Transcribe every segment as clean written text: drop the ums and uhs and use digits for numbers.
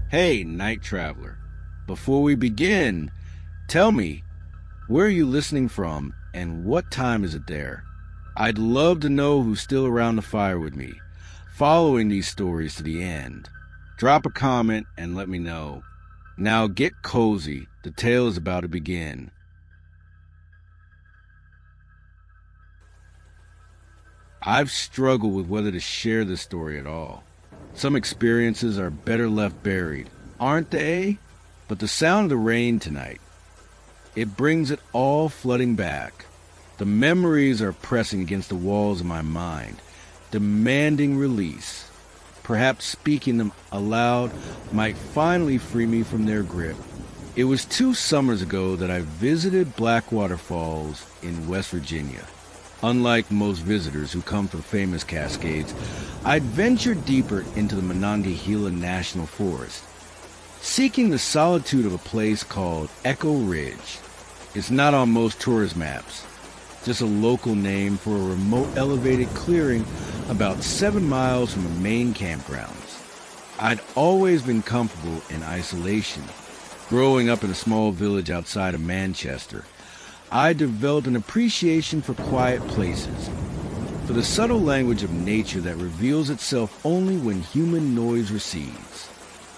Hey, night traveler. Before we begin, tell me, where are you listening from and what time is it there? I'd love to know who's still around the fire with me, following these stories to the end. Drop a comment and let me know. Now get cozy, the tale is about to begin. I've struggled with whether to share this story at all. Some experiences are better left buried, aren't they? But the sound of the rain tonight, it brings it all flooding back. The memories are pressing against the walls of my mind, demanding release. Perhaps speaking them aloud might finally free me from their grip. It was 2 summers ago that I visited Blackwater Falls in West Virginia. Unlike most visitors who come for the famous Cascades, I'd ventured deeper into the Monongahela National Forest, seeking the solitude of a place called Echo Ridge. It's not on most tourist maps, just a local name for a remote elevated clearing about 7 miles from the main campgrounds. I'd always been comfortable in isolation. Growing up in a small village outside of Manchester, I developed an appreciation for quiet places, for the subtle language of nature that reveals itself only when human noise recedes.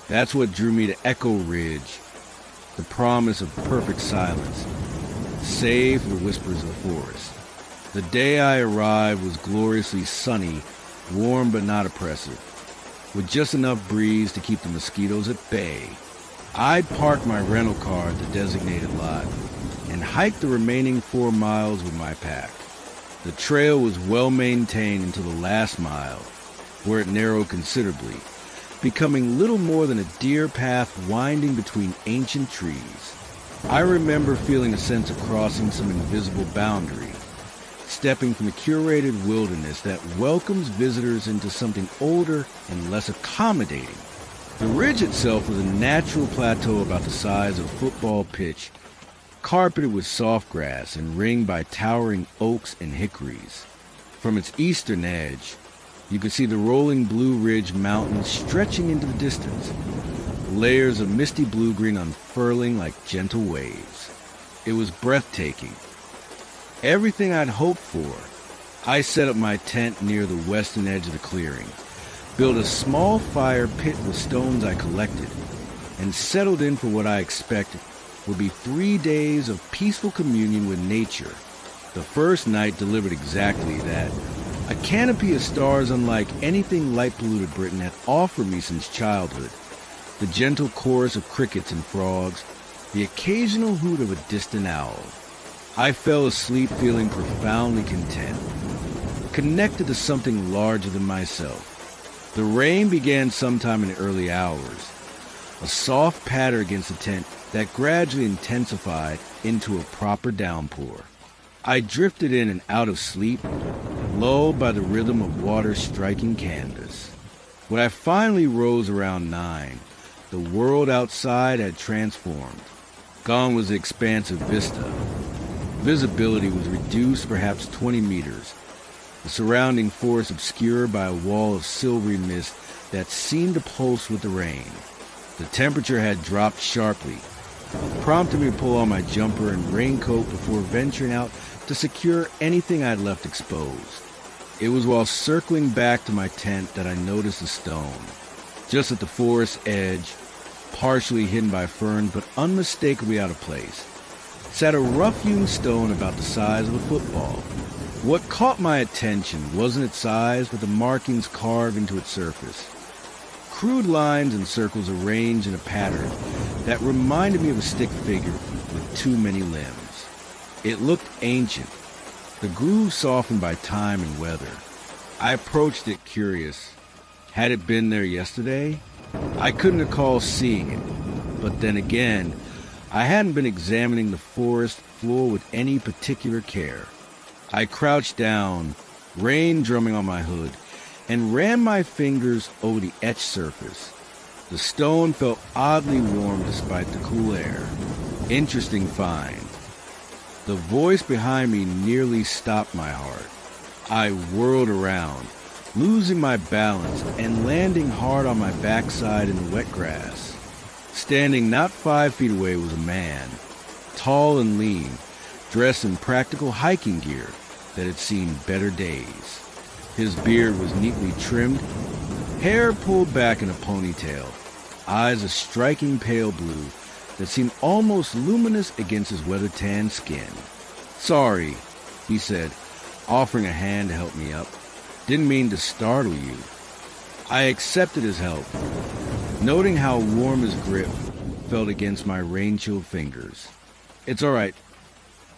That's what drew me to Echo Ridge, the promise of perfect silence, save for the whispers of the forest. The day I arrived was gloriously sunny, warm but not oppressive, with just enough breeze to keep the mosquitoes at bay. I parked my rental car at the designated lot and hiked the remaining 4 miles with my pack. The trail was well maintained until the last mile, where it narrowed considerably, becoming little more than a deer path winding between ancient trees. I remember feeling a sense of crossing some invisible boundary, stepping from the curated wilderness that welcomes visitors into something older and less accommodating. The ridge itself was a natural plateau about the size of a football pitch, carpeted with soft grass and ringed by towering oaks and hickories. From its eastern edge, you could see the rolling Blue Ridge Mountains stretching into the distance, layers of misty blue-green unfurling like gentle waves. It was breathtaking. Everything I'd hoped for. I set up my tent near the western edge of the clearing, built a small fire pit with stones I collected, and settled in for what I expected would be 3 days of peaceful communion with nature. The first night delivered exactly that. A canopy of stars unlike anything light-polluted Britain had offered me since childhood. The gentle chorus of crickets and frogs, the occasional hoot of a distant owl. I fell asleep feeling profoundly content, connected to something larger than myself. The rain began sometime in the early hours, a soft patter against the tent that gradually intensified into a proper downpour. I drifted in and out of sleep, lulled by the rhythm of water striking canvas. When I finally rose around 9, the world outside had transformed. Gone was the expansive vista. Visibility was reduced perhaps 20 meters, the surrounding forest obscured by a wall of silvery mist that seemed to pulse with the rain. The temperature had dropped sharply, prompting me to pull on my jumper and raincoat before venturing out to secure anything I'd left exposed. It was while circling back to my tent that I noticed a stone, just at the forest edge, partially hidden by ferns but unmistakably out of place, sat a rough-hewn stone about the size of a football. What caught my attention wasn't its size, but the markings carved into its surface. Crude lines and circles arranged in a pattern that reminded me of a stick figure with too many limbs. It looked ancient, the grooves softened by time and weather. I approached it curious. Had it been there yesterday? I couldn't recall seeing it, but then again, I hadn't been examining the forest floor with any particular care. I crouched down, rain drumming on my hood, and ran my fingers over the etched surface. The stone felt oddly warm despite the cool air. Interesting find. The voice behind me nearly stopped my heart. I whirled around, losing my balance and landing hard on my backside in the wet grass. Standing not 5 feet away was a man, tall and lean, dressed in practical hiking gear that had seen better days. His beard was neatly trimmed, hair pulled back in a ponytail, eyes a striking pale blue that seemed almost luminous against his weather-tanned skin. "Sorry," he said, offering a hand to help me up. "Didn't mean to startle you." I accepted his help, noting how warm his grip felt against my rain-chilled fingers. "It's all right."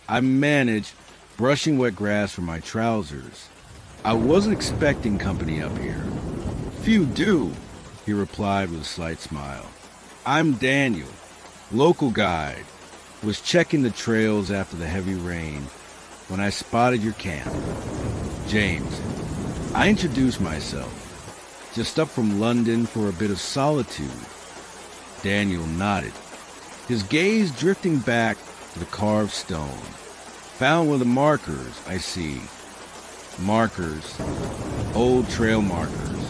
I managed, brushing wet grass from my trousers. "I wasn't expecting company up here." "Few do," he replied with a slight smile. "I'm Daniel, local guide. Was checking the trails after the heavy rain when I spotted your camp." "James." I introduced myself. "Just up from London for a bit of solitude." Daniel nodded, his gaze drifting back to the carved stone. "Found one of the markers, I see." Markers. Old trail markers.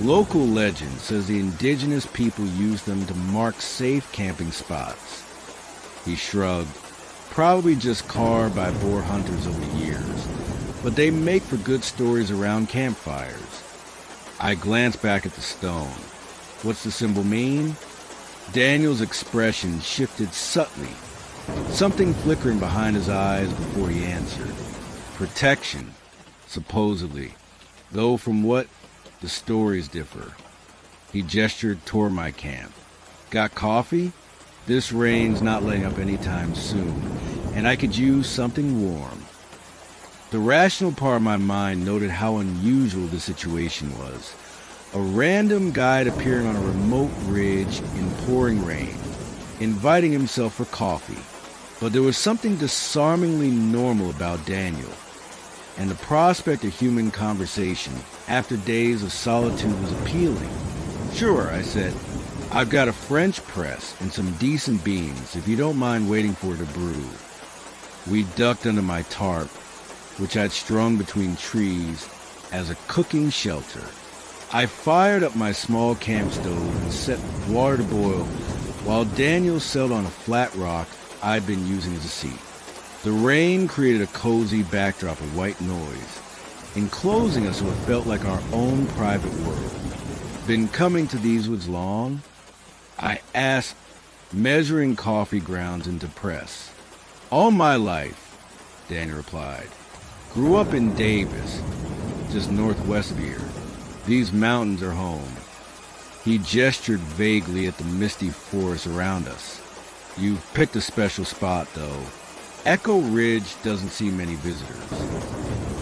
Local legend says the indigenous people used them to mark safe camping spots. He shrugged. "Probably just carved by boar hunters over the years, but they make for good stories around campfires." I glanced back at the stone. "What's the symbol mean?" Daniel's expression shifted subtly, something flickering behind his eyes before he answered. "Protection, supposedly, though from what the stories differ." He gestured toward my camp. "Got coffee? This rain's not letting up anytime soon, and I could use something warm." The rational part of my mind noted how unusual the situation was. A random guide appearing on a remote ridge in pouring rain, inviting himself for coffee. But there was something disarmingly normal about Daniel, and the prospect of human conversation after days of solitude was appealing. "Sure," I said. "I've got a French press and some decent beans, if you don't mind waiting for it to brew." We ducked under my tarp, which I'd strung between trees as a cooking shelter. I fired up my small camp stove and set water to boil while Daniel settled on a flat rock I'd been using as a seat. The rain created a cozy backdrop of white noise, enclosing us so it felt like our own private world. "Been coming to these woods long?" I asked, measuring coffee grounds into press. "All my life," Daniel replied. "Grew up in Davis, just northwest of here. These mountains are home." He gestured vaguely at the misty forest around us. "You've picked a special spot, though. Echo Ridge doesn't see many visitors."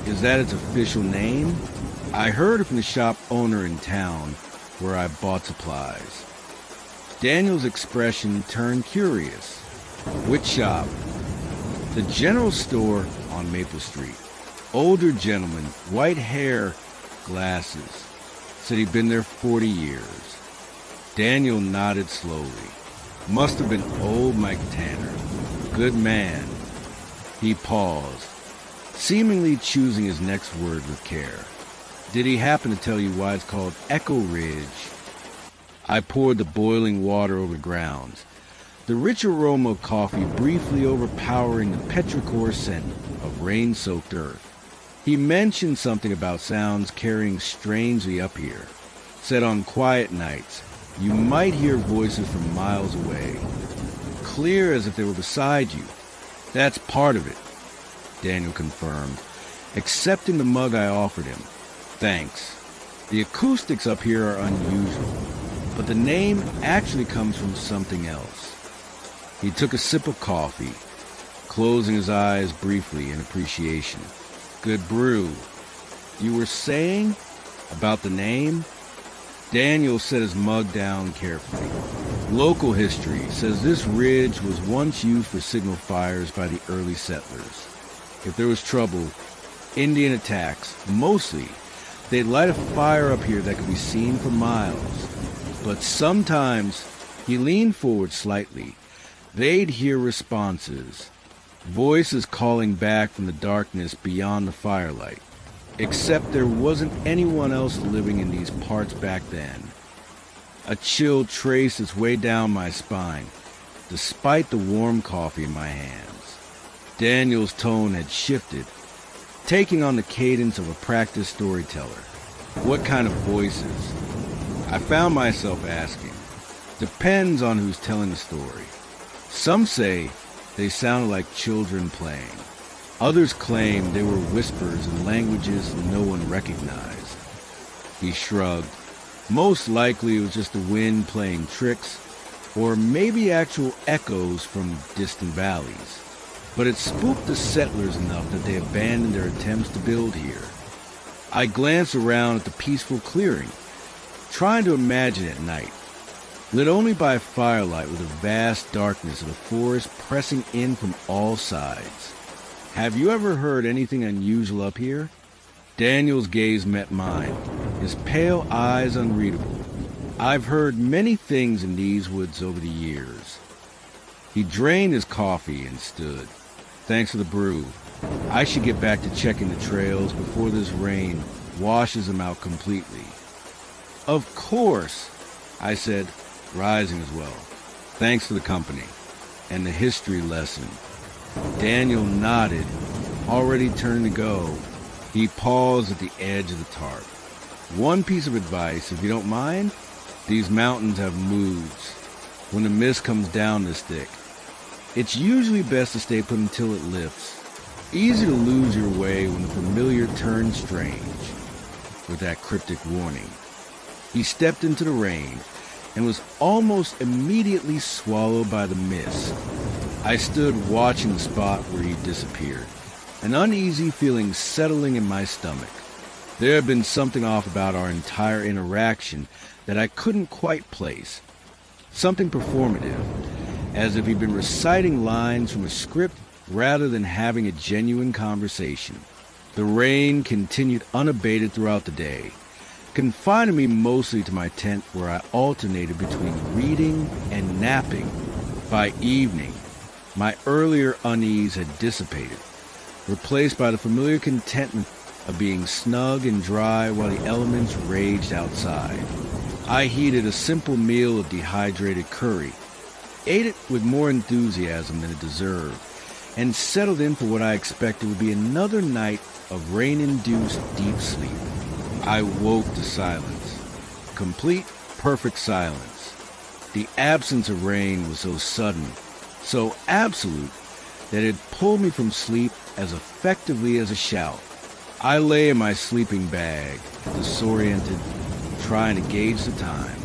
"Is that its official name?" I heard it from the shop owner in town where I bought supplies. Daniel's expression turned curious. "Which shop?" "The general store on Maple Street." Older gentleman, white hair, glasses. Said he'd been there 40 years. Daniel nodded slowly. "Must have been old Mike Tanner. Good man." He paused, seemingly choosing his next word with care. "Did he happen to tell you why it's called Echo Ridge?" I poured the boiling water over the grounds, the rich aroma of coffee briefly overpowering the petrichor scent of rain-soaked earth. He mentioned something about sounds carrying strangely up here. Said on quiet nights, you might hear voices from miles away, clear as if they were beside you. "That's part of it," Daniel confirmed, accepting the mug I offered him. "Thanks. The acoustics up here are unusual, but the name actually comes from something else." He took a sip of coffee, closing his eyes briefly in appreciation. "Good brew. You were saying about the name?" Daniel set his mug down carefully. "Local history says this ridge was once used for signal fires by the early settlers. If there was trouble, Indian attacks, mostly, they'd light a fire up here that could be seen for miles. But sometimes," he leaned forward slightly, "they'd hear responses, voices calling back from the darkness beyond the firelight. Except there wasn't anyone else living in these parts back then." A chill traced its way down my spine, despite the warm coffee in my hands. Daniel's tone had shifted, taking on the cadence of a practiced storyteller. What kind of voices? I found myself asking. Depends on who's telling the story. Some say they sounded like children playing. Others claim they were whispers in languages no one recognized. He shrugged. Most likely it was just the wind playing tricks, or maybe actual echoes from distant valleys. But it spooked the settlers enough that they abandoned their attempts to build here. I glanced around at the peaceful clearing, trying to imagine it at night, lit only by firelight with the vast darkness of the forest pressing in from all sides. Have you ever heard anything unusual up here? Daniel's gaze met mine, his pale eyes unreadable. I've heard many things in these woods over the years. He drained his coffee and stood. Thanks for the brew. I should get back to checking the trails before this rain washes them out completely. Of course, I said, rising as well. Thanks for the company and the history lesson. Daniel nodded, already turning to go. He paused at the edge of the tarp. One piece of advice, if you don't mind. These mountains have moods. When the mist comes down this thick, it's usually best to stay put until it lifts. Easy to lose your way when the familiar turns strange. With that cryptic warning, he stepped into the rain and was almost immediately swallowed by the mist. I stood watching the spot where he disappeared, an uneasy feeling settling in my stomach. There had been something off about our entire interaction that I couldn't quite place. Something performative, as if he'd been reciting lines from a script rather than having a genuine conversation. The rain continued unabated throughout the day, confining me mostly to my tent where I alternated between reading and napping. By evening, my earlier unease had dissipated, replaced by the familiar contentment of being snug and dry while the elements raged outside. I heated a simple meal of dehydrated curry, ate it with more enthusiasm than it deserved, and settled in for what I expected would be another night of rain-induced deep sleep. I woke to silence. Complete, perfect silence. The absence of rain was so sudden, so absolute, that it pulled me from sleep as effectively as a shout. I lay in my sleeping bag, disoriented, trying to gauge the time.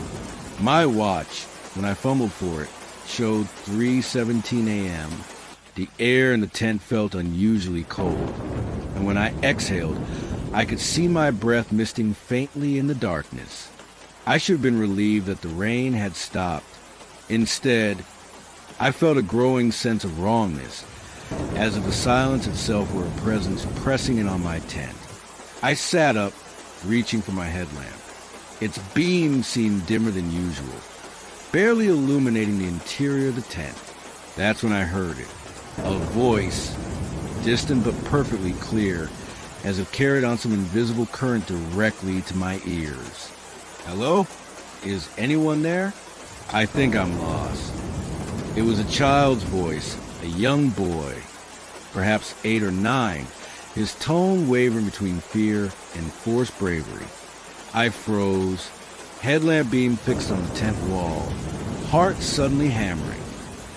My watch, when I fumbled for it, showed 3:17 a.m. The air in the tent felt unusually cold, and when I exhaled, I could see my breath misting faintly in the darkness. I should have been relieved that the rain had stopped. Instead, I felt a growing sense of wrongness, as if the silence itself were a presence pressing in on my tent. I sat up, reaching for my headlamp. Its beam seemed dimmer than usual, barely illuminating the interior of the tent. That's when I heard it. A voice, distant but perfectly clear, as if carried on some invisible current directly to my ears. Hello? Is anyone there? I think I'm lost. It was a child's voice, a young boy, perhaps 8 or 9, his tone wavering between fear and forced bravery. I froze, headlamp beam fixed on the tent wall, heart suddenly hammering.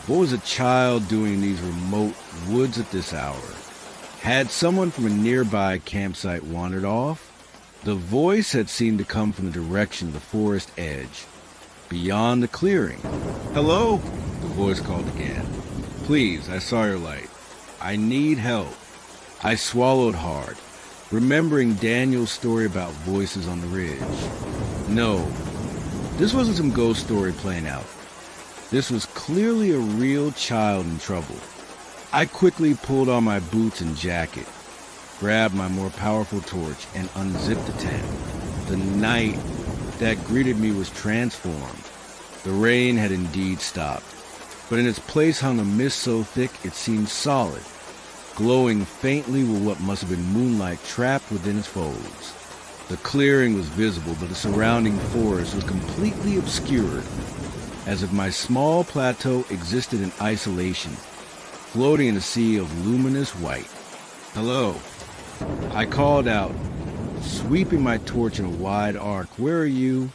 What was a child doing in these remote woods at this hour? Had someone from a nearby campsite wandered off? The voice had seemed to come from the direction of the forest edge, beyond the clearing. Hello? The voice called again. Please, I saw your light. I need help. I swallowed hard, remembering Daniel's story about voices on the ridge. No, this wasn't some ghost story playing out. This was clearly a real child in trouble. I quickly pulled on my boots and jacket, grabbed my more powerful torch, and unzipped the tent. The night that greeted me was transformed. The rain had indeed stopped, but in its place hung a mist so thick it seemed solid, glowing faintly with what must have been moonlight trapped within its folds. The clearing was visible, but the surrounding forest was completely obscured, as if my small plateau existed in isolation, floating in a sea of luminous white. "Hello," I called out, sweeping my torch in a wide arc. "Where are you?"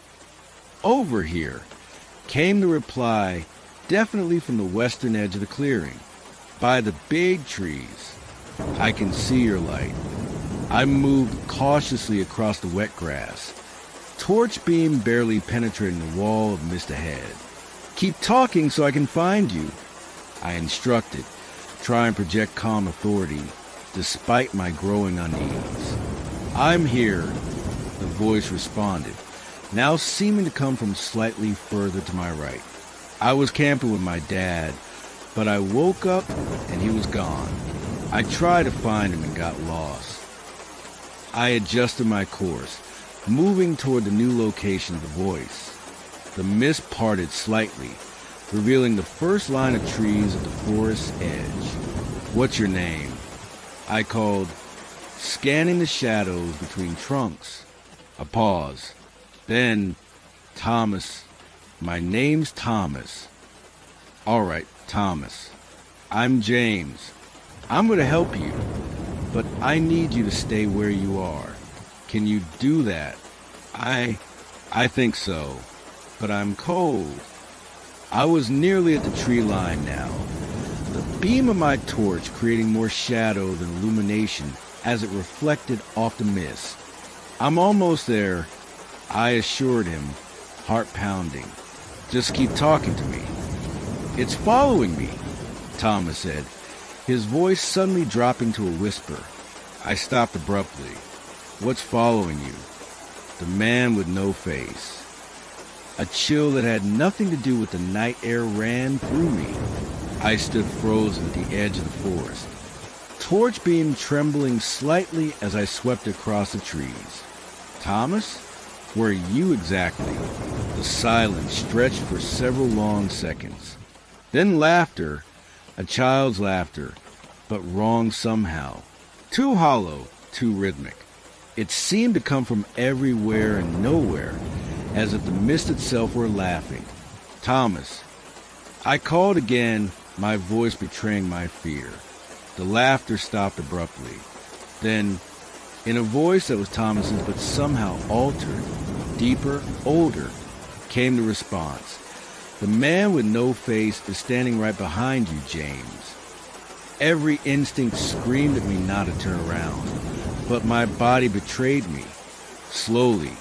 "Over here," came the reply, definitely from the western edge of the clearing. "By the big trees. I can see your light." I moved cautiously across the wet grass, torch beam barely penetrating the wall of mist ahead. "Keep talking so I can find you," I instructed, trying to project calm authority despite my growing unease. "I'm here," the voice responded, now seeming to come from slightly further to my right. I was camping with my dad, but I woke up and he was gone. I tried to find him and got lost. I adjusted my course, moving toward the new location of the voice. The mist parted slightly, revealing the first line of trees at the forest's edge. "What's your name?" I called, scanning the shadows between trunks. A pause. Then, "Thomas. My name's Thomas." "All right, Thomas. I'm James. I'm going to help you, but I need you to stay where you are. Can you do that?" I think so, but I'm cold." I was nearly at the tree line now, the beam of my torch creating more shadow than illumination as it reflected off the mist. "I'm almost there," I assured him, heart pounding. "Just keep talking to me." "It's following me," Thomas said, his voice suddenly dropping to a whisper. I stopped abruptly. "What's following you?" The man with no face. A chill that had nothing to do with the night air ran through me. I stood frozen at the edge of the forest, torch beam trembling slightly as I swept across the trees. "Thomas? Where are you exactly?" The silence stretched for several long seconds. Then laughter, a child's laughter, but wrong somehow. Too hollow, too rhythmic. It seemed to come from everywhere and nowhere, as if the mist itself were laughing. "Thomas." I called again, my voice betraying my fear. The laughter stopped abruptly. Then, in a voice that was Thomas's but somehow altered, deeper, older, came the response. "The man with no face is standing right behind you, James." Every instinct screamed at me not to turn around, but my body betrayed me. Slowly,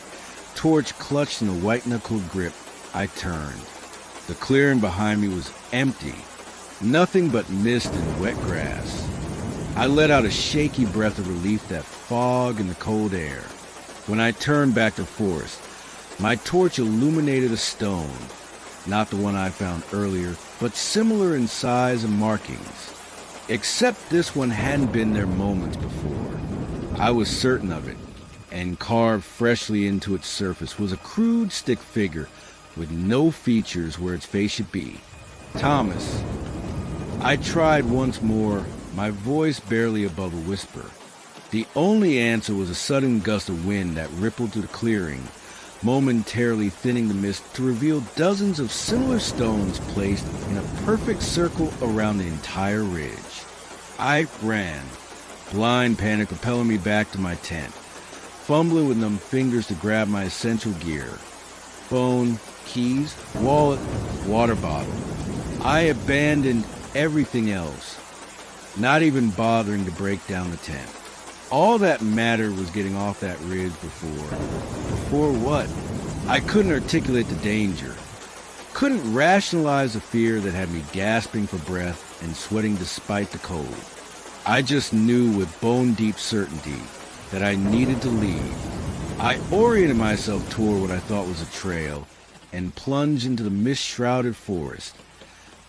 torch clutched in a white-knuckled grip, I turned. The clearing behind me was empty, nothing but mist and wet grass. I let out a shaky breath of relief, that fog in the cold air. When I turned back to forest, my torch illuminated a stone, not the one I found earlier, but similar in size and markings. Except this one hadn't been there moments before. I was certain of it, and carved freshly into its surface was a crude stick figure with no features where its face should be. "Thomas." I tried once more, my voice barely above a whisper. The only answer was a sudden gust of wind that rippled through the clearing, momentarily thinning the mist to reveal dozens of similar stones placed in a perfect circle around the entire ridge. I ran, blind panic propelling me back to my tent, fumbling with numb fingers to grab my essential gear. Phone, keys, wallet, water bottle. I abandoned everything else, not even bothering to break down the tent. All that mattered was getting off that ridge before. Before what? I couldn't articulate the danger. Couldn't rationalize the fear that had me gasping for breath and sweating despite the cold. I just knew with bone-deep certainty that I needed to leave. I oriented myself toward what I thought was a trail and plunged into the mist-shrouded forest,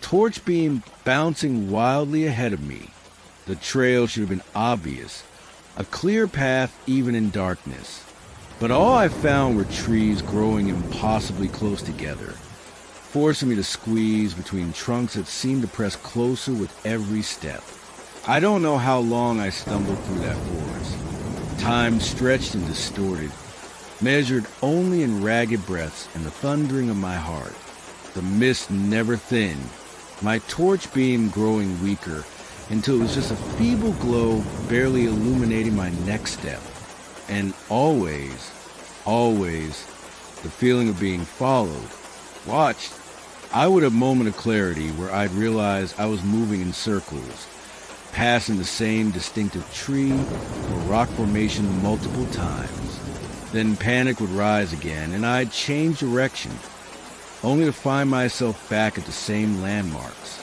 torch beam bouncing wildly ahead of me. The trail should have been obvious, a clear path even in darkness. But all I found were trees growing impossibly close together, forcing me to squeeze between trunks that seemed to press closer with every step. I don't know how long I stumbled through that forest. Time stretched and distorted, measured only in ragged breaths and the thundering of my heart. The mist never thinned, my torch beam growing weaker until it was just a feeble glow barely illuminating my next step. And always, the feeling of being followed, watched. I would have a moment of clarity where I'd realize I was moving in circles, passing the same distinctive tree or rock formation multiple times. Then panic would rise again, and I'd change direction, only to find myself back at the same landmarks.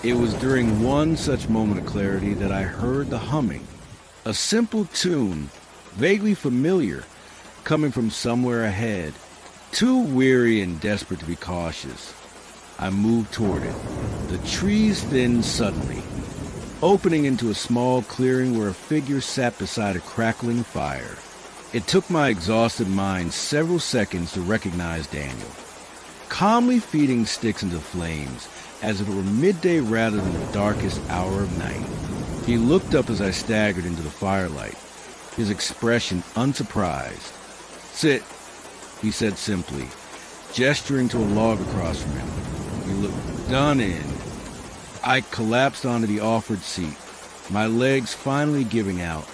It was during one such moment of clarity that I heard the humming, a simple tune, vaguely familiar, coming from somewhere ahead. Too weary and desperate to be cautious, I moved toward it. The trees thinned suddenly, opening into a small clearing where a figure sat beside a crackling fire. It took my exhausted mind several seconds to recognize Daniel, calmly feeding sticks into flames as if it were midday rather than the darkest hour of night. He looked up as I staggered into the firelight, his expression unsurprised. "Sit," he said simply, gesturing to a log across from him. He looked done in. I collapsed onto the offered seat, my legs finally giving out.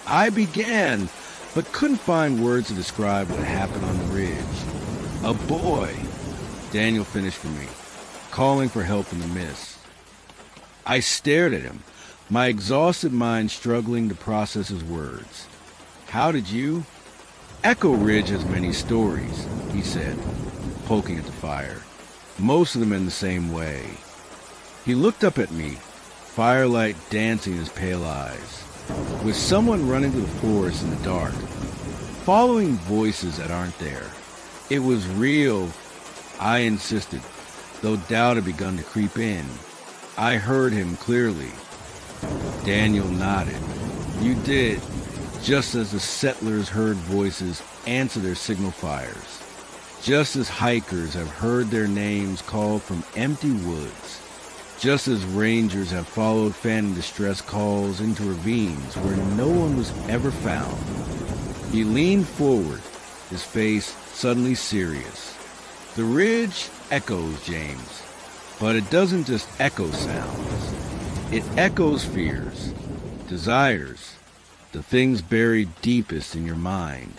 I began, but couldn't find words to describe what happened on the ridge. "A boy," Daniel finished for me, calling for help in the mist. I stared at him, my exhausted mind struggling to process his words. "How did you?" "Echo Ridge has many stories," he said, poking at the fire, most of them in the same way. He looked up at me, firelight dancing in his pale eyes. With someone running through the forest in the dark, following voices that aren't there. It was real, I insisted, though doubt had begun to creep in. I heard him clearly. Daniel nodded. "You did," just as the settlers heard voices answer their signal fires. Just as hikers have heard their names called from empty woods. Just as rangers have followed phantom distress calls into ravines where no one was ever found. He leaned forward, his face suddenly serious. "The ridge echoes, James, but it doesn't just echo sounds. It echoes fears, desires, the things buried deepest in your mind."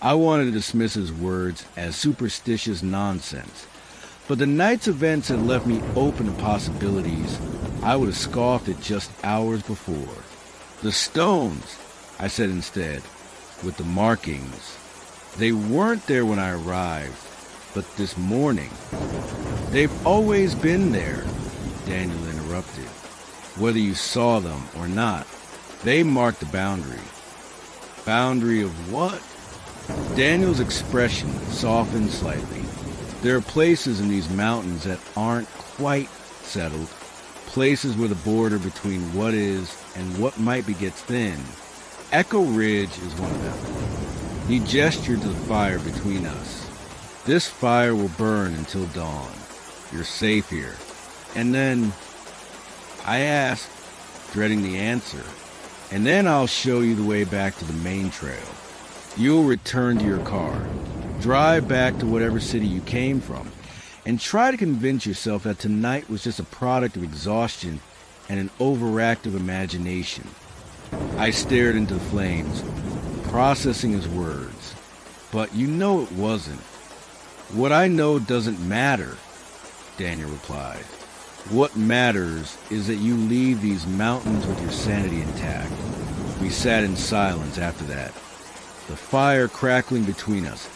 I wanted to dismiss his words as superstitious nonsense, but the night's events had left me open to possibilities I would have scoffed at just hours before. "The stones," I said instead, "with the markings. They weren't there when I arrived, but this morning." "They've always been there," Daniel interrupted. "Whether you saw them or not, they marked the boundary." "Boundary of what?" Daniel's expression softened slightly. "There are places in these mountains that aren't quite settled, places where the border between what is and what might be gets thin. Echo Ridge is one of them." He gestured to the fire between us. "This fire will burn until dawn. You're safe here." "And then," I asked, dreading the answer, "and then I'll show you the way back to the main trail. You'll return to your car, drive back to whatever city you came from, and try to convince yourself that tonight was just a product of exhaustion and an overactive imagination." I stared into the flames, processing his words. "But you know it wasn't." "What I know doesn't matter," Daniel replied. "What matters is that you leave these mountains with your sanity intact." We sat in silence after that, the fire crackling between us,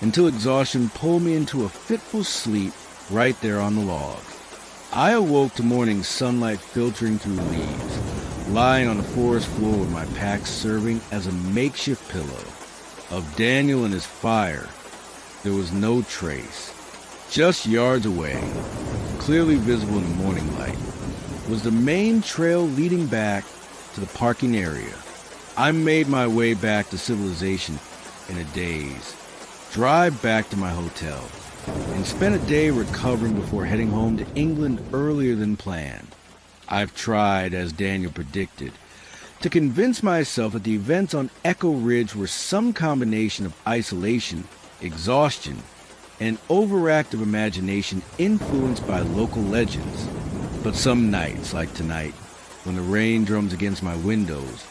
until exhaustion pulled me into a fitful sleep right there on the log. I awoke to morning sunlight filtering through leaves, lying on the forest floor with my pack serving as a makeshift pillow. Of Daniel and his fire, there was no trace. Just yards away, clearly visible in the morning light, was the main trail leading back to the parking area. I made my way back to civilization in a daze, drive back to my hotel, and spent a day recovering before heading home to England earlier than planned. I've tried, as Daniel predicted, to convince myself that the events on Echo Ridge were some combination of isolation, exhaustion, and overactive imagination influenced by local legends. But some nights, like tonight, when the rain drums against my windows,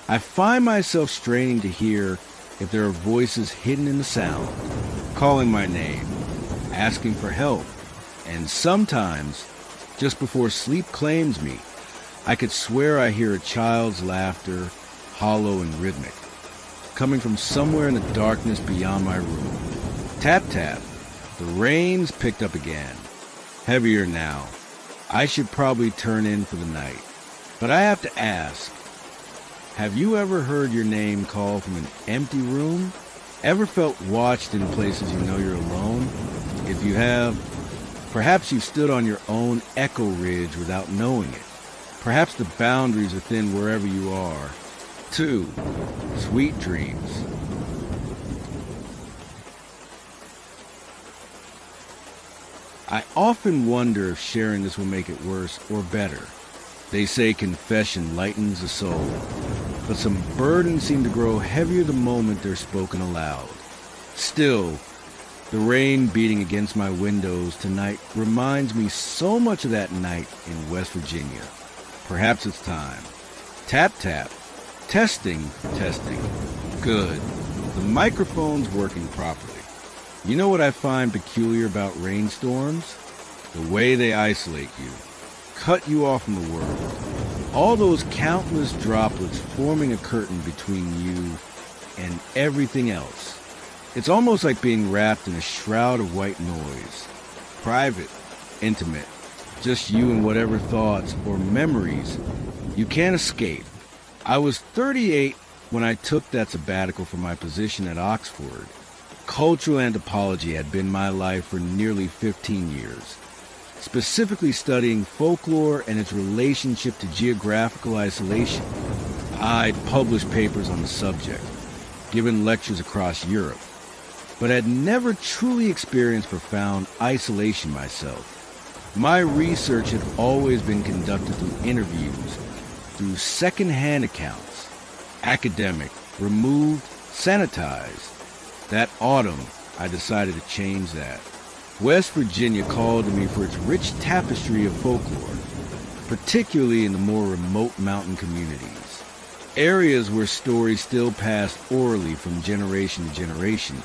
I find myself straining to hear if there are voices hidden in the sound, calling my name, asking for help, and sometimes, just before sleep claims me, I could swear I hear a child's laughter, hollow and rhythmic, coming from somewhere in the darkness beyond my room. Tap, tap. The rain's picked up again. Heavier now. I should probably turn in for the night. But I have to ask, have you ever heard your name called from an empty room? Ever felt watched in places you know you're alone? If you have, perhaps you've stood on your own Echo Ridge without knowing it. Perhaps the boundaries are thin wherever you are. 2. Sweet dreams. I often wonder if sharing this will make it worse or better. They say confession lightens the soul, but some burdens seem to grow heavier the moment they're spoken aloud. Still, the rain beating against my windows tonight reminds me so much of that night in West Virginia. Perhaps it's time. Tap, tap. Testing, testing. Good. The microphone's working properly. You know what I find peculiar about rainstorms? The way they isolate you, cut you off from the world. All those countless droplets forming a curtain between you and everything else. It's almost like being wrapped in a shroud of white noise. Private, intimate, just you and whatever thoughts or memories you can't escape. I was 38 when I took that sabbatical from my position at Oxford. Cultural anthropology had been my life for nearly 15 years, specifically studying folklore and its relationship to geographical isolation. I'd published papers on the subject, given lectures across Europe, but had never truly experienced profound isolation myself. My research had always been conducted through interviews, through second-hand accounts, academic, removed, sanitized. That autumn, I decided to change that. West Virginia called to me for its rich tapestry of folklore, particularly in the more remote mountain communities. Areas where stories still passed orally from generation to generation,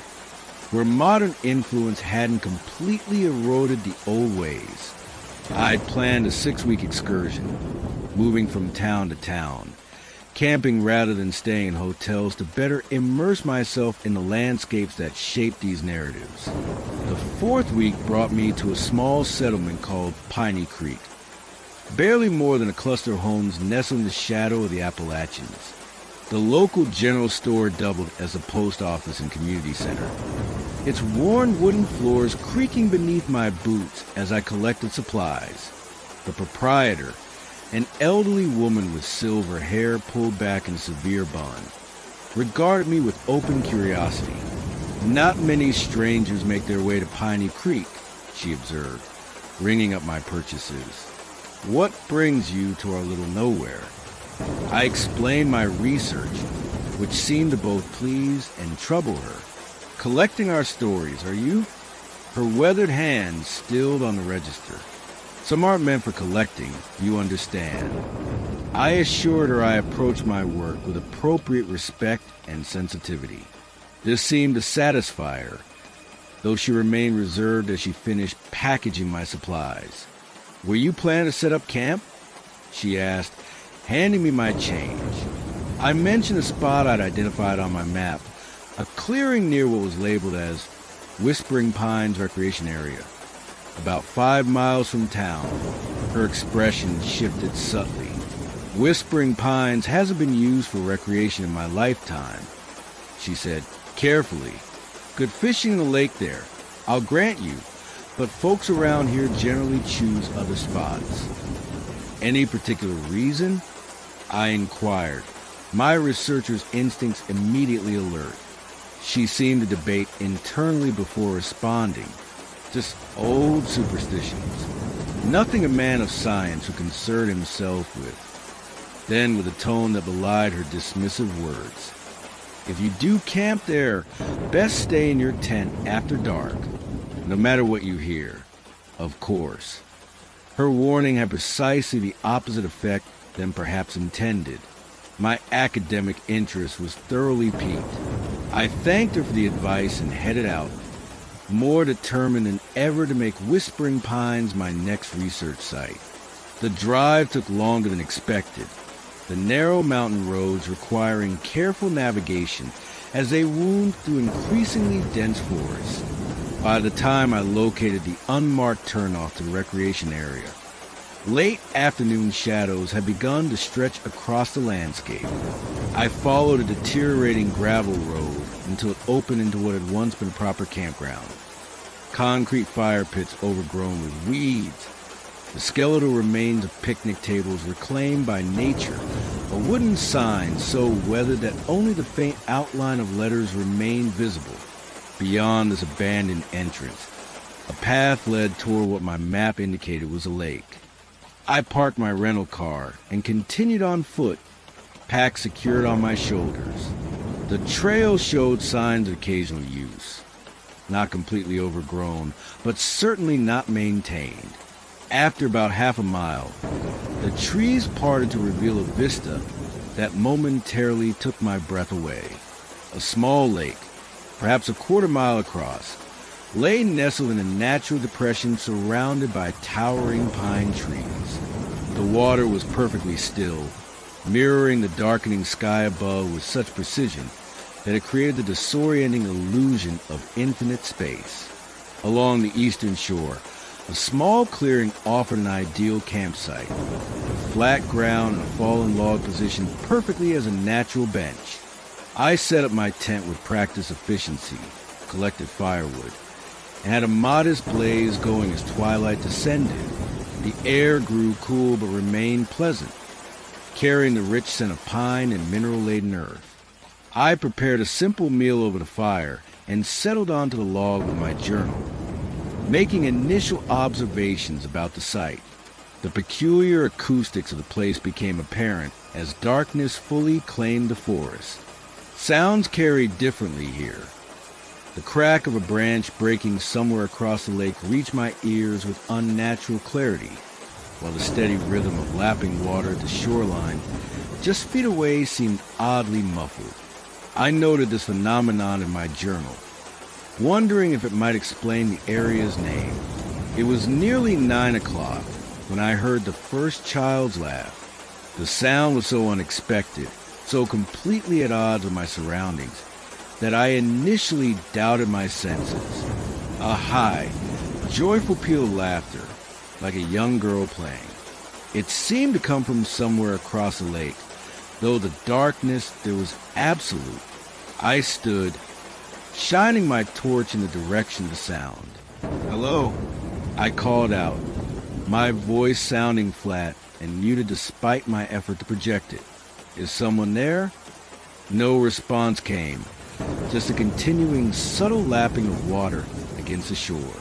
where modern influence hadn't completely eroded the old ways. I'd planned a 6-week excursion, moving from town to town, camping rather than staying in hotels to better immerse myself in the landscapes that shape these narratives. The 4th week brought me to a small settlement called Piney Creek, barely more than a cluster of homes nestled in the shadow of the Appalachians. The local general store doubled as a post office and community center, its worn wooden floors creaking beneath my boots as I collected supplies. The proprietor, an elderly woman with silver hair pulled back in a severe bun, regarded me with open curiosity. Not many strangers make their way to Piney Creek, she observed, ringing up my purchases. What brings you to our little nowhere? I explained my research, which seemed to both please and trouble her. Collecting our stories, are you? Her weathered hand stilled on the register. Some aren't meant for collecting, you understand. I assured her I approached my work with appropriate respect and sensitivity. This seemed to satisfy her, though she remained reserved as she finished packaging my supplies. Were you planning to set up camp? She asked, handing me my change. I mentioned a spot I'd identified on my map, a clearing near what was labeled as Whispering Pines Recreation Area. About 5 miles from town, her expression shifted subtly. Whispering Pines hasn't been used for recreation in my lifetime, she said, carefully. Good fishing in the lake there, I'll grant you, but folks around here generally choose other spots. Any particular reason? I inquired, my researcher's instincts immediately alert. She seemed to debate internally before responding. Just old superstitions. Nothing a man of science would concern himself with. Then, with a tone that belied her dismissive words, "If you do camp there, best stay in your tent after dark, no matter what you hear, of course." Her warning had precisely the opposite effect than perhaps intended. My academic interest was thoroughly piqued. I thanked her for the advice and headed out, more determined than ever to make Whispering Pines my next research site. The drive took longer than expected, the narrow mountain roads requiring careful navigation as they wound through increasingly dense forests. By the time I located the unmarked turnoff to the recreation area, late afternoon shadows had begun to stretch across the landscape. I followed a deteriorating gravel road until it opened into what had once been a proper campground. Concrete fire pits overgrown with weeds, the skeletal remains of picnic tables reclaimed by nature, a wooden sign so weathered that only the faint outline of letters remained visible. Beyond this abandoned entrance, a path led toward what my map indicated was a lake. I parked my rental car and continued on foot, pack secured on my shoulders. The trail showed signs of occasional use, not completely overgrown, but certainly not maintained. After about half a mile, the trees parted to reveal a vista that momentarily took my breath away. A small lake, perhaps a quarter-mile across, lay nestled in a natural depression surrounded by towering pine trees. The water was perfectly still, mirroring the darkening sky above with such precision that it created the disorienting illusion of infinite space. Along the eastern shore, a small clearing offered an ideal campsite, with flat ground and a fallen log positioned perfectly as a natural bench. I set up my tent with practiced efficiency, collected firewood, and had a modest blaze going as twilight descended. The air grew cool but remained pleasant, carrying the rich scent of pine and mineral-laden earth. I prepared a simple meal over the fire and settled onto the log with my journal, making initial observations about the site. The peculiar acoustics of the place became apparent as darkness fully claimed the forest. Sounds carried differently here. The crack of a branch breaking somewhere across the lake reached my ears with unnatural clarity, while the steady rhythm of lapping water at the shoreline just feet away seemed oddly muffled. I noted this phenomenon in my journal, wondering if it might explain the area's name. It was nearly 9 o'clock when I heard the first child's laugh. The sound was so unexpected, so completely at odds with my surroundings, that I initially doubted my senses. A high, joyful peal of laughter, like a young girl playing. It seemed to come from somewhere across the lake, though the darkness there was absolute. I stood, shining my torch in the direction of the sound. "Hello," I called out, my voice sounding flat and muted despite my effort to project it. "Is someone there?" No response came, just a continuing subtle lapping of water against the shore.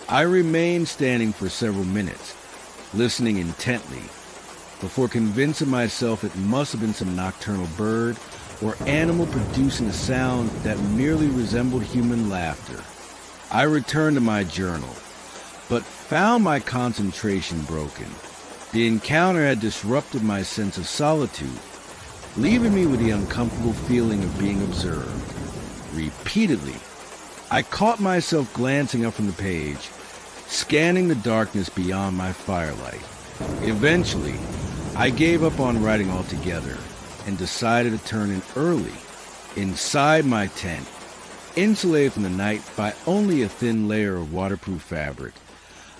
I remained standing for several minutes, listening intently, before convincing myself it must have been some nocturnal bird or animal producing a sound that merely resembled human laughter. I returned to my journal, but found my concentration broken. The encounter had disrupted my sense of solitude, leaving me with the uncomfortable feeling of being observed. Repeatedly, I caught myself glancing up from the page, scanning the darkness beyond my firelight. Eventually, I gave up on writing altogether and decided to turn in early, inside my tent, insulated from the night by only a thin layer of waterproof fabric.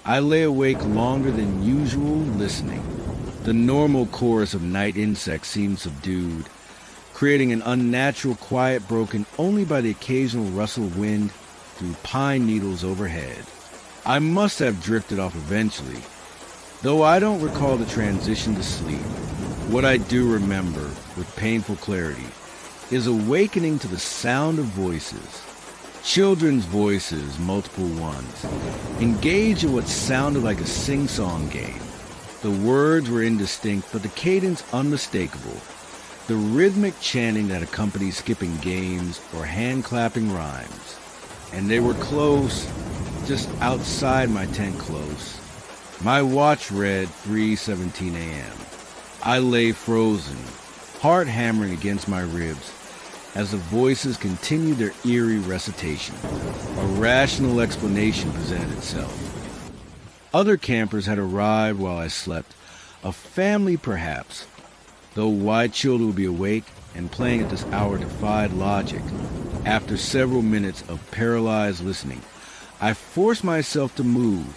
I lay awake longer than usual listening. The normal chorus of night insects seemed subdued, creating an unnatural quiet broken only by the occasional rustle of wind through pine needles overhead. I must have drifted off eventually, though I don't recall the transition to sleep. What I do remember with painful clarity is awakening to the sound of voices. Children's voices, multiple ones, engaged in what sounded like a sing-song game. The words were indistinct, but the cadence unmistakable. The rhythmic chanting that accompanies skipping games or hand-clapping rhymes. And they were close, just outside my tent close. My watch read 3:17 a.m. I lay frozen, heart hammering against my ribs, as the voices continued their eerie recitation. A rational explanation presented itself. Other campers had arrived while I slept, a family perhaps, though why children would be awake and playing at this hour defied logic. After several minutes of paralyzed listening, I forced myself to move,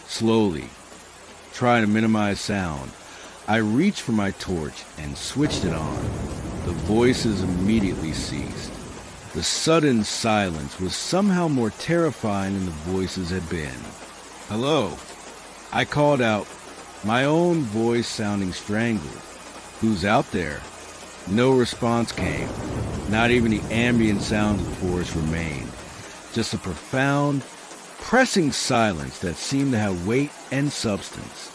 slowly, trying to minimize sound. I reached for my torch and switched it on. The voices immediately ceased. The sudden silence was somehow more terrifying than the voices had been. "Hello," I called out, my own voice sounding strangled. "Who's out there?" No response came. Not even the ambient sounds of the forest remained. Just a profound, pressing silence that seemed to have weight and substance.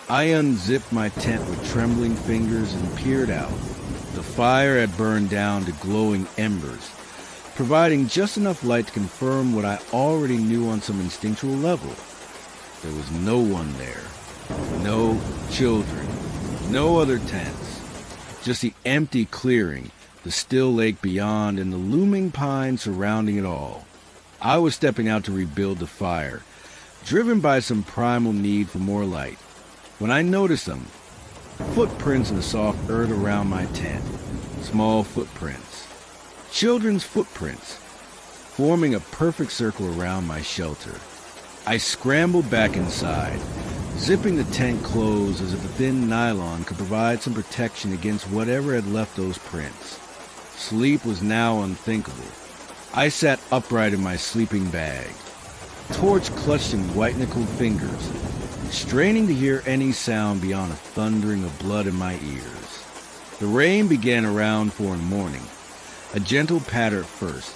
I unzipped my tent with trembling fingers and peered out. The fire had burned down to glowing embers, providing just enough light to confirm what I already knew on some instinctual level. There was no one there. No children. No other tents. Just the empty clearing, the still lake beyond, and the looming pine surrounding it all. I was stepping out to rebuild the fire, driven by some primal need for more light, when I noticed them. Footprints in the soft earth around my tent. Small footprints. Children's footprints, forming a perfect circle around my shelter. I scrambled back inside, zipping the tent closed as if a thin nylon could provide some protection against whatever had left those prints. Sleep was now unthinkable. I sat upright in my sleeping bag, torch clutched in white-knuckled fingers, straining to hear any sound beyond a thundering of blood in my ears. The rain began around 4 in the morning, a gentle patter at first,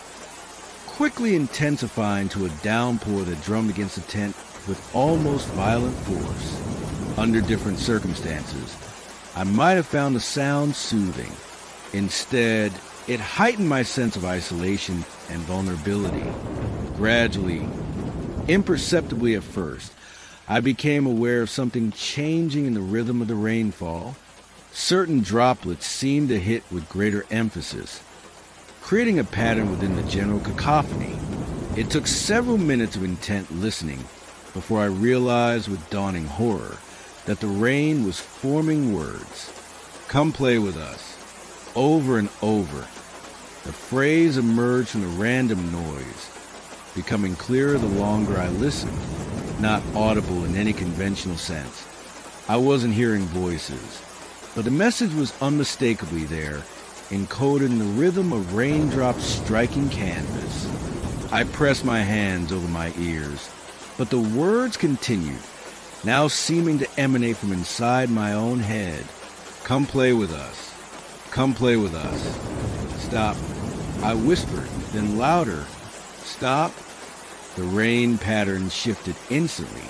quickly intensifying to a downpour that drummed against the tent with almost violent force. Under different circumstances, I might have found the sound soothing. Instead, it heightened my sense of isolation and vulnerability. Gradually, imperceptibly at first, I became aware of something changing in the rhythm of the rainfall. Certain droplets seemed to hit with greater emphasis, creating a pattern within the general cacophony. It took several minutes of intent listening before I realized with dawning horror that the rain was forming words. "Come play with us." Over and over, the phrase emerged from the random noise, becoming clearer the longer I listened, not audible in any conventional sense. I wasn't hearing voices, but the message was unmistakably there, encoded in the rhythm of raindrops striking canvas. I pressed my hands over my ears, but the words continued, now seeming to emanate from inside my own head. "Come play with us. Come play with us." "Stop," I whispered, then louder. "Stop." The rain pattern shifted instantly,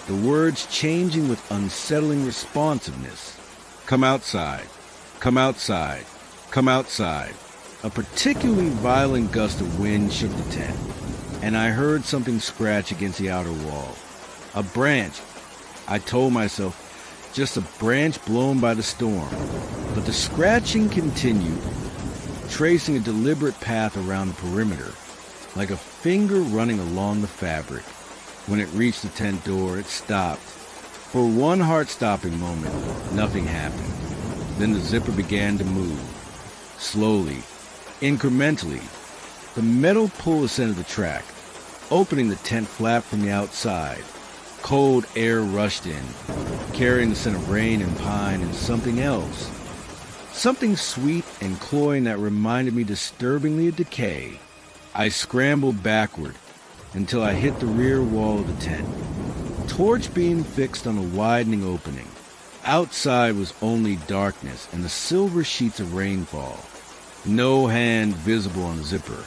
the words changing with unsettling responsiveness. "Come outside. Come outside. Come outside." A particularly violent gust of wind shook the tent, and I heard something scratch against the outer wall. A branch, I told myself, just a branch blown by the storm. But the scratching continued, tracing a deliberate path around the perimeter, like a finger running along the fabric. When it reached the tent door, it stopped. For one heart-stopping moment, nothing happened. Then the zipper began to move. Slowly, incrementally, the metal pull ascended the track, opening the tent flap from the outside. Cold air rushed in, carrying the scent of rain and pine and something else. Something sweet and cloying that reminded me disturbingly of decay. I scrambled backward until I hit the rear wall of the tent, torch beam fixed on a widening opening. Outside was only darkness and the silver sheets of rainfall. No hand visible on the zipper,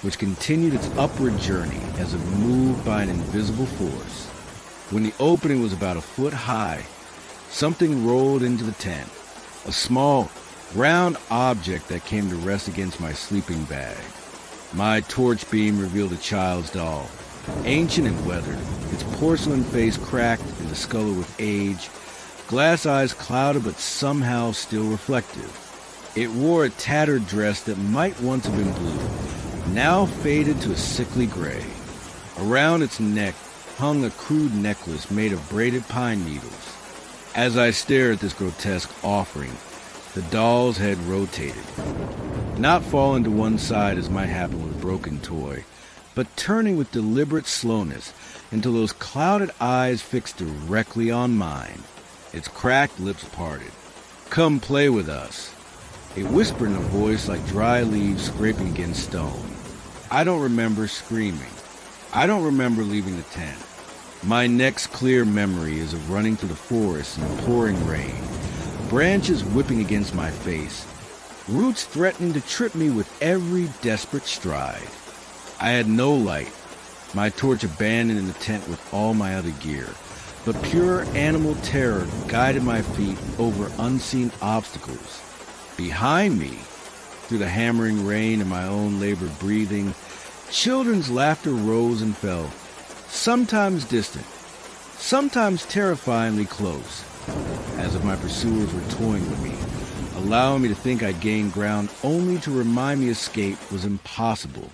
which continued its upward journey as if moved by an invisible force. When the opening was about a foot high, Something rolled into the tent. A small, round object that came to rest against my sleeping bag. My torch beam revealed a child's doll, ancient and weathered, its porcelain face cracked and discolored with age, glass eyes clouded but somehow still reflective. It wore a tattered dress that might once have been blue, now faded to a sickly gray. Around its neck hung a crude necklace made of braided pine needles. As I stared at this grotesque offering, the doll's head rotated, not falling to one side as might happen with a broken toy, but turning with deliberate slowness until those clouded eyes fixed directly on mine. Its cracked lips parted. "Come play with us." It whispered in a voice like dry leaves scraping against stone. I don't remember screaming. I don't remember leaving the tent. My next clear memory is of running through the forest in pouring rain, branches whipping against my face, roots threatening to trip me with every desperate stride. I had no light, my torch abandoned in the tent with all my other gear, but pure animal terror guided my feet over unseen obstacles. Behind me, through the hammering rain and my own labored breathing, children's laughter rose and fell, sometimes distant, sometimes terrifyingly close, as if my pursuers were toying with me, allowing me to think I gained ground only to remind me escape was impossible.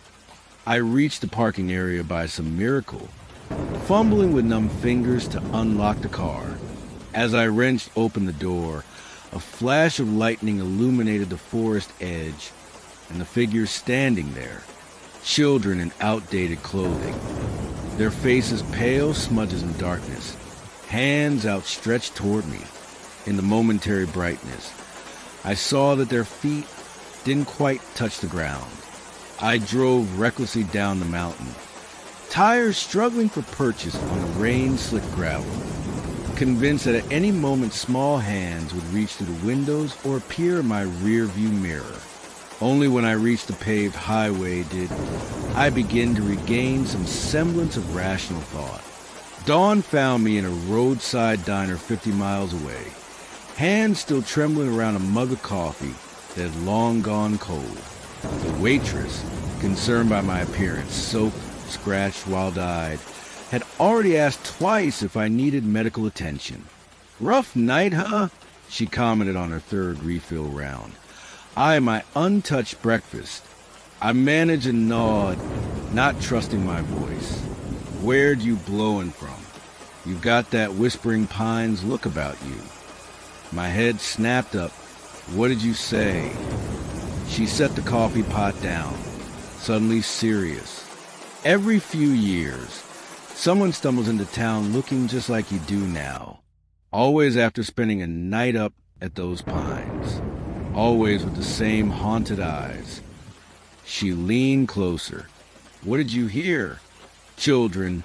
I reached the parking area by some miracle, fumbling with numb fingers to unlock the car. As I wrenched open the door, a flash of lightning illuminated the forest edge and the figures standing there, children in outdated clothing, their faces pale smudges in darkness, hands outstretched toward me. In the momentary brightness, I saw that their feet didn't quite touch the ground. I drove recklessly down the mountain, tires struggling for purchase on the rain-slicked gravel, convinced that at any moment small hands would reach through the windows or appear in my rear-view mirror. Only when I reached the paved highway did I begin to regain some semblance of rational thought. Dawn found me in a roadside diner 50 miles away, hands still trembling around a mug of coffee that had long gone cold. The waitress, concerned by my appearance, soaked, scratched, wild-eyed, had already asked twice if I needed medical attention. "Rough night, huh?" she commented on her third refill round. I my untouched breakfast. I managed and gnawed, not trusting my voice. "Where'd you blowin' from? You've got that Whispering Pines look about you." My head snapped up. "What did you say?" She set the coffee pot down, suddenly serious. Every few years, someone stumbles into town looking just like you do now. Always after spending a night up at those pines. Always with the same haunted eyes. She leaned closer. "What did you hear?" "Children,"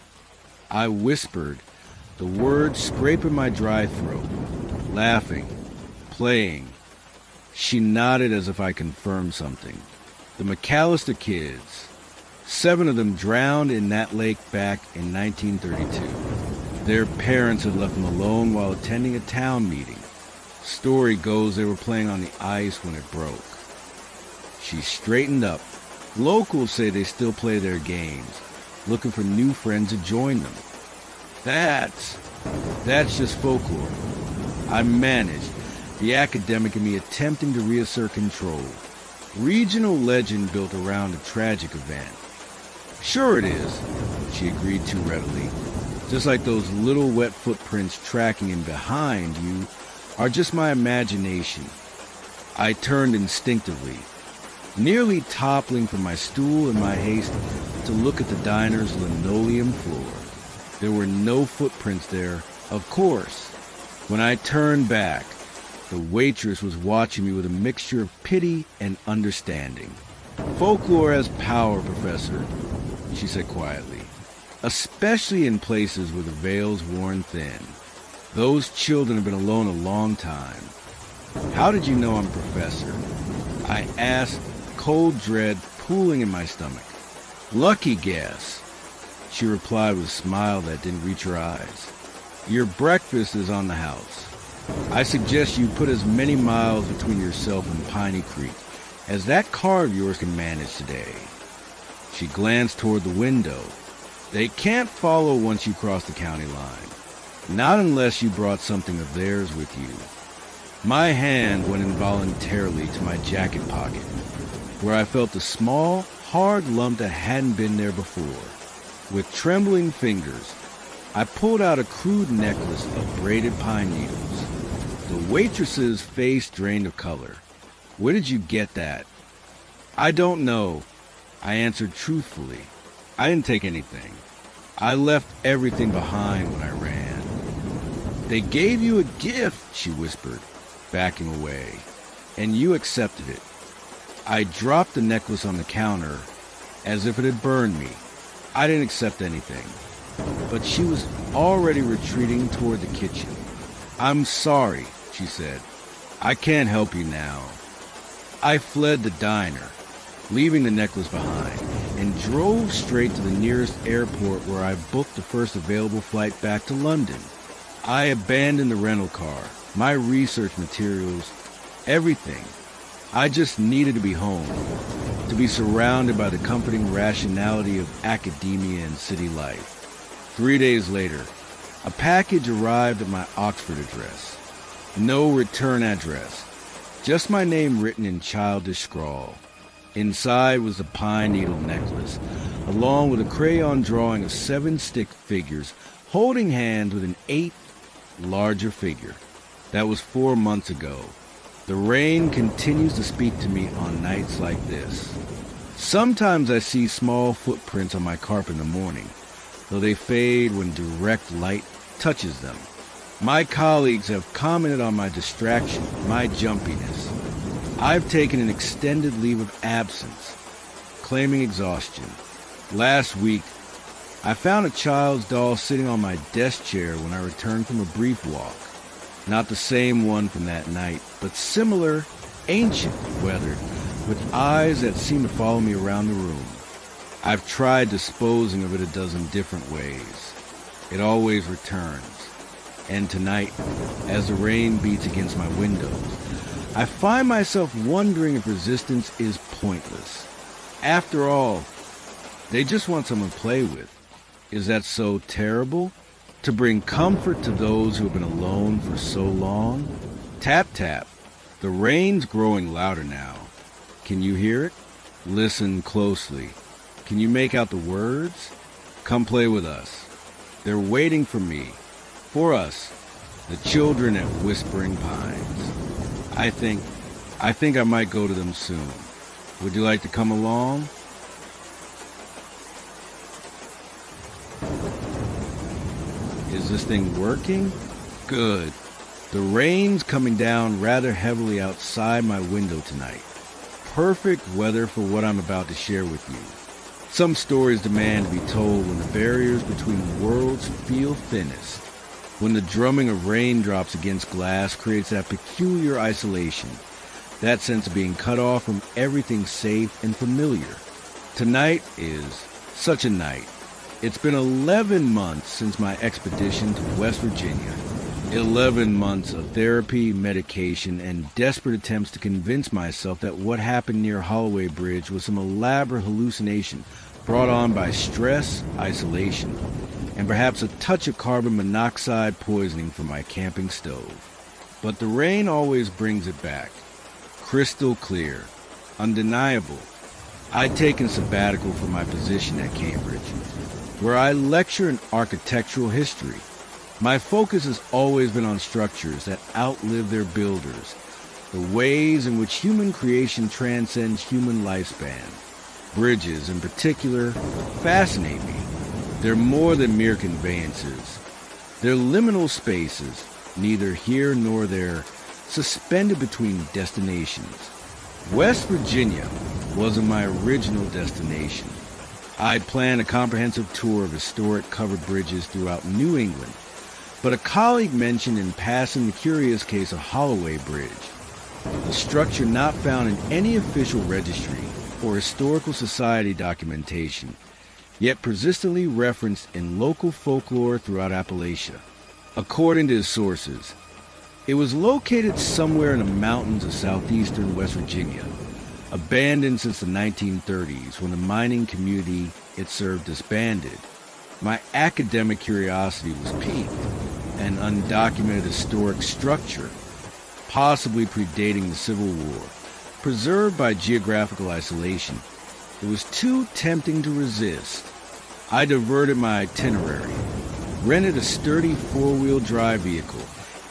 I whispered, the words scraping my dry throat. "Laughing, playing." She nodded as if I confirmed something. "The McAllister kids. 7 of them drowned in that lake back in 1932. Their parents had left them alone while attending a town meeting. Story goes they were playing on the ice when it broke." She straightened up. "Locals say they still play their games, looking for new friends to join them." That's just folklore." I managed, the academic in me attempting to reassert control. "Regional legend built around a tragic event." "Sure it is," she agreed too readily. "Just like those little wet footprints tracking in behind you are just my imagination." I turned instinctively, nearly toppling from my stool in my haste to look at the diner's linoleum floor. There were no footprints there, of course. When I turned back, the waitress was watching me with a mixture of pity and understanding. "Folklore has power, Professor," she said quietly, "especially in places where the veil's worn thin. Those children have been alone a long time." "How did you know I'm Professor?" I asked, cold dread pooling in my stomach. "Lucky guess," she replied with a smile that didn't reach her eyes. "Your breakfast is on the house." I suggest you put as many miles between yourself and Piney Creek as that car of yours can manage today. She glanced toward the window. They can't follow once you cross the county line. Not unless you brought something of theirs with you. My hand went involuntarily to my jacket pocket, where I felt a small, hard lump that hadn't been there before. With trembling fingers, I pulled out a crude necklace of braided pine needles. The waitress's face drained of color. Where did you get that? I don't know, I answered truthfully. I didn't take anything. I left everything behind when I ran. They gave you a gift, she whispered, backing away, and you accepted it. I dropped the necklace on the counter as if it had burned me. I didn't accept anything, but she was already retreating toward the kitchen. I'm sorry, she said. I can't help you now. I fled the diner, leaving the necklace behind, and drove straight to the nearest airport where I booked the first available flight back to London. I abandoned the rental car, my research materials, everything. I just needed to be home, to be surrounded by the comforting rationality of academia and city life. 3 days later, a package arrived at my Oxford address. No return address, just my name written in childish scrawl. Inside was a pine needle necklace, along with a crayon drawing of 7 stick figures holding hands with an 8th larger figure. That was 4 months ago. The rain continues to speak to me on nights like this. Sometimes I see small footprints on my carpet in the morning, though they fade when direct light touches them. My colleagues have commented on my distraction, my jumpiness. I've taken an extended leave of absence, claiming exhaustion. Last week, I found a child's doll sitting on my desk chair when I returned from a brief walk. Not the same one from that night, but similar, ancient, weathered, with eyes that seem to follow me around the room. I've tried disposing of it a dozen different ways. It always returns. And tonight, as the rain beats against my windows, I find myself wondering if resistance is pointless. After all, they just want someone to play with. Is that so terrible? To bring comfort to those who have been alone for so long? Tap, tap. The rain's growing louder now. Can you hear it? Listen closely. Can you make out the words? Come play with us. They're waiting for me. For us, the children at Whispering Pines. I think I might go to them soon. Would you like to come along? Is this thing working? Good. The rain's coming down rather heavily outside my window tonight. Perfect weather for what I'm about to share with you. Some stories demand to be told when the barriers between worlds feel thinnest. When the drumming of raindrops against glass creates that peculiar isolation, that sense of being cut off from everything safe and familiar. Tonight is such a night. It's been 11 months since my expedition to West Virginia. 11 months of therapy, medication, and desperate attempts to convince myself that what happened near Holloway Bridge was some elaborate hallucination brought on by stress, isolation, and perhaps a touch of carbon monoxide poisoning from my camping stove. But the rain always brings it back. Crystal clear. Undeniable. I'd taken sabbatical from my position at Cambridge, where I lecture in architectural history. My focus has always been on structures that outlive their builders, the ways in which human creation transcends human lifespan. Bridges, in particular, fascinate me. They're more than mere conveyances. They're liminal spaces, neither here nor there, suspended between destinations. West Virginia wasn't my original destination. I'd planned a comprehensive tour of historic covered bridges throughout New England, but a colleague mentioned in passing the curious case of Holloway Bridge, a structure not found in any official registry or historical society documentation, yet persistently referenced in local folklore throughout Appalachia. According to his sources, It was located somewhere in the mountains of southeastern West Virginia, abandoned since the 1930s when the mining community it served disbanded. My academic curiosity was piqued. An undocumented historic structure, possibly predating the Civil War, preserved by geographical isolation. It was too tempting to resist. I diverted my itinerary, rented a sturdy four-wheel drive vehicle,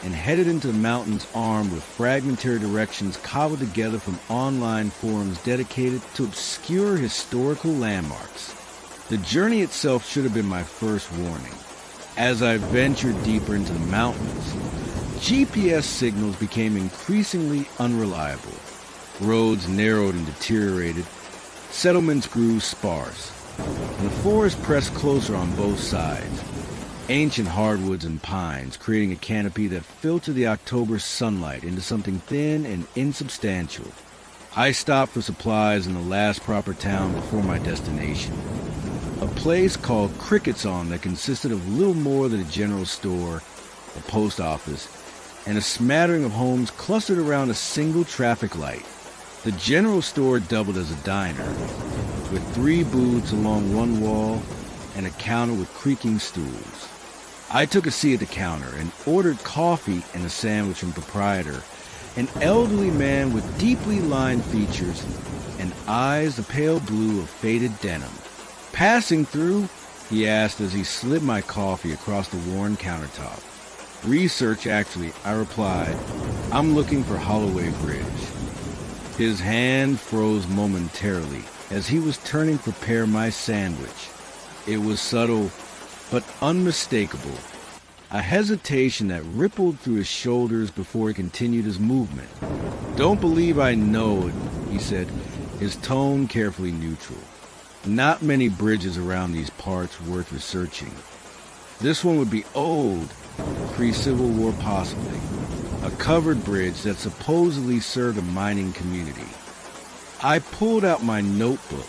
and headed into the mountains armed with fragmentary directions cobbled together from online forums dedicated to obscure historical landmarks. The journey itself should have been my first warning. As I ventured deeper into the mountains, GPS signals became increasingly unreliable. Roads narrowed and deteriorated. Settlements grew sparse, and the forest pressed closer on both sides. Ancient hardwoods and pines, creating a canopy that filtered the October sunlight into something thin and insubstantial. I stopped for supplies in the last proper town before my destination, a place called Cricket's On that consisted of little more than a general store, a post office, and a smattering of homes clustered around a single traffic light. The general store doubled as a diner, with 3 booths along one wall and a counter with creaking stools. I took a seat at the counter and ordered coffee and a sandwich from the proprietor, an elderly man with deeply lined features and eyes the pale blue of faded denim. "Passing through?" he asked as he slid my coffee across the worn countertop. "Research, actually," I replied. "I'm looking for Holloway Bridge." His hand froze momentarily as he was turning to prepare my sandwich. It was subtle, but unmistakable, a hesitation that rippled through his shoulders before he continued his movement. "Don't believe I know it," he said, his tone carefully neutral. "Not many bridges around these parts worth researching. This one would be old, pre-Civil War possibly, a covered bridge that supposedly served a mining community." I pulled out my notebook,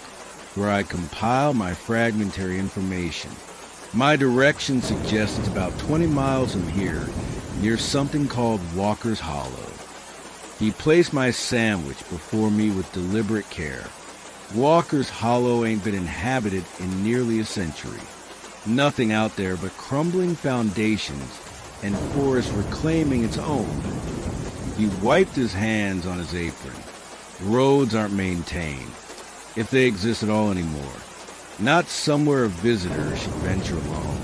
where I compiled my fragmentary information. "My direction suggests it's about 20 miles from here, near something called Walker's Hollow." He placed my sandwich before me with deliberate care. Walker's Hollow ain't been inhabited in nearly a century. Nothing out there but crumbling foundations and forest reclaiming its own. He wiped his hands on his apron. Roads aren't maintained, if they exist at all anymore. Not somewhere a visitor should venture alone.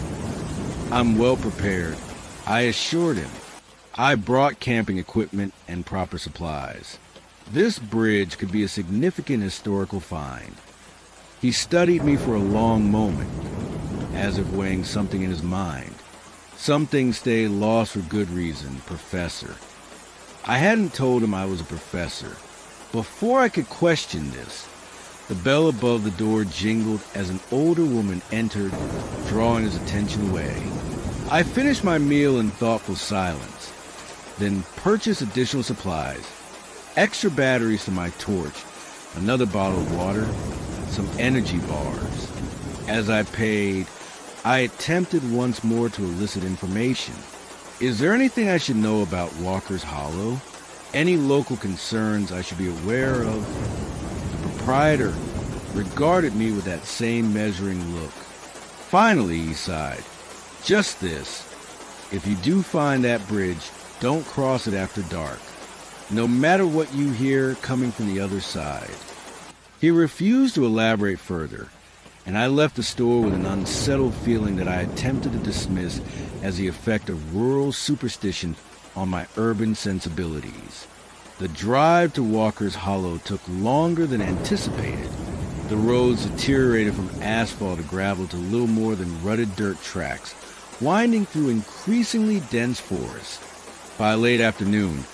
"I'm well prepared," I assured him. I brought camping equipment and proper supplies. This bridge could be a significant historical find. He studied me for a long moment, as if weighing something in his mind. "Some things stay lost for good reason, Professor." I hadn't told him I was a professor. Before I could question this, the bell above the door jingled as an older woman entered, drawing his attention away. I finished my meal in thoughtful silence, then purchased additional supplies, extra batteries for my torch, another bottle of water, some energy bars. As I paid, I attempted once more to elicit information. "Is there anything I should know about Walker's Hollow? Any local concerns I should be aware of?" The proprietor regarded me with that same measuring look. Finally, he sighed. "Just this. If you do find that bridge, don't cross it after dark, no matter what you hear coming from the other side." He refused to elaborate further, and I left the store with an unsettled feeling that I attempted to dismiss as the effect of rural superstition on my urban sensibilities. The drive to Walker's Hollow took longer than anticipated. The roads deteriorated from asphalt to gravel to little more than rutted dirt tracks, winding through increasingly dense forest. By late afternoon,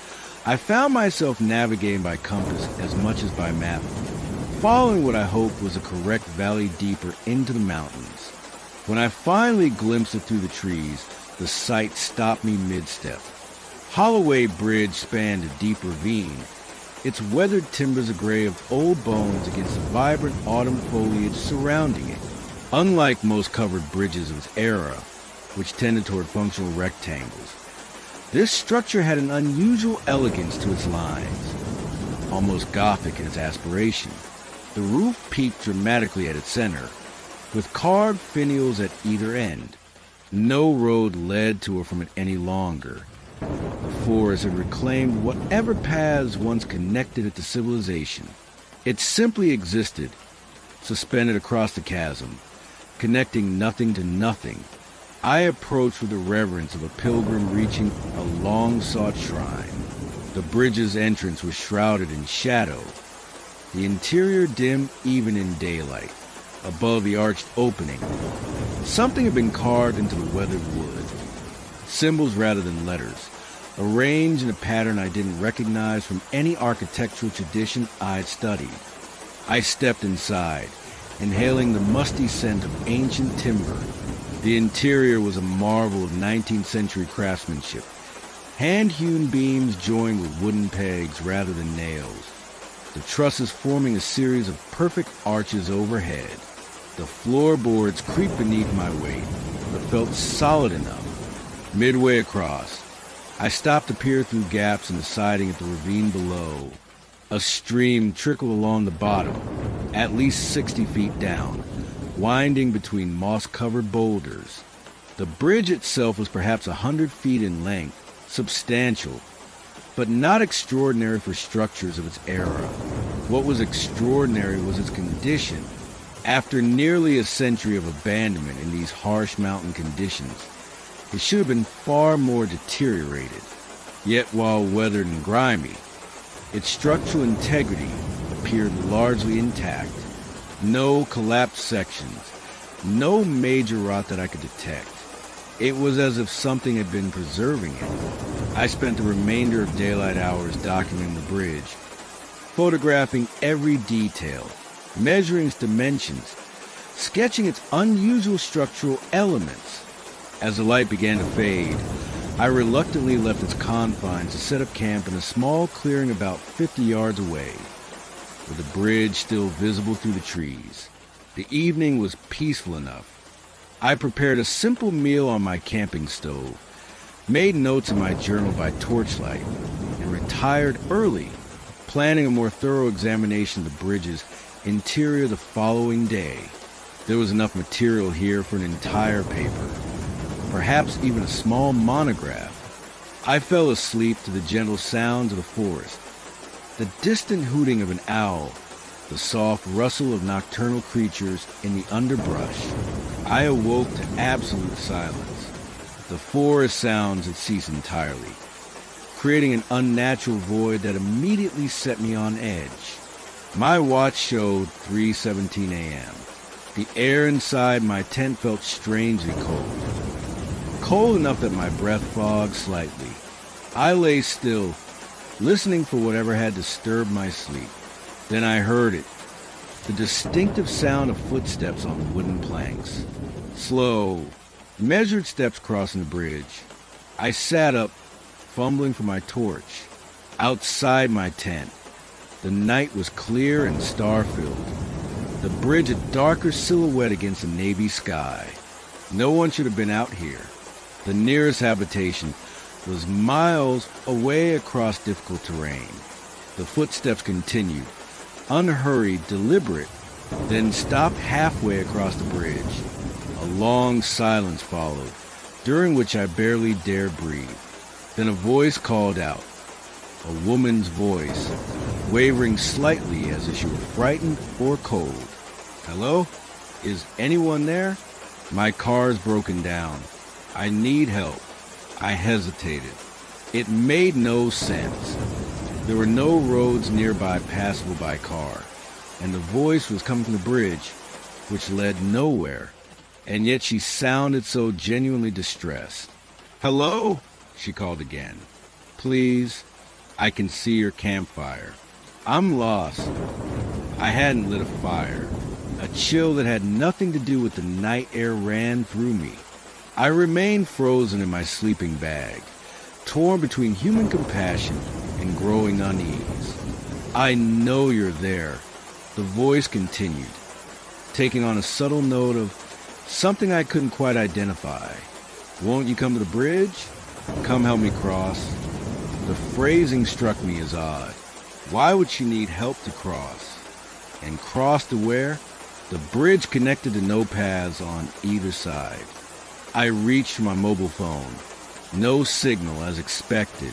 I found myself navigating by compass as much as by map, following what I hoped was a correct valley deeper into the mountains. When I finally glimpsed it through the trees, the sight stopped me mid-step. Holloway Bridge spanned a deep ravine, its weathered timbers a gray of old bones against the vibrant autumn foliage surrounding it. Unlike most covered bridges of its era, which tended toward functional rectangles, This structure had an unusual elegance to its lines, almost Gothic in its aspiration. The roof peaked dramatically at its center, with carved finials at either end. No road led to or from it any longer. The forest had reclaimed whatever paths once connected it to civilization. It simply existed, suspended across the chasm, connecting nothing to nothing. I approached with the reverence of a pilgrim reaching a long-sought shrine. The bridge's entrance was shrouded in shadow, the interior dim even in daylight. Above the arched opening, something had been carved into the weathered wood. Symbols rather than letters, arranged in a pattern I didn't recognize from any architectural tradition I'd studied. I stepped inside, inhaling the musty scent of ancient timber. The interior was a marvel of 19th century craftsmanship. Hand-hewn beams joined with wooden pegs rather than nails. The trusses forming a series of perfect arches overhead. The floorboards creaked beneath my weight, but felt solid enough. Midway across, I stopped to peer through gaps in the siding at the ravine below. A stream trickled along the bottom, at least 60 feet down, winding between moss-covered boulders. The bridge itself was perhaps 100 feet in length, substantial, but not extraordinary for structures of its era. What was extraordinary was its condition. After nearly a century of abandonment in these harsh mountain conditions, it should have been far more deteriorated. Yet while weathered and grimy, its structural integrity appeared largely intact. No collapsed sections, no major rot that I could detect. It was as if something had been preserving it. I spent the remainder of daylight hours documenting the bridge, photographing every detail, measuring its dimensions, sketching its unusual structural elements. As the light began to fade, I reluctantly left its confines to set up camp in a small clearing about 50 yards away, with the bridge still visible through the trees. The evening was peaceful enough. I prepared a simple meal on my camping stove, made notes in my journal by torchlight, and retired early, planning a more thorough examination of the bridge's interior the following day. There was enough material here for an entire paper, perhaps even a small monograph. I fell asleep to the gentle sounds of the forest, the distant hooting of an owl, the soft rustle of nocturnal creatures in the underbrush. I awoke to absolute silence. The forest sounds had ceased entirely, creating an unnatural void that immediately set me on edge. My watch showed 3:17 a.m. The air inside my tent felt strangely cold. Cold enough that my breath fogged slightly. I lay still, listening for whatever had disturbed my sleep. Then I heard it, the distinctive sound of footsteps on the wooden planks. Slow, measured steps crossing the bridge. I sat up, fumbling for my torch. Outside my tent, the night was clear and star-filled. The bridge a darker silhouette against the navy sky. No one should have been out here. The nearest habitation was miles away across difficult terrain. The footsteps continued, unhurried, deliberate, then stopped halfway across the bridge. A long silence followed, during which I barely dared breathe. Then a voice called out, a woman's voice, wavering slightly as if she were frightened or cold. Hello? Is anyone there? My car's broken down. I need help. I hesitated. It made no sense. There were no roads nearby passable by car, and the voice was coming from the bridge, which led nowhere, and yet she sounded so genuinely distressed. Hello? She called again. Please, I can see your campfire. I'm lost. I hadn't lit a fire. A chill that had nothing to do with the night air ran through me. I remained frozen in my sleeping bag, torn between human compassion and growing unease. I know you're there, the voice continued, taking on a subtle note of something I couldn't quite identify. Won't you come to the bridge? Come help me cross. The phrasing struck me as odd. Why would she need help to cross? And cross to where? The bridge connected to no paths on either side. I reached for my mobile phone. No signal as expected,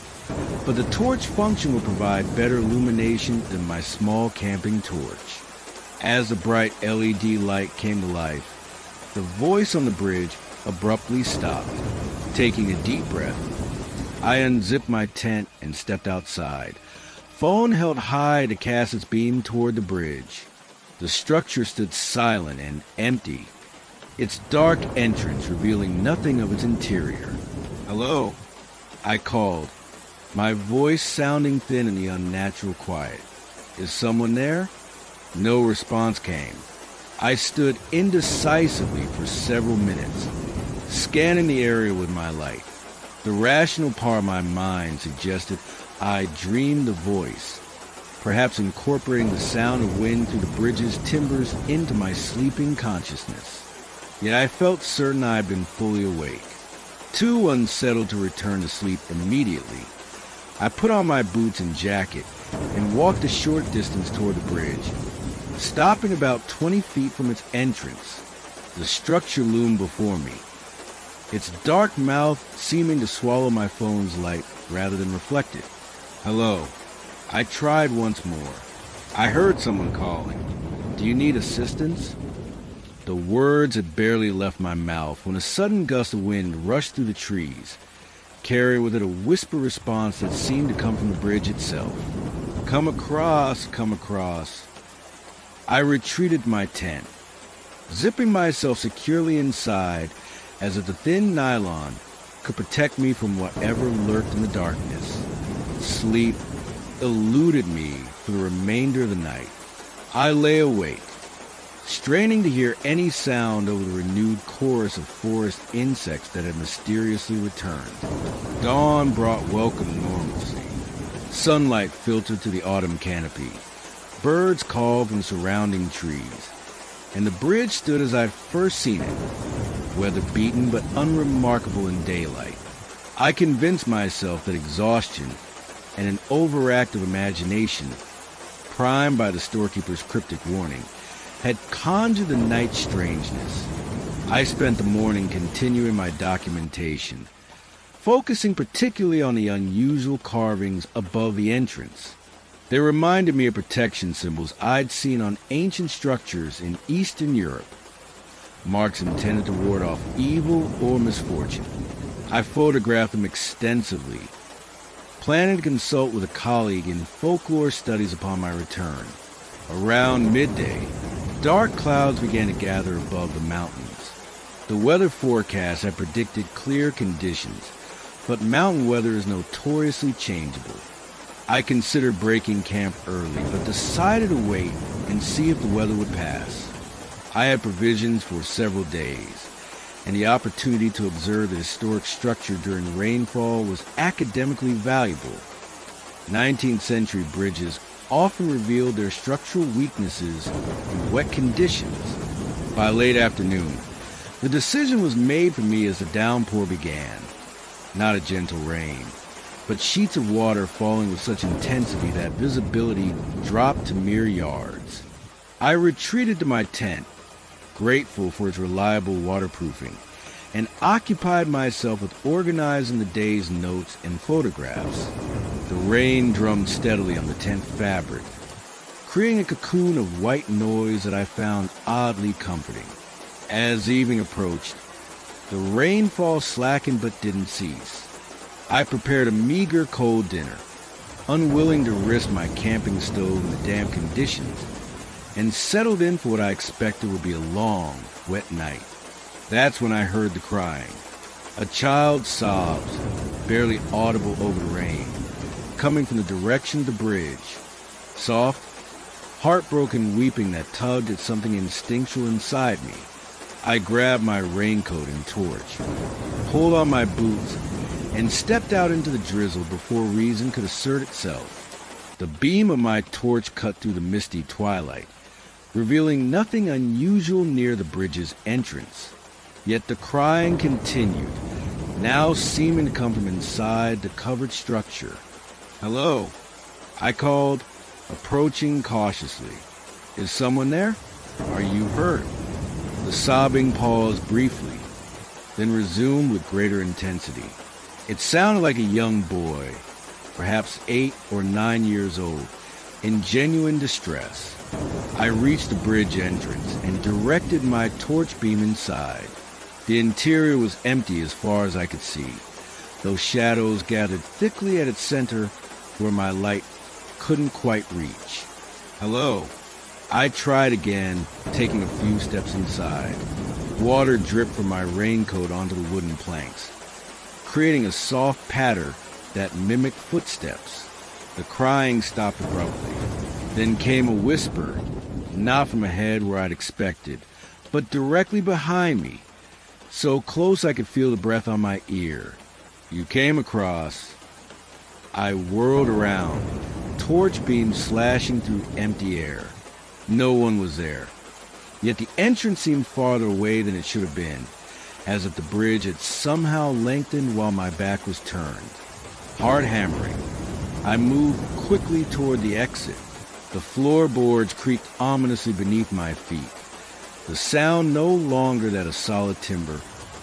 but the torch function would provide better illumination than my small camping torch. As the bright LED light came to life, the voice on the bridge abruptly stopped. Taking a deep breath, I unzipped my tent and stepped outside. Phone held high to cast its beam toward the bridge. The structure stood silent and empty, its dark entrance revealing nothing of its interior. "Hello," I called, my voice sounding thin in the unnatural quiet. "Is someone there?" No response came. I stood indecisively for several minutes, scanning the area with my light. The rational part of my mind suggested I dreamed the voice, perhaps incorporating the sound of wind through the bridge's timbers into my sleeping consciousness. Yet I felt certain I had been fully awake, too unsettled to return to sleep immediately. I put on my boots and jacket and walked a short distance toward the bridge. Stopping about 20 feet from its entrance, the structure loomed before me, its dark mouth seeming to swallow my phone's light rather than reflect it. "Hello." I tried once more. I heard someone calling. "Do you need assistance?" The words had barely left my mouth when a sudden gust of wind rushed through the trees, carrying with it a whisper response that seemed to come from the bridge itself. "Come across, come across." I retreated to my tent, zipping myself securely inside as if the thin nylon could protect me from whatever lurked in the darkness. Sleep eluded me for the remainder of the night. I lay awake, straining to hear any sound over the renewed chorus of forest insects that had mysteriously returned. Dawn brought welcome normalcy. Sunlight filtered through the autumn canopy. Birds called from the surrounding trees, and the bridge stood as I'd first seen it, weather-beaten but unremarkable in daylight. I convinced myself that exhaustion and an overactive imagination, primed by the storekeeper's cryptic warning, had conjured the night's strangeness. I spent the morning continuing my documentation, focusing particularly on the unusual carvings above the entrance. They reminded me of protection symbols I'd seen on ancient structures in Eastern Europe, marks intended to ward off evil or misfortune. I photographed them extensively, planning to consult with a colleague in folklore studies upon my return. Around midday, dark clouds began to gather above the mountains. The weather forecast had predicted clear conditions, but mountain weather is notoriously changeable. I considered breaking camp early, but decided to wait and see if the weather would pass. I had provisions for several days, and the opportunity to observe the historic structure during rainfall was academically valuable. 19th century bridges often revealed their structural weaknesses in wet conditions. By late afternoon, the decision was made for me as the downpour began. Not a gentle rain, but sheets of water falling with such intensity that visibility dropped to mere yards. I retreated to my tent, grateful for its reliable waterproofing, and occupied myself with organizing the day's notes and photographs. The rain drummed steadily on the tent fabric, creating a cocoon of white noise that I found oddly comforting. As evening approached, the rainfall slackened but didn't cease. I prepared a meager cold dinner, unwilling to risk my camping stove in the damp conditions, and settled in for what I expected would be a long, wet night. That's when I heard the crying. A child's sobs, barely audible over the rain, coming from the direction of the bridge. Soft, heartbroken weeping that tugged at something instinctual inside me. I grabbed my raincoat and torch, pulled on my boots, and stepped out into the drizzle before reason could assert itself. The beam of my torch cut through the misty twilight, revealing nothing unusual near the bridge's entrance. Yet the crying continued, now seeming to come from inside the covered structure. "Hello," I called, approaching cautiously. "Is someone there? Are you hurt?" The sobbing paused briefly, then resumed with greater intensity. It sounded like a young boy, perhaps 8 or 9 years old, in genuine distress. I reached the bridge entrance and directed my torch beam inside. The interior was empty as far as I could see, though shadows gathered thickly at its center where my light couldn't quite reach. "Hello." I tried again, taking a few steps inside. Water dripped from my raincoat onto the wooden planks, creating a soft patter that mimicked footsteps. The crying stopped abruptly. Then came a whisper, not from ahead where I'd expected, but directly behind me, so close I could feel the breath on my ear. "You came across." I whirled around, torch beam slashing through empty air. No one was there. Yet the entrance seemed farther away than it should have been, as if the bridge had somehow lengthened while my back was turned. Hard hammering, I moved quickly toward the exit. The floorboards creaked ominously beneath my feet, the sound no longer that of solid timber,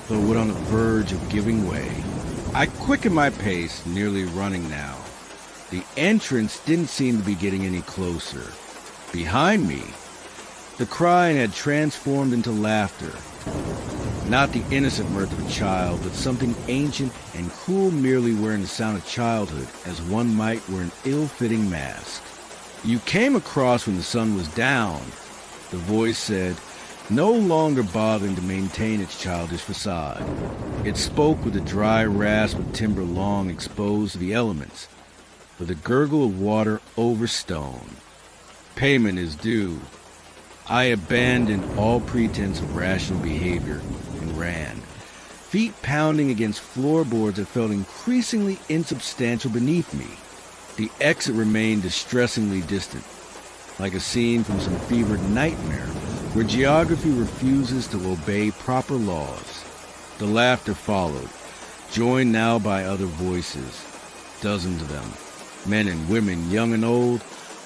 though what on the verge of giving way. I quickened my pace, nearly running now. The entrance didn't seem to be getting any closer. Behind me, the crying had transformed into laughter. Not the innocent mirth of a child, but something ancient and cruel, merely wearing the sound of childhood, as one might wear an ill-fitting mask. "You came across when the sun was down," the voice said, no longer bothering to maintain its childish facade. It spoke with a dry rasp of timber long exposed to the elements, with a gurgle of water over stone. "Payment is due." I abandoned all pretense of rational behavior and ran, feet pounding against floorboards that felt increasingly insubstantial beneath me. The exit remained distressingly distant, like a scene from some fevered nightmare where geography refuses to obey proper laws. The laughter followed, joined now by other voices, dozens of them, men and women, young and old,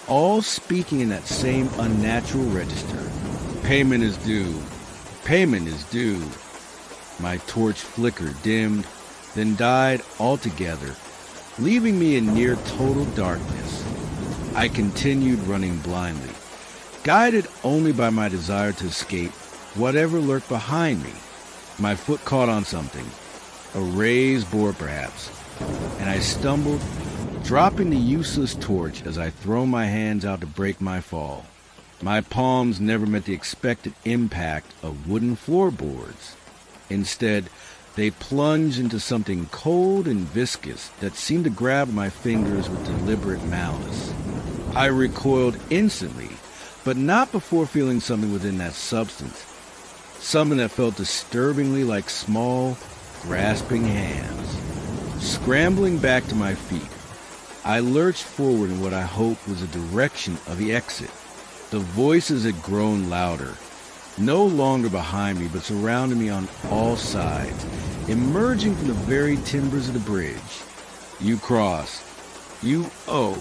all speaking in that same unnatural register. "Payment is due. Payment is due." My torch flickered, dimmed, then died altogether, leaving me in near total darkness. I continued running blindly, guided only by my desire to escape whatever lurked behind me. My foot caught on something, a raised board perhaps, and I stumbled, dropping the useless torch as I throw my hands out to break my fall. My palms never met the expected impact of wooden floorboards. Instead, they plunged into something cold and viscous that seemed to grab my fingers with deliberate malice. I recoiled instantly, but not before feeling something within that substance, something that felt disturbingly like small, grasping hands. Scrambling back to my feet, I lurched forward in what I hoped was the direction of the exit. The voices had grown louder, no longer behind me, but surrounding me on all sides, emerging from the very timbers of the bridge. "You cross. You owe.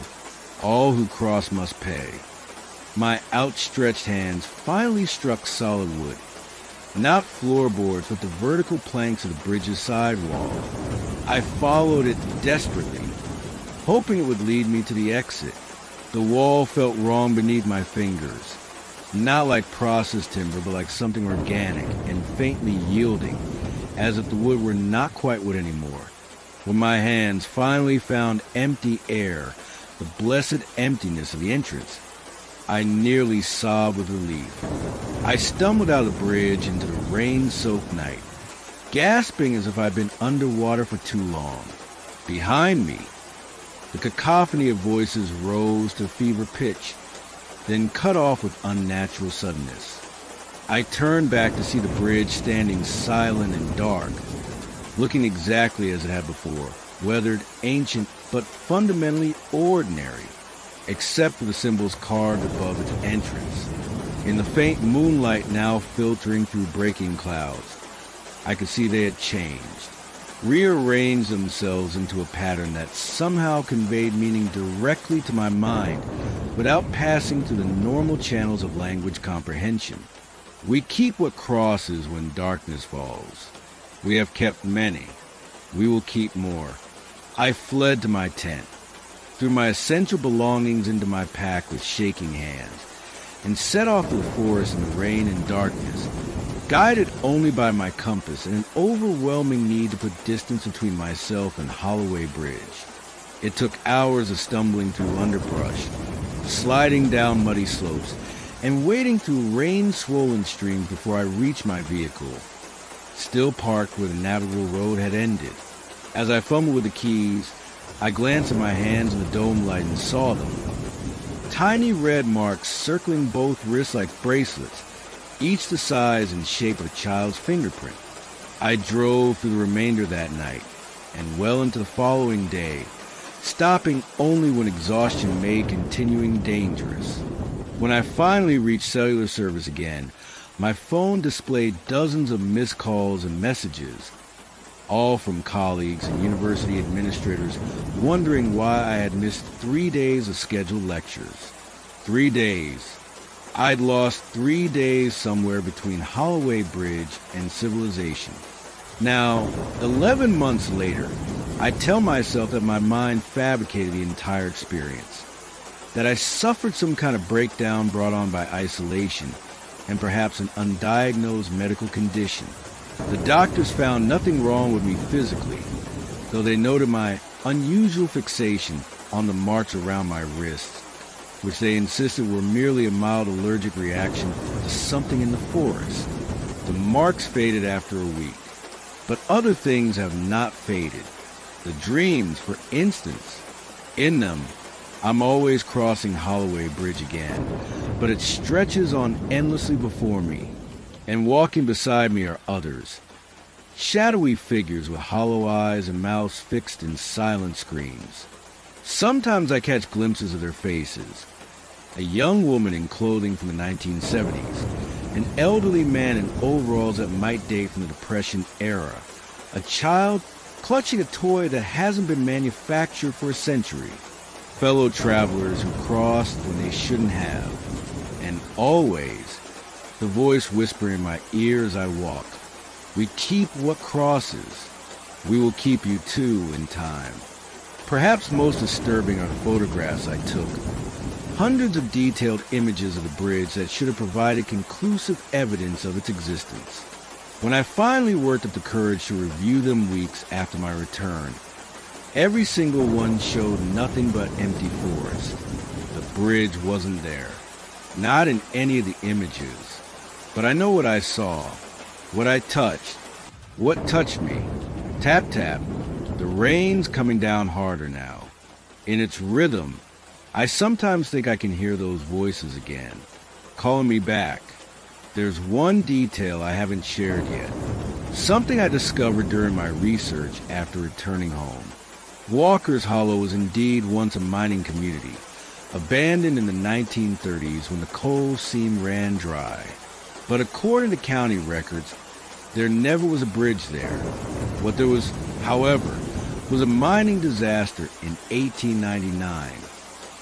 All who cross must pay." My outstretched hands finally struck solid wood, not floorboards, but the vertical planks of the bridge's sidewall. I followed it desperately, hoping it would lead me to the exit. The wall felt wrong beneath my fingers, not like processed timber, but like something organic and faintly yielding, as if the wood were not quite wood anymore. When my hands finally found empty air, the blessed emptiness of the entrance, I nearly sobbed with relief. I stumbled out of the bridge into the rain-soaked night, gasping as if I'd been underwater for too long. Behind me, the cacophony of voices rose to fever pitch, then cut off with unnatural suddenness. I turned back to see the bridge standing silent and dark, looking exactly as it had before, weathered, ancient, but fundamentally ordinary, except for the symbols carved above its entrance. In the faint moonlight now filtering through breaking clouds, I could see they had changed. rearranged themselves into a pattern that somehow conveyed meaning directly to my mind without passing through the normal channels of language comprehension. We keep what crosses when darkness falls. We have kept many. We will keep more. I fled to my tent, threw my essential belongings into my pack with shaking hands, and set off to the forest in the rain and darkness, guided only by my compass and an overwhelming need to put distance between myself and Holloway Bridge. It took hours of stumbling through underbrush, sliding down muddy slopes, and wading through rain-swollen streams before I reached my vehicle, still parked where the navigable road had ended. As I fumbled with the keys, I glanced at my hands in the dome light and saw them. Tiny red marks circling both wrists like bracelets, each the size and shape of a child's fingerprint. I drove through the remainder of that night, and well into the following day, stopping only when exhaustion made continuing dangerous. When I finally reached cellular service again, my phone displayed dozens of missed calls and messages, all from colleagues and university administrators wondering why I had missed 3 days of scheduled lectures. 3 days. I'd lost 3 days somewhere between Holloway Bridge and civilization. Now, 11 months later, I tell myself that my mind fabricated the entire experience, that I suffered some kind of breakdown brought on by isolation and perhaps an undiagnosed medical condition. The doctors found nothing wrong with me physically, though they noted my unusual fixation on the marks around my wrists, which they insisted were merely a mild allergic reaction to something in the forest. The marks faded after a week, but other things have not faded. The dreams, for instance. In them, I'm always crossing Holloway Bridge again, but it stretches on endlessly before me, and walking beside me are others. Shadowy figures with hollow eyes and mouths fixed in silent screams. Sometimes I catch glimpses of their faces. A young woman in clothing from the 1970s, an elderly man in overalls that might date from the Depression era, a child clutching a toy that hasn't been manufactured for a century, fellow travelers who crossed when they shouldn't have, and always the voice whispering in my ear as I walk, "We keep what crosses. We will keep you too in time." Perhaps most disturbing are the photographs I took. Hundreds of detailed images of the bridge that should have provided conclusive evidence of its existence. When I finally worked up the courage to review them weeks after my return, every single one showed nothing but empty forest. The bridge wasn't there. Not in any of the images. But I know what I saw, what I touched, what touched me. Tap, tap. The rain's coming down harder now. In its rhythm, I sometimes think I can hear those voices again, calling me back. There's one detail I haven't shared yet, something I discovered during my research after returning home. Walker's Hollow was indeed once a mining community, abandoned in the 1930s when the coal seam ran dry. But according to county records, there never was a bridge there. What there was, however, was a mining disaster in 1899.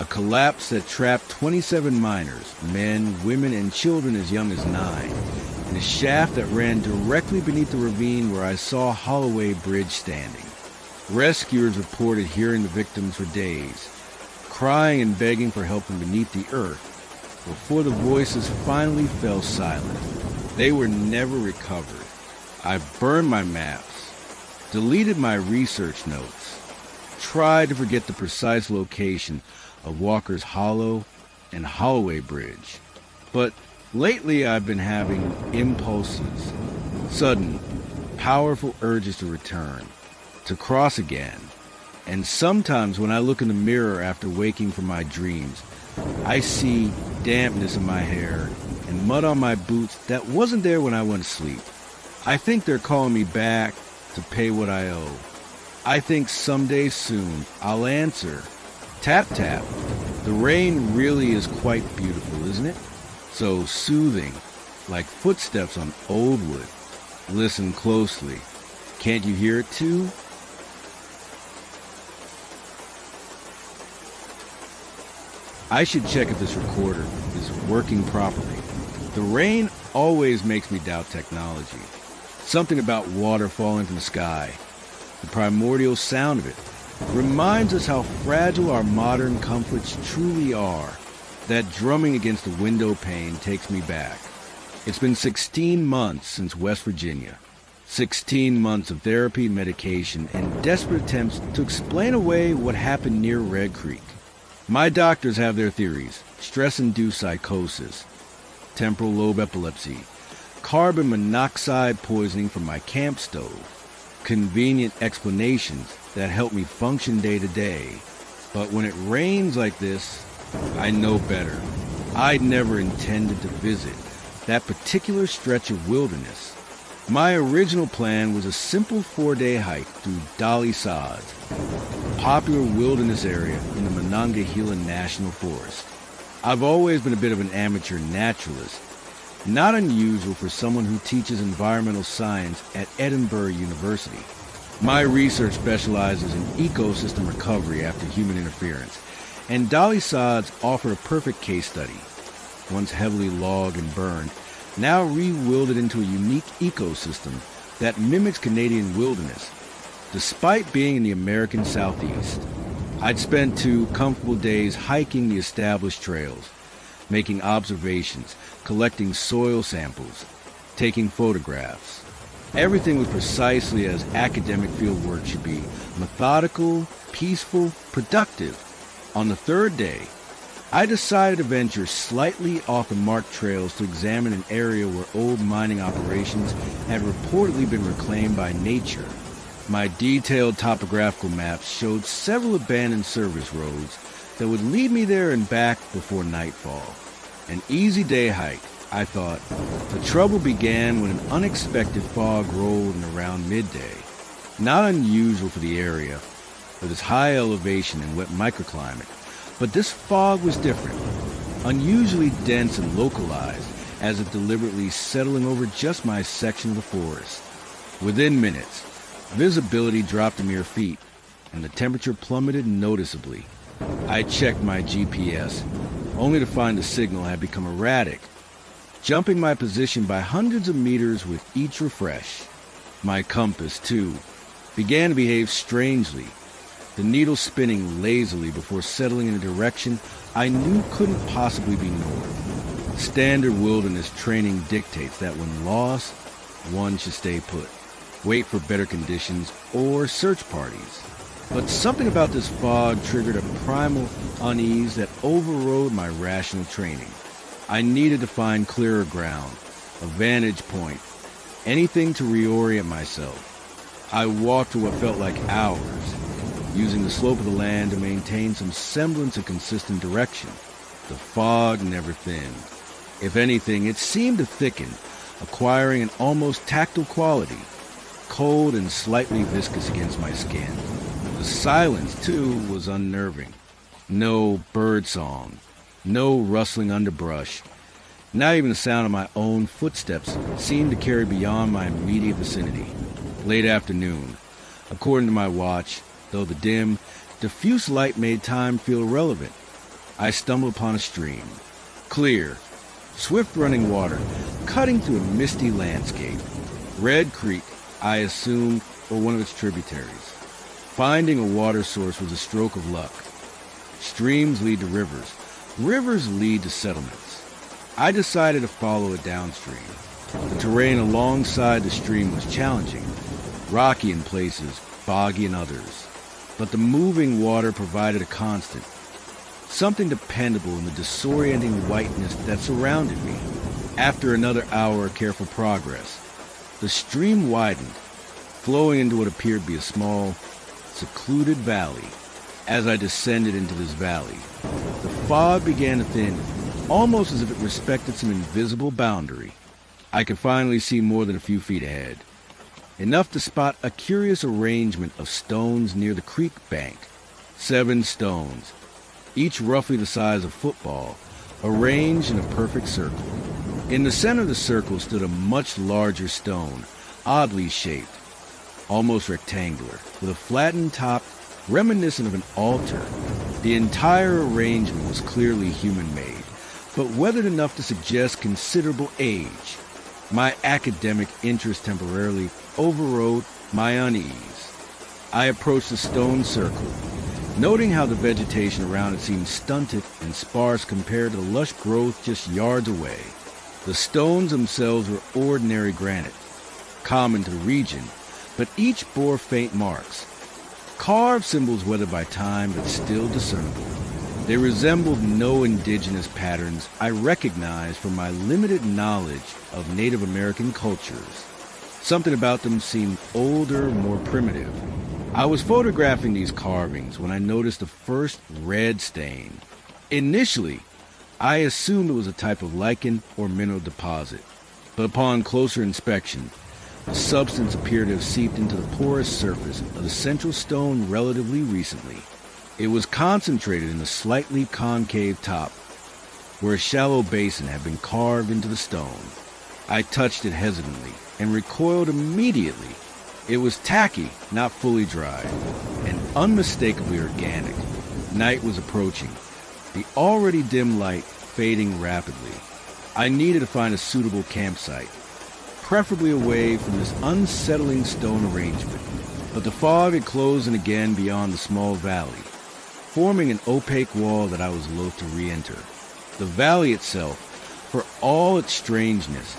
A collapse that trapped 27 miners, men, women, and children as young as 9, in a shaft that ran directly beneath the ravine where I saw Holloway Bridge standing. Rescuers reported hearing the victims for days, crying and begging for help from beneath the earth, before the voices finally fell silent. They were never recovered. I burned my maps, deleted my research notes, tried to forget the precise location of Walker's Hollow and Holloway Bridge. But lately I've been having impulses, sudden, powerful urges to return, to cross again. And sometimes when I look in the mirror after waking from my dreams, I see dampness in my hair and mud on my boots that wasn't there when I went to sleep. I think they're calling me back to pay what I owe. I think someday soon I'll answer. Tap, tap. The rain really is quite beautiful, isn't it? So soothing, like footsteps on old wood. Listen closely. Can't you hear it too? I should check if this recorder is working properly. The rain always makes me doubt technology. Something about water falling from the sky, the primordial sound of it, reminds us how fragile our modern comforts truly are. That drumming against the window pane takes me back. It's been 16 months since West Virginia. 16 months of therapy, medication, and desperate attempts to explain away what happened near Red Creek. My doctors have their theories: stress-induced psychosis, temporal lobe epilepsy, carbon monoxide poisoning from my camp stove, convenient explanations that help me function day to day. But when it rains like this, I know better. I'd never intended to visit that particular stretch of wilderness. My original plan was a simple 4-day hike through Dolly Sods, a popular wilderness area in the Monongahela National Forest. I've always been a bit of an amateur naturalist, not unusual for someone who teaches environmental science at Edinburgh University. My research specializes in ecosystem recovery after human interference, and Dolly Sods offer a perfect case study. Once heavily logged and burned, now re-wilded into a unique ecosystem that mimics Canadian wilderness, despite being in the American Southeast. I'd spent 2 comfortable days hiking the established trails, making observations, collecting soil samples, taking photographs. Everything was precisely as academic field work should be: methodical, peaceful, productive. On the 3rd day, I decided to venture slightly off the marked trails to examine an area where old mining operations had reportedly been reclaimed by nature. My detailed topographical maps showed several abandoned service roads that would lead me there and back before nightfall. An easy day hike, I thought. The trouble began when an unexpected fog rolled in around midday. Not unusual for the area, with its high elevation and wet microclimate. But this fog was different, unusually dense and localized, as if deliberately settling over just my section of the forest. Within minutes, visibility dropped a mere feet, and the temperature plummeted noticeably. I checked my GPS, only to find the signal had become erratic, jumping my position by hundreds of meters with each refresh. My compass, too, began to behave strangely, the needle spinning lazily before settling in a direction I knew couldn't possibly be north. Standard wilderness training dictates that when lost, one should stay put, wait for better conditions, or search parties. But something about this fog triggered a primal unease that overrode my rational training. I needed to find clearer ground, a vantage point, anything to reorient myself. I walked for what felt like hours, using the slope of the land to maintain some semblance of consistent direction. The fog never thinned. If anything, it seemed to thicken, acquiring an almost tactile quality, cold and slightly viscous against my skin. The silence, too, was unnerving. No bird song, no rustling underbrush. Not even the sound of my own footsteps seemed to carry beyond my immediate vicinity. Late afternoon, according to my watch, though the dim, diffuse light made time feel irrelevant, I stumbled upon a stream. Clear, swift-running water, cutting through a misty landscape. Red Creek, I assumed, or one of its tributaries. Finding a water source was a stroke of luck. Streams lead to rivers. Rivers lead to settlements. I decided to follow it downstream. The terrain alongside the stream was challenging, rocky in places, boggy in others. But the moving water provided a constant, something dependable in the disorienting whiteness that surrounded me. After another hour of careful progress, the stream widened, flowing into what appeared to be a small, secluded valley. As I descended into this valley, the fog began to thin, almost as if it respected some invisible boundary. I could finally see more than a few feet ahead, enough to spot a curious arrangement of stones near the creek bank. 7 stones, each roughly the size of a football, arranged in a perfect circle. In the center of the circle stood a much larger stone, oddly shaped. almost rectangular, with a flattened top reminiscent of an altar. The entire arrangement was clearly human-made, but weathered enough to suggest considerable age. My academic interest temporarily overrode my unease. I approached the stone circle, noting how the vegetation around it seemed stunted and sparse compared to the lush growth just yards away. The stones themselves were ordinary granite, common to the region, but each bore faint marks, carved symbols weathered by time but still discernible. They resembled no indigenous patterns I recognized from my limited knowledge of Native American cultures. Something about them seemed older, more primitive. I was photographing these carvings when I noticed the first red stain. Initially, I assumed it was a type of lichen or mineral deposit, but upon closer inspection, the substance appeared to have seeped into the porous surface of the central stone relatively recently. It was concentrated in the slightly concave top, where a shallow basin had been carved into the stone. I touched it hesitantly and recoiled immediately. It was tacky, not fully dry, and unmistakably organic. Night was approaching, the already dim light fading rapidly. I needed to find a suitable campsite, preferably away from this unsettling stone arrangement. But the fog had closed in again beyond the small valley, forming an opaque wall that I was loath to re-enter. The valley itself, for all its strangeness,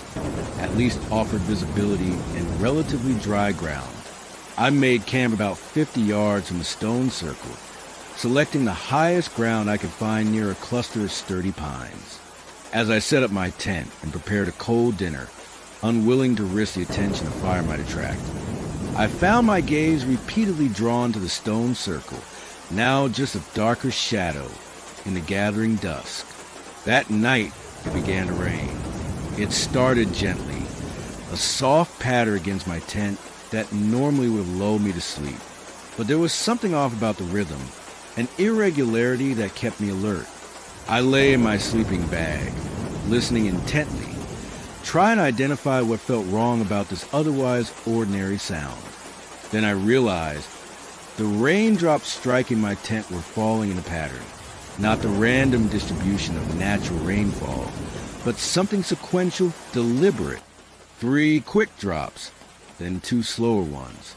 at least offered visibility and relatively dry ground. I made camp about 50 yards from the stone circle, selecting the highest ground I could find near a cluster of sturdy pines. As I set up my tent and prepared a cold dinner, unwilling to risk the attention a fire might attract, I found my gaze repeatedly drawn to the stone circle, now just a darker shadow in the gathering dusk. That night, it began to rain. It started gently, a soft patter against my tent that normally would have lulled me to sleep. But there was something off about the rhythm, an irregularity that kept me alert. I lay in my sleeping bag, listening intently, trying to identify what felt wrong about this otherwise ordinary sound. Then I realized the raindrops striking my tent were falling in a pattern, not the random distribution of natural rainfall, but something sequential, deliberate. 3 quick drops, then 2 slower ones.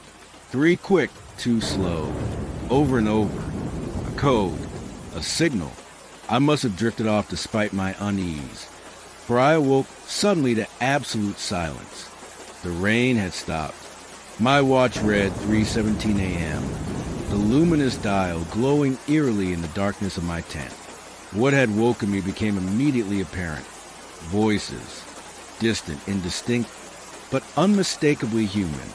3 quick, 2 slow, over and over. A code, a signal. I must have drifted off despite my unease, for I awoke suddenly to absolute silence. The rain had stopped. My watch read 3:17 a.m., the luminous dial glowing eerily in the darkness of my tent. What had woken me became immediately apparent. Voices, distant, indistinct, but unmistakably human.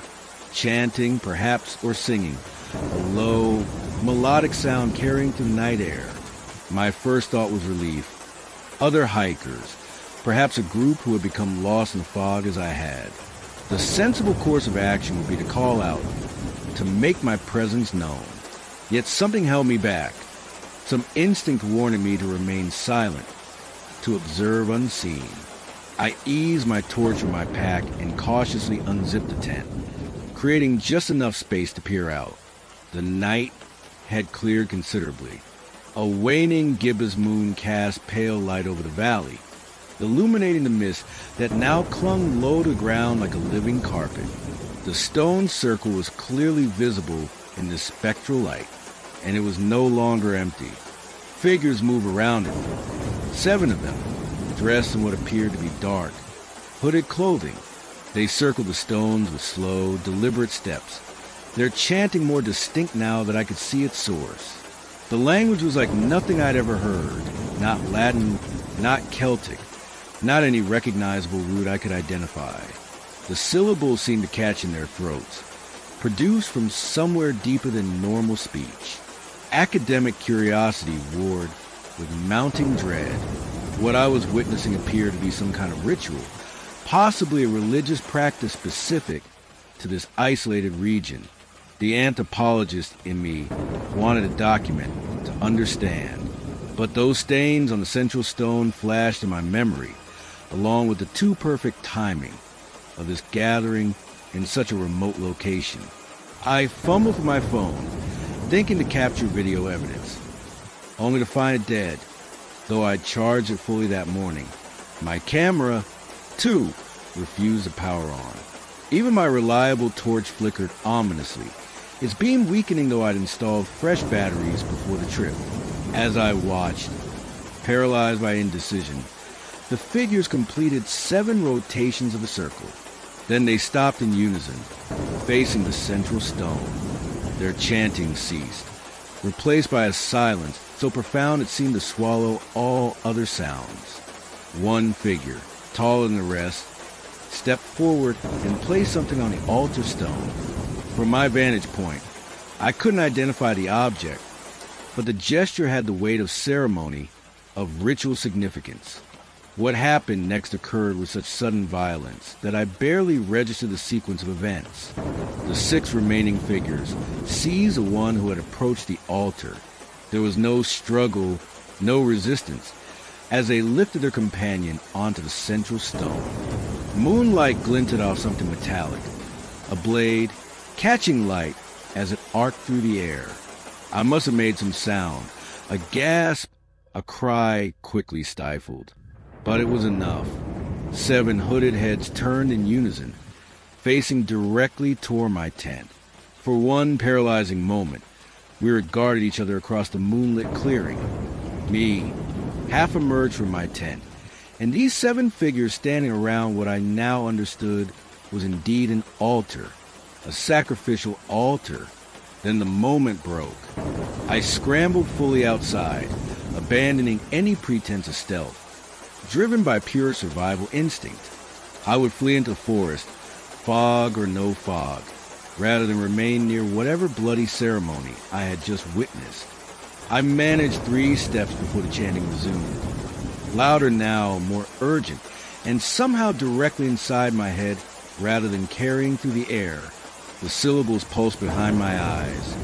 Chanting, perhaps, or singing, a low, melodic sound carrying through the night air. My first thought was relief. Other hikers, perhaps a group who had become lost in the fog as I had. The sensible course of action would be to call out, to make my presence known. Yet something held me back. Some instinct warned me to remain silent, to observe unseen. I eased my torch from my pack and cautiously unzipped the tent, creating just enough space to peer out. The night had cleared considerably. A waning gibbous moon cast pale light over the valley, illuminating the mist that now clung low to the ground like a living carpet. The stone circle was clearly visible in this spectral light, and it was no longer empty. Figures moved around it, 7 of them, dressed in what appeared to be dark, hooded clothing. They circled the stones with slow, deliberate steps, their chanting more distinct now that I could see its source. The language was like nothing I'd ever heard, not Latin, not Celtic, not any recognizable root I could identify. The syllables seemed to catch in their throats, produced from somewhere deeper than normal speech. Academic curiosity warred with mounting dread. What I was witnessing appeared to be some kind of ritual, possibly a religious practice specific to this isolated region. The anthropologist in me wanted to document, to understand. But those stains on the central stone flashed in my memory, along with the too perfect timing of this gathering in such a remote location. I fumbled for my phone, thinking to capture video evidence, only to find it dead, though I'd charged it fully that morning. My camera, too, refused to power on. Even my reliable torch flickered ominously, its beam weakening though I'd installed fresh batteries before the trip. As I watched, paralyzed by indecision, the figures completed 7 rotations of a circle. Then they stopped in unison, facing the central stone. Their chanting ceased, replaced by a silence so profound it seemed to swallow all other sounds. One figure, taller than the rest, stepped forward and placed something on the altar stone. From my vantage point, I couldn't identify the object, but the gesture had the weight of ceremony, of ritual significance. What happened next occurred with such sudden violence that I barely registered the sequence of events. The 6 remaining figures seized the one who had approached the altar. There was no struggle, no resistance, as they lifted their companion onto the central stone. Moonlight glinted off something metallic, a blade, catching light as it arced through the air. I must have made some sound, a gasp, a cry quickly stifled. But it was enough. 7 hooded heads turned in unison, facing directly toward my tent. For one paralyzing moment, we regarded each other across the moonlit clearing. Me, half emerged from my tent, and these 7 figures standing around what I now understood was indeed an altar, a sacrificial altar. Then the moment broke. I scrambled fully outside, abandoning any pretense of stealth. Driven by pure survival instinct, I would flee into the forest, fog or no fog, rather than remain near whatever bloody ceremony I had just witnessed. I managed 3 steps before the chanting resumed, louder now, more urgent, and somehow directly inside my head rather than carrying through the air. The syllables pulsed behind my eyes,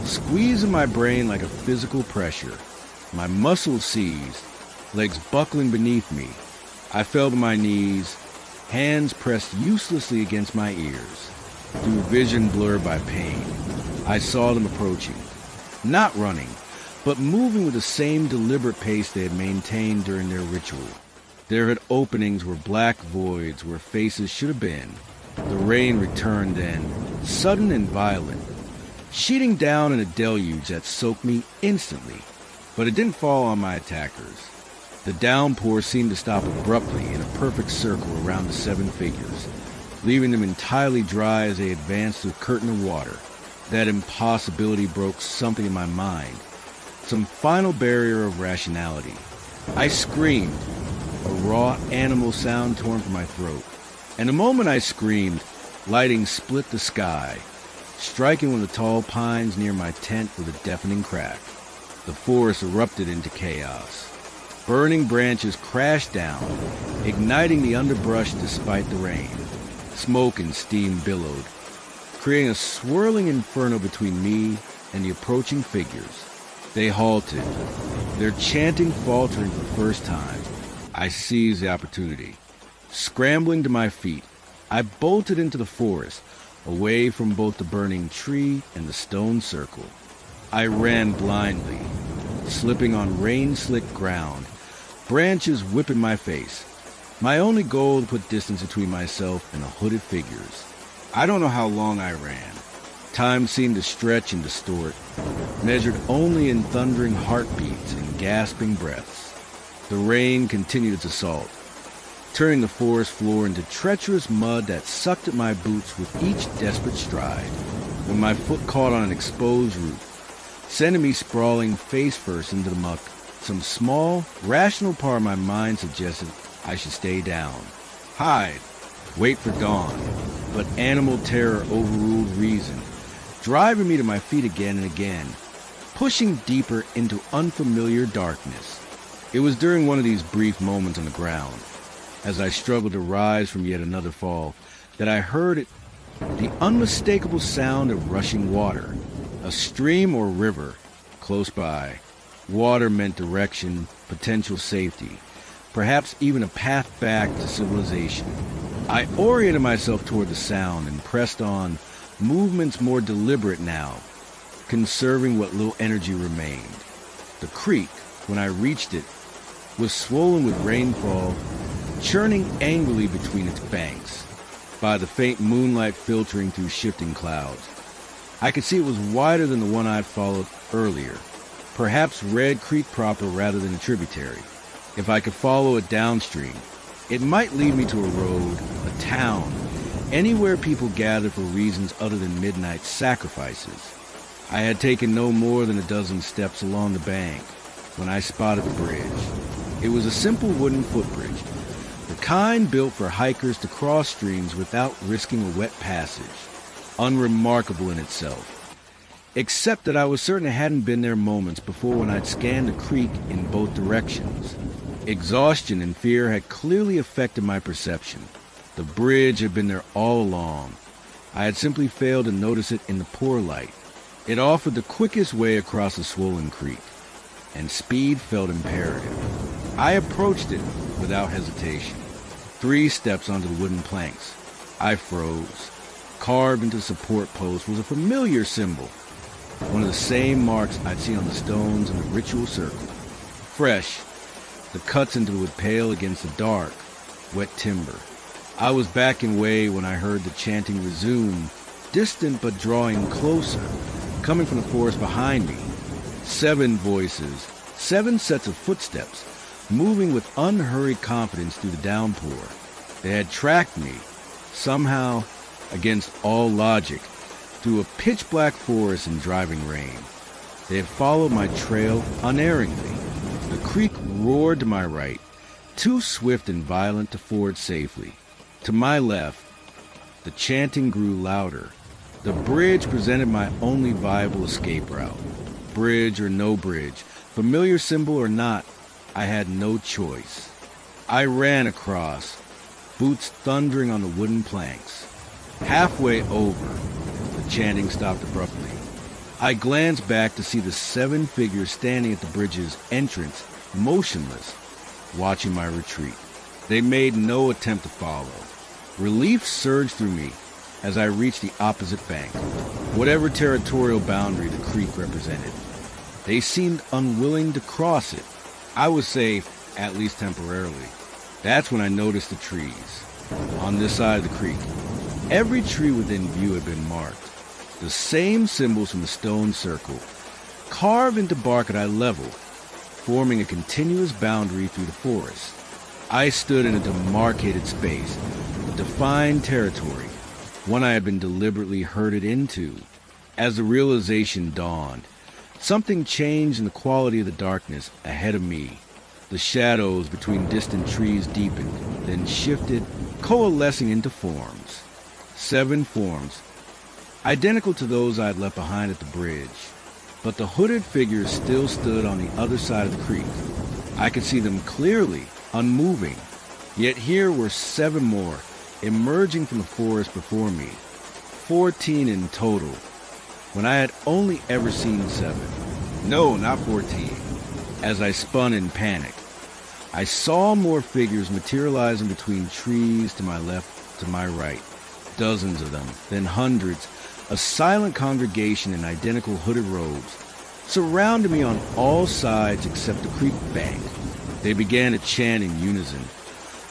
squeezing my brain like a physical pressure. My muscles seized, legs buckling beneath me. I fell to my knees, hands pressed uselessly against my ears. Through vision blurred by pain, I saw them approaching, not running, but moving with the same deliberate pace they had maintained during their ritual. Their head openings were black voids where faces should have been. The rain returned then, sudden and violent, sheeting down in a deluge that soaked me instantly. But it didn't fall on my attackers. The downpour seemed to stop abruptly in a perfect circle around the 7 figures, leaving them entirely dry as they advanced through a curtain of water. That impossibility broke something in my mind, some final barrier of rationality. I screamed, a raw animal sound torn from my throat. And the moment I screamed, lightning split the sky, striking one of the tall pines near my tent with a deafening crack. The forest erupted into chaos. Burning branches crashed down, igniting the underbrush despite the rain. Smoke and steam billowed, creating a swirling inferno between me and the approaching figures. They halted, their chanting faltering for the first time. I seized the opportunity. Scrambling to my feet, I bolted into the forest, away from both the burning tree and the stone circle. I ran blindly, slipping on rain-slicked ground, branches whipping my face. My only goal to put distance between myself and the hooded figures. I don't know how long I ran. Time seemed to stretch and distort, measured only in thundering heartbeats and gasping breaths. The rain continued its assault, turning the forest floor into treacherous mud that sucked at my boots with each desperate stride. When my foot caught on an exposed root, sending me sprawling face first into the muck, some small, rational part of my mind suggested I should stay down, hide, wait for dawn. But animal terror overruled reason, driving me to my feet again and again, pushing deeper into unfamiliar darkness. It was during one of these brief moments on the ground, as I struggled to rise from yet another fall, that I heard the unmistakable sound of rushing water, a stream or river close by. Water meant direction, potential safety, perhaps even a path back to civilization. I oriented myself toward the sound and pressed on, movements more deliberate now, conserving what little energy remained. The creek, when I reached it, was swollen with rainfall, churning angrily between its banks, by the faint moonlight filtering through shifting clouds. I could see it was wider than the one I'd followed earlier, perhaps Red Creek proper rather than a tributary. If I could follow it downstream, it might lead me to a road, a town, anywhere people gather for reasons other than midnight sacrifices. I had taken no more than a dozen steps along the bank when I spotted the bridge. It was a simple wooden footbridge, the kind built for hikers to cross streams without risking a wet passage, unremarkable in itself. Except that I was certain it hadn't been there moments before when I'd scanned the creek in both directions. Exhaustion and fear had clearly affected my perception. The bridge had been there all along. I had simply failed to notice it in the poor light. It offered the quickest way across a swollen creek, and speed felt imperative. I approached it without hesitation. 3 steps onto the wooden planks. I froze. Carved into the support post was a familiar symbol, one of the same marks I'd seen on the stones in the ritual circle. Fresh, the cuts into it would pale against the dark, wet timber. I was backing away when I heard the chanting resume, distant but drawing closer, coming from the forest behind me. 7 voices, 7 sets of footsteps, moving with unhurried confidence through the downpour. They had tracked me, somehow, against all logic, through a pitch-black forest in driving rain. They had followed my trail unerringly. The creek roared to my right, too swift and violent to ford safely. To my left, the chanting grew louder. The bridge presented my only viable escape route. Bridge or no bridge, familiar symbol or not, I had no choice. I ran across, boots thundering on the wooden planks. Halfway over, the chanting stopped abruptly. I glanced back to see the 7 figures standing at the bridge's entrance, motionless, watching my retreat. They made no attempt to follow. Relief surged through me as I reached the opposite bank, whatever territorial boundary the creek represented. They seemed unwilling to cross it. I was safe, at least temporarily. That's when I noticed the trees. On this side of the creek, every tree within view had been marked. The same symbols from the stone circle, carved into bark at eye level, forming a continuous boundary through the forest. I stood in a demarcated space, a defined territory, one I had been deliberately herded into. As the realization dawned, something changed in the quality of the darkness ahead of me. The shadows between distant trees deepened, then shifted, coalescing into forms. 7 forms, identical to those I had left behind at the bridge. But the hooded figures still stood on the other side of the creek. I could see them clearly, unmoving. Yet here were 7 more, emerging from the forest before me. 14 in total, when I had only ever seen 7. No, not 14. As I spun in panic, I saw more figures materializing between trees to my left, to my right. Dozens of them, then hundreds, a silent congregation in identical hooded robes, surrounded me on all sides except the creek bank. They began to chant in unison,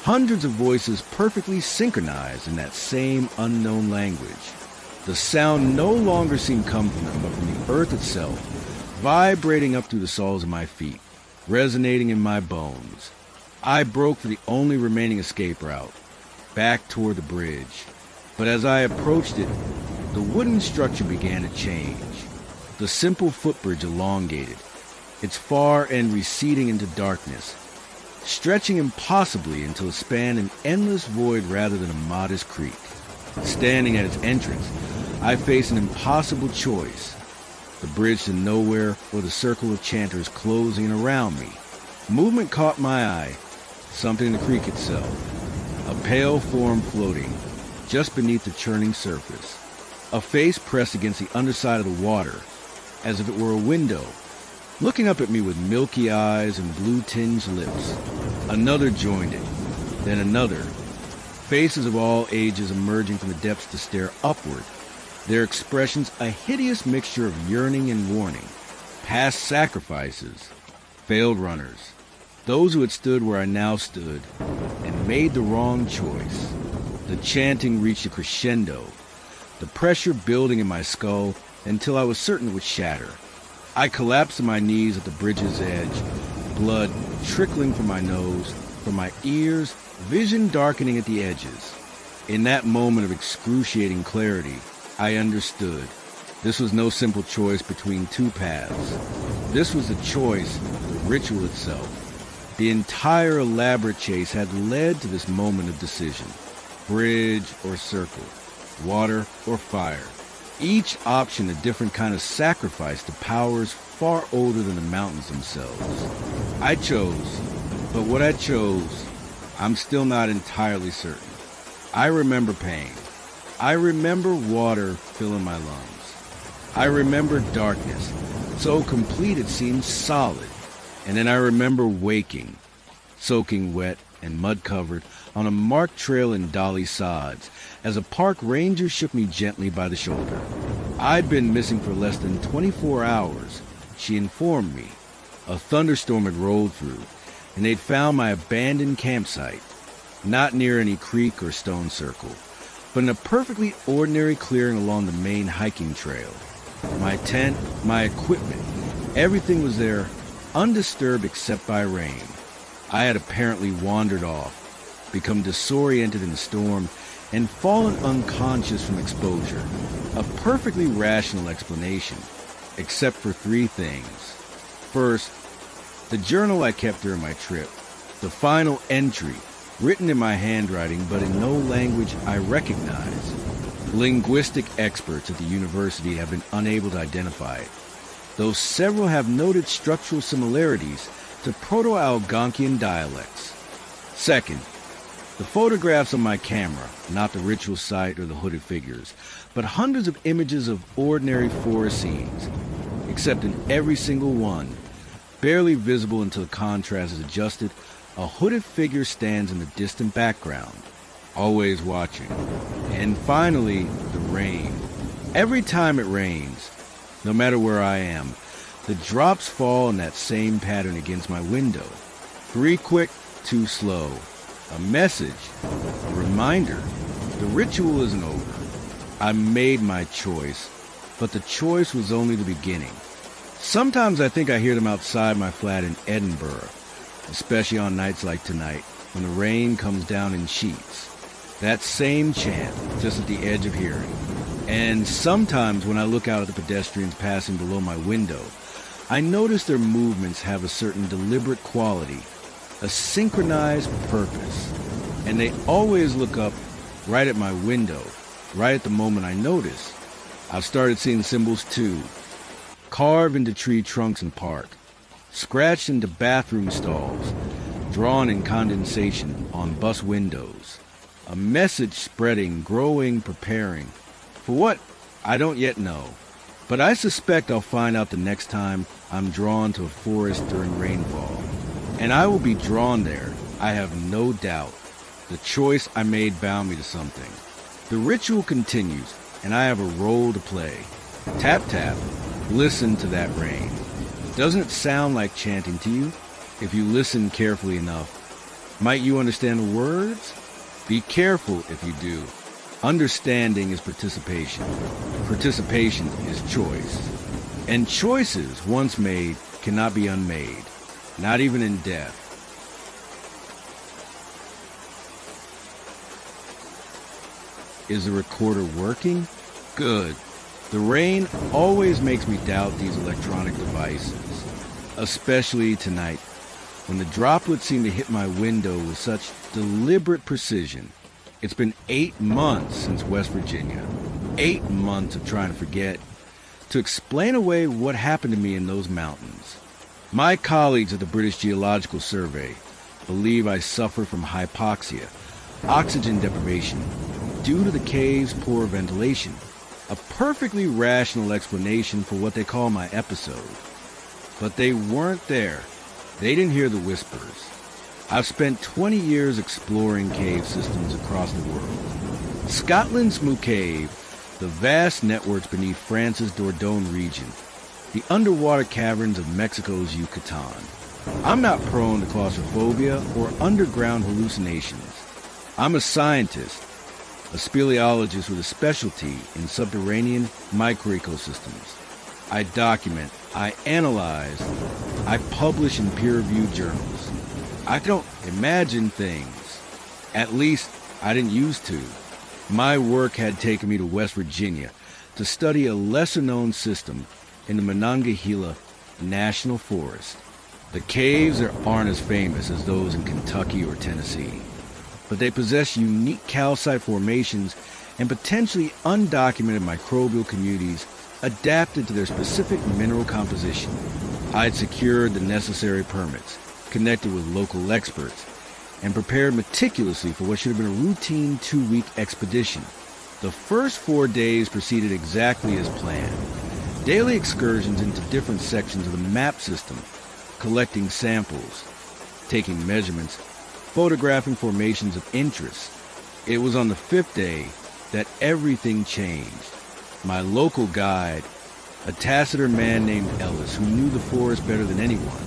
hundreds of voices perfectly synchronized in that same unknown language. The sound no longer seemed to come from them, but from the earth itself, vibrating up through the soles of my feet, resonating in my bones. I broke for the only remaining escape route, back toward the bridge. But as I approached it, the wooden structure began to change. The simple footbridge elongated, its far end receding into darkness, stretching impossibly until it spanned an endless void rather than a modest creek. Standing at its entrance, I faced an impossible choice: the bridge to nowhere or the circle of chanters closing around me. Movement caught my eye, something in the creek itself, a pale form floating just beneath the churning surface, a face pressed against the underside of the water, as if it were a window, looking up at me with milky eyes and blue-tinged lips. Another joined it, then another, faces of all ages emerging from the depths to stare upward, their expressions a hideous mixture of yearning and warning, past sacrifices, failed runners, those who had stood where I now stood and made the wrong choice. The chanting reached a crescendo, the pressure building in my skull until I was certain it would shatter. I collapsed to my knees at the bridge's edge, blood trickling from my nose, from my ears, vision darkening at the edges. In that moment of excruciating clarity, I understood. This was no simple choice between two paths. This was the choice of the ritual itself. The entire elaborate chase had led to this moment of decision. Bridge or circle, water or fire. Each option a different kind of sacrifice to powers far older than the mountains themselves. I chose, but what I chose, I'm still not entirely certain. I remember pain. I remember water filling my lungs. I remember darkness, so complete it seemed solid. And then I remember waking, soaking wet and mud-covered, on a marked trail in Dolly sods, as a park ranger shook me gently by the shoulder. I'd been missing for less than 24 hours, she informed me. A thunderstorm had rolled through, and they'd found my abandoned campsite, not near any creek or stone circle, but in a perfectly ordinary clearing along the main hiking trail. My tent, my equipment, everything was there, undisturbed except by rain. I had apparently wandered off, become disoriented in the storm, and fallen unconscious from exposure. A perfectly rational explanation, except for three things. First, the journal I kept during my trip, the final entry, written in my handwriting but in no language I recognize. Linguistic experts at the university have been unable to identify it, though several have noted structural similarities to Proto-Algonquian dialects. Second, the photographs on my camera, not the ritual site or the hooded figures, but hundreds of images of ordinary forest scenes, except in every single one, barely visible until the contrast is adjusted, a hooded figure stands in the distant background, always watching. And finally, the rain. Every time it rains, no matter where I am, the drops fall in that same pattern against my window. 3 quick, 2 slow. A message, a reminder. The ritual isn't over. I made my choice, but the choice was only the beginning. Sometimes I think I hear them outside my flat in Edinburgh, especially on nights like tonight, when the rain comes down in sheets. That same chant, just at the edge of hearing. And sometimes when I look out at the pedestrians passing below my window, I notice their movements have a certain deliberate quality, a synchronized purpose. And they always look up right at my window, right at the moment I notice. I've started seeing symbols too, carved into tree trunks in park, scratched into bathroom stalls, drawn in condensation on bus windows. A message spreading, growing, preparing. For what? I don't yet know. But I suspect I'll find out the next time I'm drawn to a forest during rainfall. And I will be drawn there, I have no doubt. The choice I made bound me to something. The ritual continues, and I have a role to play. Tap, tap, listen to that rain. Doesn't it sound like chanting to you? If you listen carefully enough, might you understand the words? Be careful if you do. Understanding is participation. Participation is choice. And choices, once made, cannot be unmade, not even in death. Is the recorder working? Good. The rain always makes me doubt these electronic devices, especially tonight, when the droplets seem to hit my window with such deliberate precision. It's been 8 months since West Virginia. 8 months of trying to forget, to explain away what happened to me in those mountains. My colleagues at the British Geological Survey believe I suffer from hypoxia, oxygen deprivation, due to the cave's poor ventilation. A perfectly rational explanation for what they call my episode. But they weren't there. They didn't hear the whispers. I've spent 20 years exploring cave systems across the world. Scotland's Moo Cave, The vast networks beneath France's Dordogne region, the underwater caverns of Mexico's Yucatan. I'm not prone to claustrophobia or underground hallucinations. I'm a scientist, a speleologist with a specialty in subterranean microecosystems. I document, I analyze, I publish in peer-reviewed journals. I don't imagine things. At least, I didn't used to. My work had taken me to West Virginia to study a lesser-known system in the Monongahela National Forest. The caves aren't as famous as those in Kentucky or Tennessee, but they possess unique calcite formations and potentially undocumented microbial communities adapted to their specific mineral composition. I'd secured the necessary permits, connected with local experts, and prepared meticulously for what should have been a routine 2-week expedition. The first 4 days proceeded exactly as planned. Daily excursions into different sections of the map system, collecting samples, taking measurements, photographing formations of interest. It was on the 5th day that everything changed. My local guide, a taciturn man named Ellis, who knew the forest better than anyone,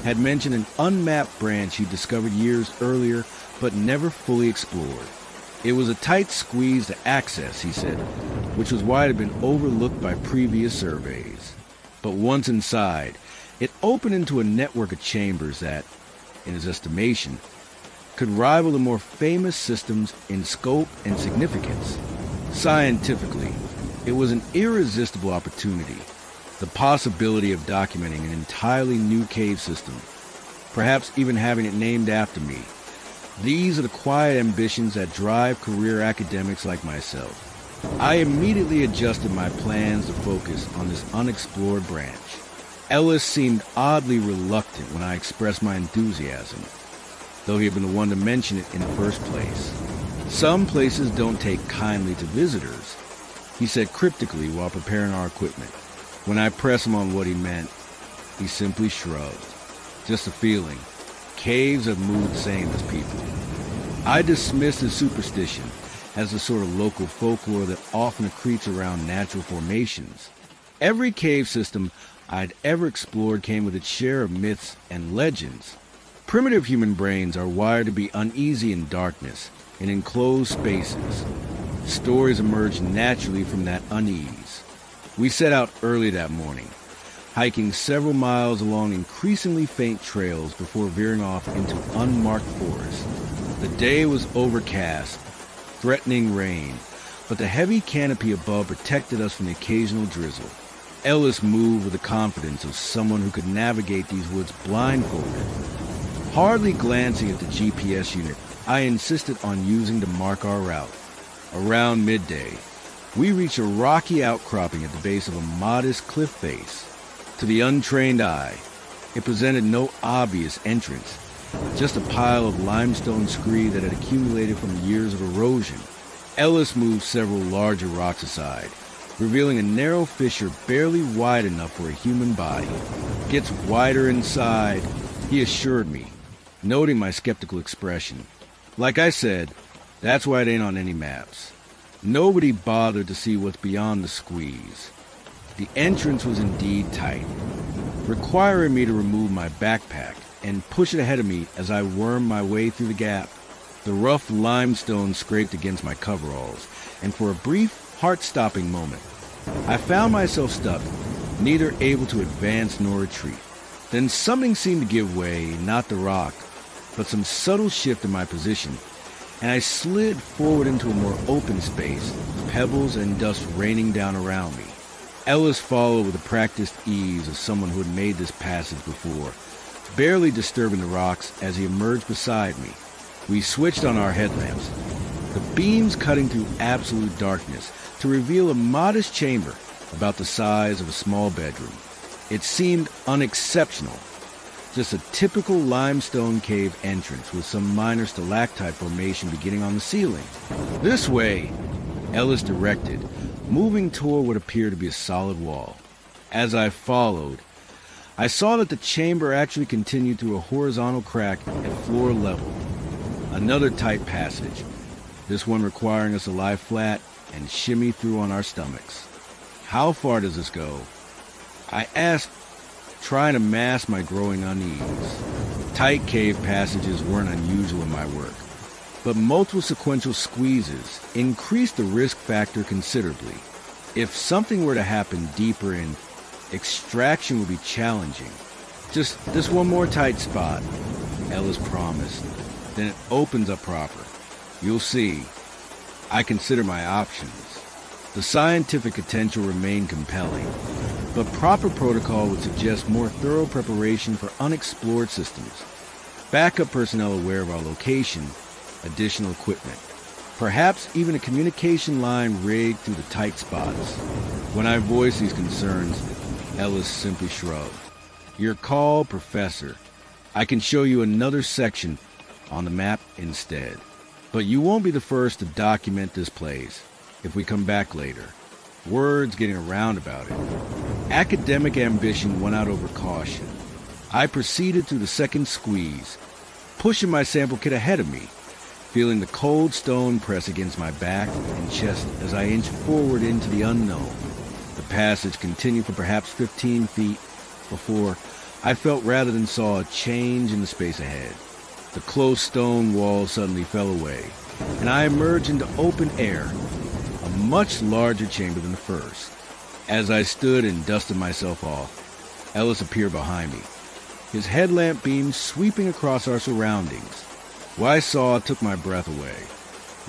had mentioned an unmapped branch he'd discovered years earlier but never fully explored. It was a tight squeeze to access, he said, which was why it had been overlooked by previous surveys. But once inside, it opened into a network of chambers that, in his estimation, could rival the more famous systems in scope and significance. Scientifically, it was an irresistible opportunity, the possibility of documenting an entirely new cave system, perhaps even having it named after me. These are the quiet ambitions that drive career academics like myself. I immediately adjusted my plans to focus on this unexplored branch. Ellis seemed oddly reluctant when I expressed my enthusiasm, though he had been the one to mention it in the first place. Some places don't take kindly to visitors, he said cryptically while preparing our equipment. When I pressed him on what he meant, he simply shrugged. Just a feeling. Caves have moved the same as people. I dismissed his superstition as the sort of local folklore that often accretes around natural formations. Every cave system I'd ever explored came with its share of myths and legends. Primitive human brains are wired to be uneasy in darkness, in enclosed spaces. Stories emerge naturally from that unease. We set out early that morning, hiking several miles along increasingly faint trails before veering off into unmarked forest. The day was overcast, threatening rain, but the heavy canopy above protected us from the occasional drizzle. Ellis moved with the confidence of someone who could navigate these woods blindfolded. Hardly glancing at the GPS unit, I insisted on using to mark our route. Around midday, we reached a rocky outcropping at the base of a modest cliff face. To the untrained eye, it presented no obvious entrance, just a pile of limestone scree that had accumulated from years of erosion. Ellis moved several larger rocks aside, revealing a narrow fissure barely wide enough for a human body. "Gets wider inside," he assured me, noting my skeptical expression. Like I said, that's why it ain't on any maps. Nobody bothered to see what's beyond the squeeze. The entrance was indeed tight, requiring me to remove my backpack and push it ahead of me as I wormed my way through the gap. The rough limestone scraped against my coveralls, and for a brief, heart-stopping moment, I found myself stuck, neither able to advance nor retreat. Then something seemed to give way, not the rock, but some subtle shift in my position, and I slid forward into a more open space, pebbles and dust raining down around me. Ellis followed with the practiced ease of someone who had made this passage before, barely disturbing the rocks as he emerged beside me. We switched on our headlamps, the beams cutting through absolute darkness to reveal a modest chamber about the size of a small bedroom. It seemed unexceptional, just a typical limestone cave entrance with some minor stalactite formation beginning on the ceiling. "This way," Ellis directed, moving toward what appeared to be a solid wall. As I followed, I saw that the chamber actually continued through a horizontal crack at floor level. Another tight passage, this one requiring us to lie flat, and shimmy through on our stomachs. How far does this go? I asked, trying to mask my growing unease. Tight cave passages weren't unusual in my work, but multiple sequential squeezes increased the risk factor considerably. If something were to happen deeper in, extraction would be challenging. Just this one more tight spot, Ellis promised. Then it opens up proper. You'll see. I consider my options. The scientific potential remained compelling, but proper protocol would suggest more thorough preparation for unexplored systems. Backup personnel aware of our location, additional equipment. Perhaps even a communication line rigged through the tight spots. When I voiced these concerns, Ellis simply shrugged. Your call, Professor. I can show you another section on the map instead. But you won't be the first to document this place if we come back later. Word's getting around about it. Academic ambition won out over caution. I proceeded through the second squeeze, pushing my sample kit ahead of me, feeling the cold stone press against my back and chest as I inched forward into the unknown. The passage continued for perhaps 15 feet before I felt rather than saw a change in the space ahead. The close stone wall suddenly fell away, and I emerged into open air, a much larger chamber than the first. As I stood and dusted myself off, Ellis appeared behind me, his headlamp beam sweeping across our surroundings. What I saw took my breath away.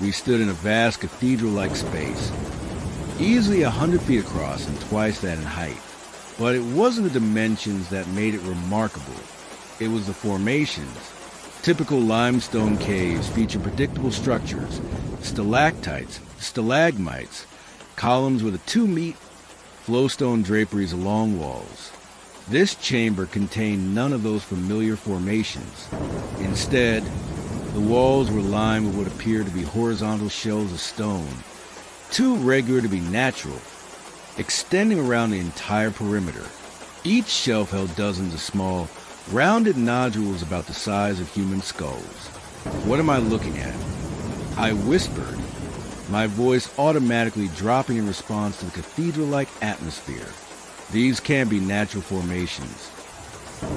We stood in a vast cathedral-like space, easily 100 feet across and twice that in height. But it wasn't the dimensions that made it remarkable. It was the formations. Typical limestone caves feature predictable structures, stalactites, stalagmites, columns with a 2-meter flowstone draperies along walls. This chamber contained none of those familiar formations. Instead, the walls were lined with what appeared to be horizontal shelves of stone, too regular to be natural, extending around the entire perimeter. Each shelf held dozens of small, rounded nodules about the size of human skulls. What am I looking at? I whispered, my voice automatically dropping in response to the cathedral-like atmosphere. These can't be natural formations.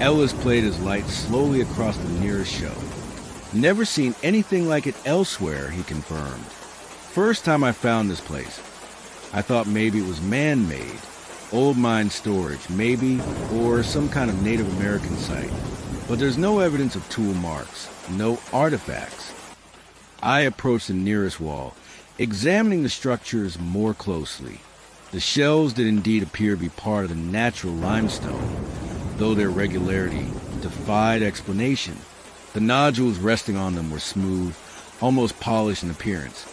Ellis played his light slowly across the nearest shelf. Never seen anything like it elsewhere, he confirmed. First time I found this place, I thought maybe it was man-made, old mine storage, maybe, or some kind of Native American site. But there's no evidence of tool marks, no artifacts. I approached the nearest wall, examining the structures more closely. The shells did indeed appear to be part of the natural limestone, though their regularity defied explanation. The nodules resting on them were smooth, almost polished in appearance.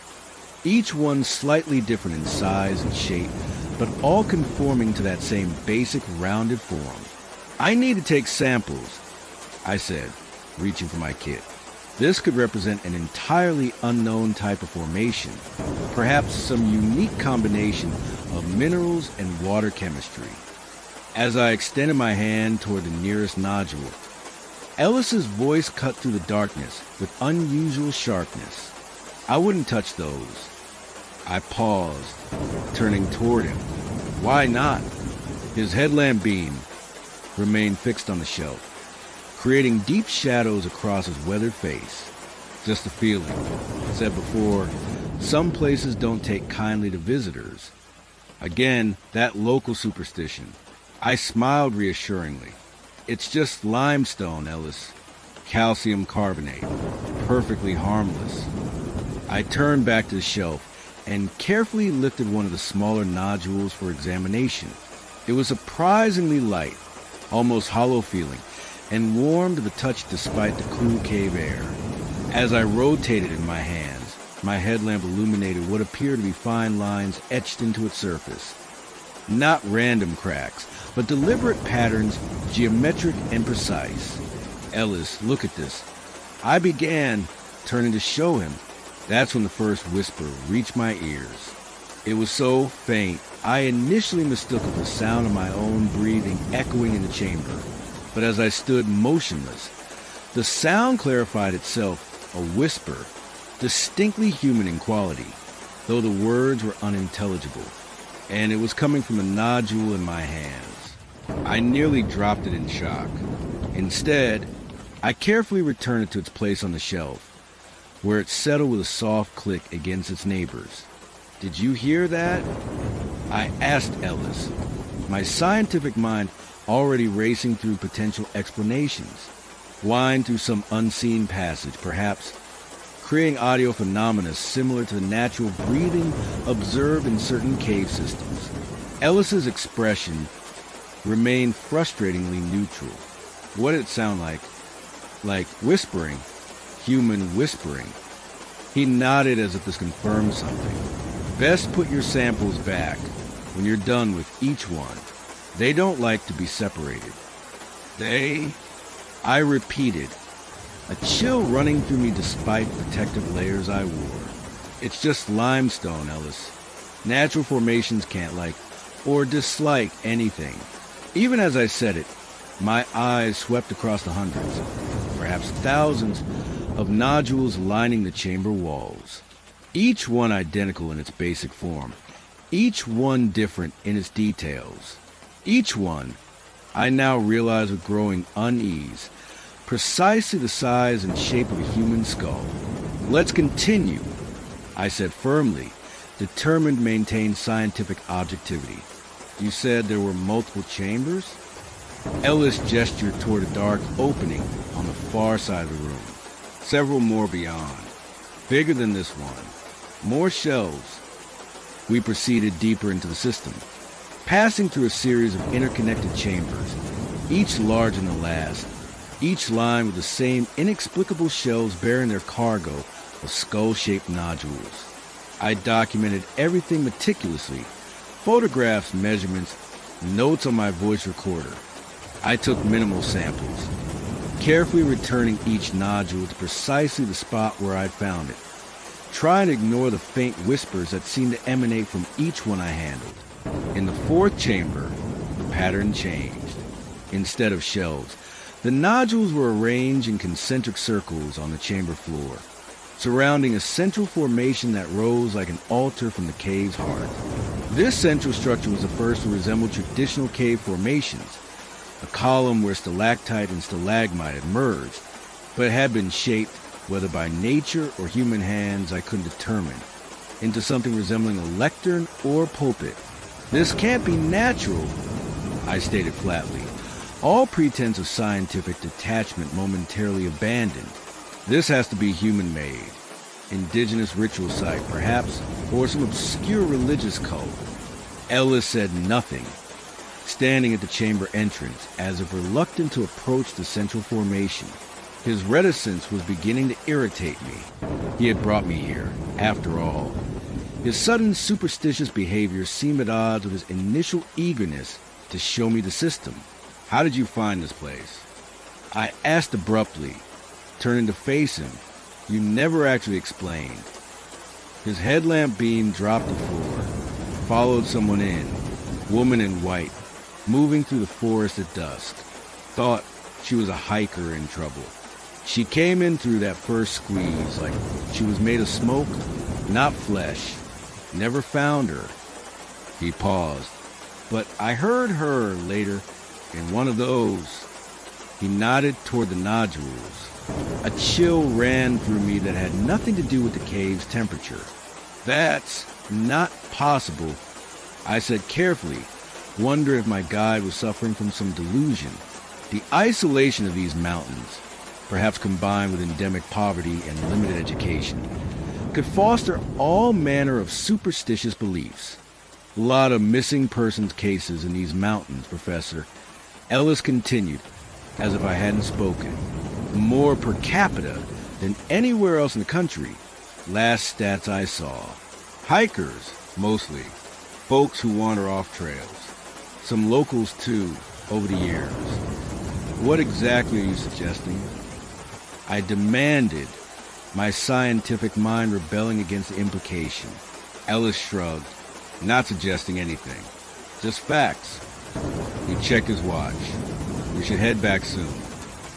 Each one slightly different in size and shape, but all conforming to that same basic rounded form. I need to take samples, I said, reaching for my kit. This could represent an entirely unknown type of formation, perhaps some unique combination of minerals and water chemistry. As I extended my hand toward the nearest nodule, Ellis's voice cut through the darkness with unusual sharpness. I wouldn't touch those. I paused, turning toward him. Why not? His headlamp beam remained fixed on the shelf, creating deep shadows across his weathered face. Just a feeling. Said before, some places don't take kindly to visitors. Again, that local superstition. I smiled reassuringly. It's just limestone, Ellis. Calcium carbonate. Perfectly harmless. I turned back to the shelf and carefully lifted one of the smaller nodules for examination. It was surprisingly light, almost hollow feeling, and warm to the touch despite the cool cave air. As I rotated in my hands, my headlamp illuminated what appeared to be fine lines etched into its surface. Not random cracks, but deliberate patterns, geometric and precise. Ellis, look at this. I began, turning to show him. That's when the first whisper reached my ears. It was so faint, I initially mistook it for the sound of my own breathing echoing in the chamber. But as I stood motionless, the sound clarified itself, a whisper, distinctly human in quality. though the words were unintelligible, and it was coming from a nodule in my hands. I nearly dropped it in shock. Instead, I carefully returned it to its place on the shelf, where it settled with a soft click against its neighbors. "Did you hear that?" I asked Ellis, my scientific mind already racing through potential explanations, whined through some unseen passage, perhaps creating audio phenomena similar to the natural breathing observed in certain cave systems. Ellis's expression remained frustratingly neutral. What did it sound like? Like whispering, human whispering. He nodded as if this confirmed something. "Best put your samples back when you're done with each one. They don't like to be separated." "They?" I repeated, a chill running through me despite protective layers I wore. "It's just limestone, Ellis. Natural formations can't like or dislike anything." Even as I said it, my eyes swept across the hundreds, perhaps thousands, of nodules lining the chamber walls. Each one identical in its basic form. Each one different in its details. Each one, I now realize with growing unease, precisely the size and shape of a human skull. "Let's continue," I said firmly, determined to maintain scientific objectivity. "You said there were multiple chambers?" Ellis gestured toward a dark opening on the far side of the room. "Several more beyond. Bigger than this one. More shelves." We proceeded deeper into the system, passing through a series of interconnected chambers, each larger than the last, each lined with the same inexplicable shelves bearing their cargo of skull-shaped nodules. I documented everything meticulously, photographs, measurements, notes on my voice recorder. I took minimal samples, carefully returning each nodule to precisely the spot where I'd found it, trying to ignore the faint whispers that seemed to emanate from each one I handled. In the fourth chamber, the pattern changed. Instead of shelves, the nodules were arranged in concentric circles on the chamber floor, surrounding a central formation that rose like an altar from the cave's heart. This central structure was the first to resemble traditional cave formations, a column where stalactite and stalagmite had merged, but had been shaped, whether by nature or human hands I couldn't determine, into something resembling a lectern or pulpit. "This can't be natural," I stated flatly, all pretense of scientific detachment momentarily abandoned. "This has to be human-made. Indigenous ritual site, perhaps, or some obscure religious cult." Ellis said nothing, standing at the chamber entrance, as if reluctant to approach the central formation. His reticence was beginning to irritate me. He had brought me here, after all. His sudden superstitious behavior seemed at odds with his initial eagerness to show me the system. "How did you find this place?" I asked abruptly, turning to face him. "You never actually explained." His headlamp beam dropped to the floor, followed someone in, woman in white, moving through the forest at dusk. Thought she was a hiker in trouble. She came in through that first squeeze like she was made of smoke, not flesh. Never found her. He paused. "But I heard her later in one of those." He nodded toward the nodules. A chill ran through me that had nothing to do with the cave's temperature. "That's not possible," I said carefully, wondering if my guide was suffering from some delusion. The isolation of these mountains, perhaps combined with endemic poverty and limited education, could foster all manner of superstitious beliefs. "A lot of missing persons cases in these mountains, Professor," Ellis continued, as if I hadn't spoken. "More per capita than anywhere else in the country. Last stats I saw. Hikers, mostly. Folks who wander off trails. Some locals, too, over the years." "What exactly are you suggesting?" I demanded, my scientific mind rebelling against the implication. Ellis shrugged, not suggesting anything. "Just facts." He checked his watch. "We should head back soon.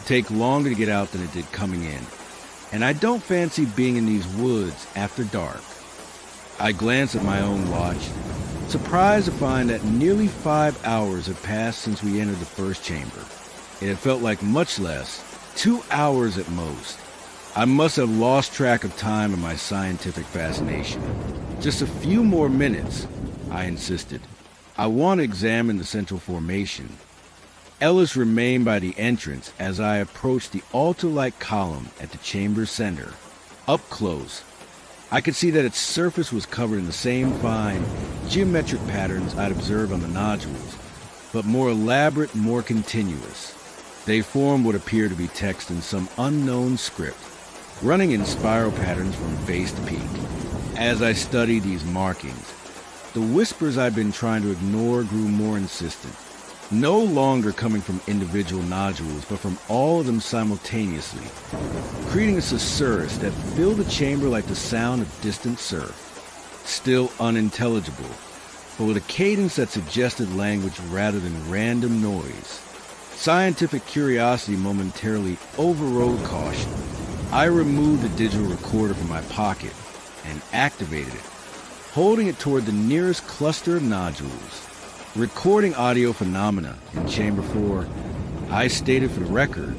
Take longer to get out than it did coming in. And I don't fancy being in these woods after dark." I glanced at my own watch, surprised to find that nearly 5 hours had passed since we entered the first chamber. It had felt like much less, 2 hours at most. I must have lost track of time in my scientific fascination. Just a few more minutes, I insisted. I want to examine the central formation. Ellis remained by the entrance as I approached the altar-like column at the chamber's center. Up close, I could see that its surface was covered in the same fine, geometric patterns I'd observed on the nodules, but more elaborate, more continuous. They formed what appeared to be text in some unknown script, running in spiral patterns from base to peak. As I studied these markings, the whispers I'd been trying to ignore grew more insistent, no longer coming from individual nodules, but from all of them simultaneously, creating a susurrus that filled the chamber like the sound of distant surf, still unintelligible, but with a cadence that suggested language rather than random noise. Scientific curiosity momentarily overrode caution. I removed the digital recorder from my pocket and activated it, holding it toward the nearest cluster of nodules. Recording audio phenomena in Chamber 4, I stated for the record,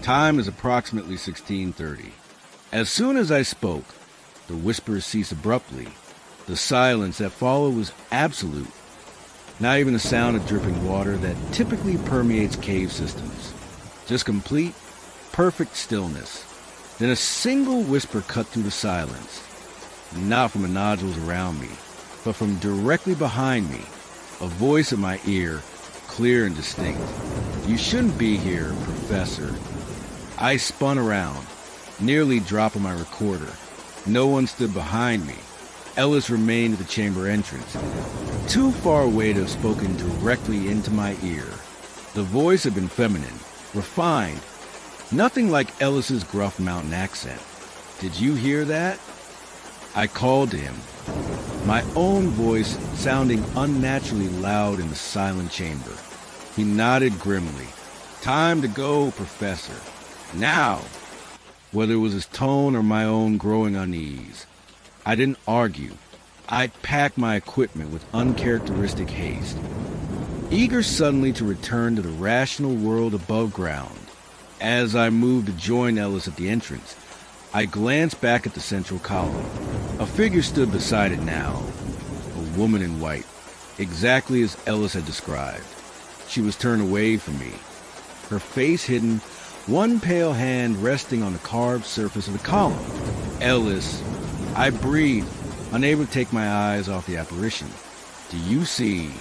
time is approximately 16:30. As soon as I spoke, the whispers ceased abruptly. The silence that followed was absolute. Not even the sound of dripping water that typically permeates cave systems. Just complete, perfect stillness. Then a single whisper cut through the silence. Not from the nodules around me, but from directly behind me. A voice in my ear, clear and distinct. "You shouldn't be here, Professor." I spun around, nearly dropping my recorder. No one stood behind me. Ellis remained at the chamber entrance, too far away to have spoken directly into my ear. The voice had been feminine, refined, nothing like Ellis's gruff mountain accent. "Did you hear that?" I called to him, my own voice sounding unnaturally loud in the silent chamber. He nodded grimly. "Time to go, Professor. Now!" Whether it was his tone or my own growing unease, I didn't argue. I packed my equipment with uncharacteristic haste, eager suddenly to return to the rational world above ground. As I moved to join Ellis at the entrance, I glanced back at the central column. A figure stood beside it now, a woman in white, exactly as Ellis had described. She was turned away from me, her face hidden, one pale hand resting on the carved surface of the column. "Ellis," I breathed, unable to take my eyes off the apparition. "Do you see?"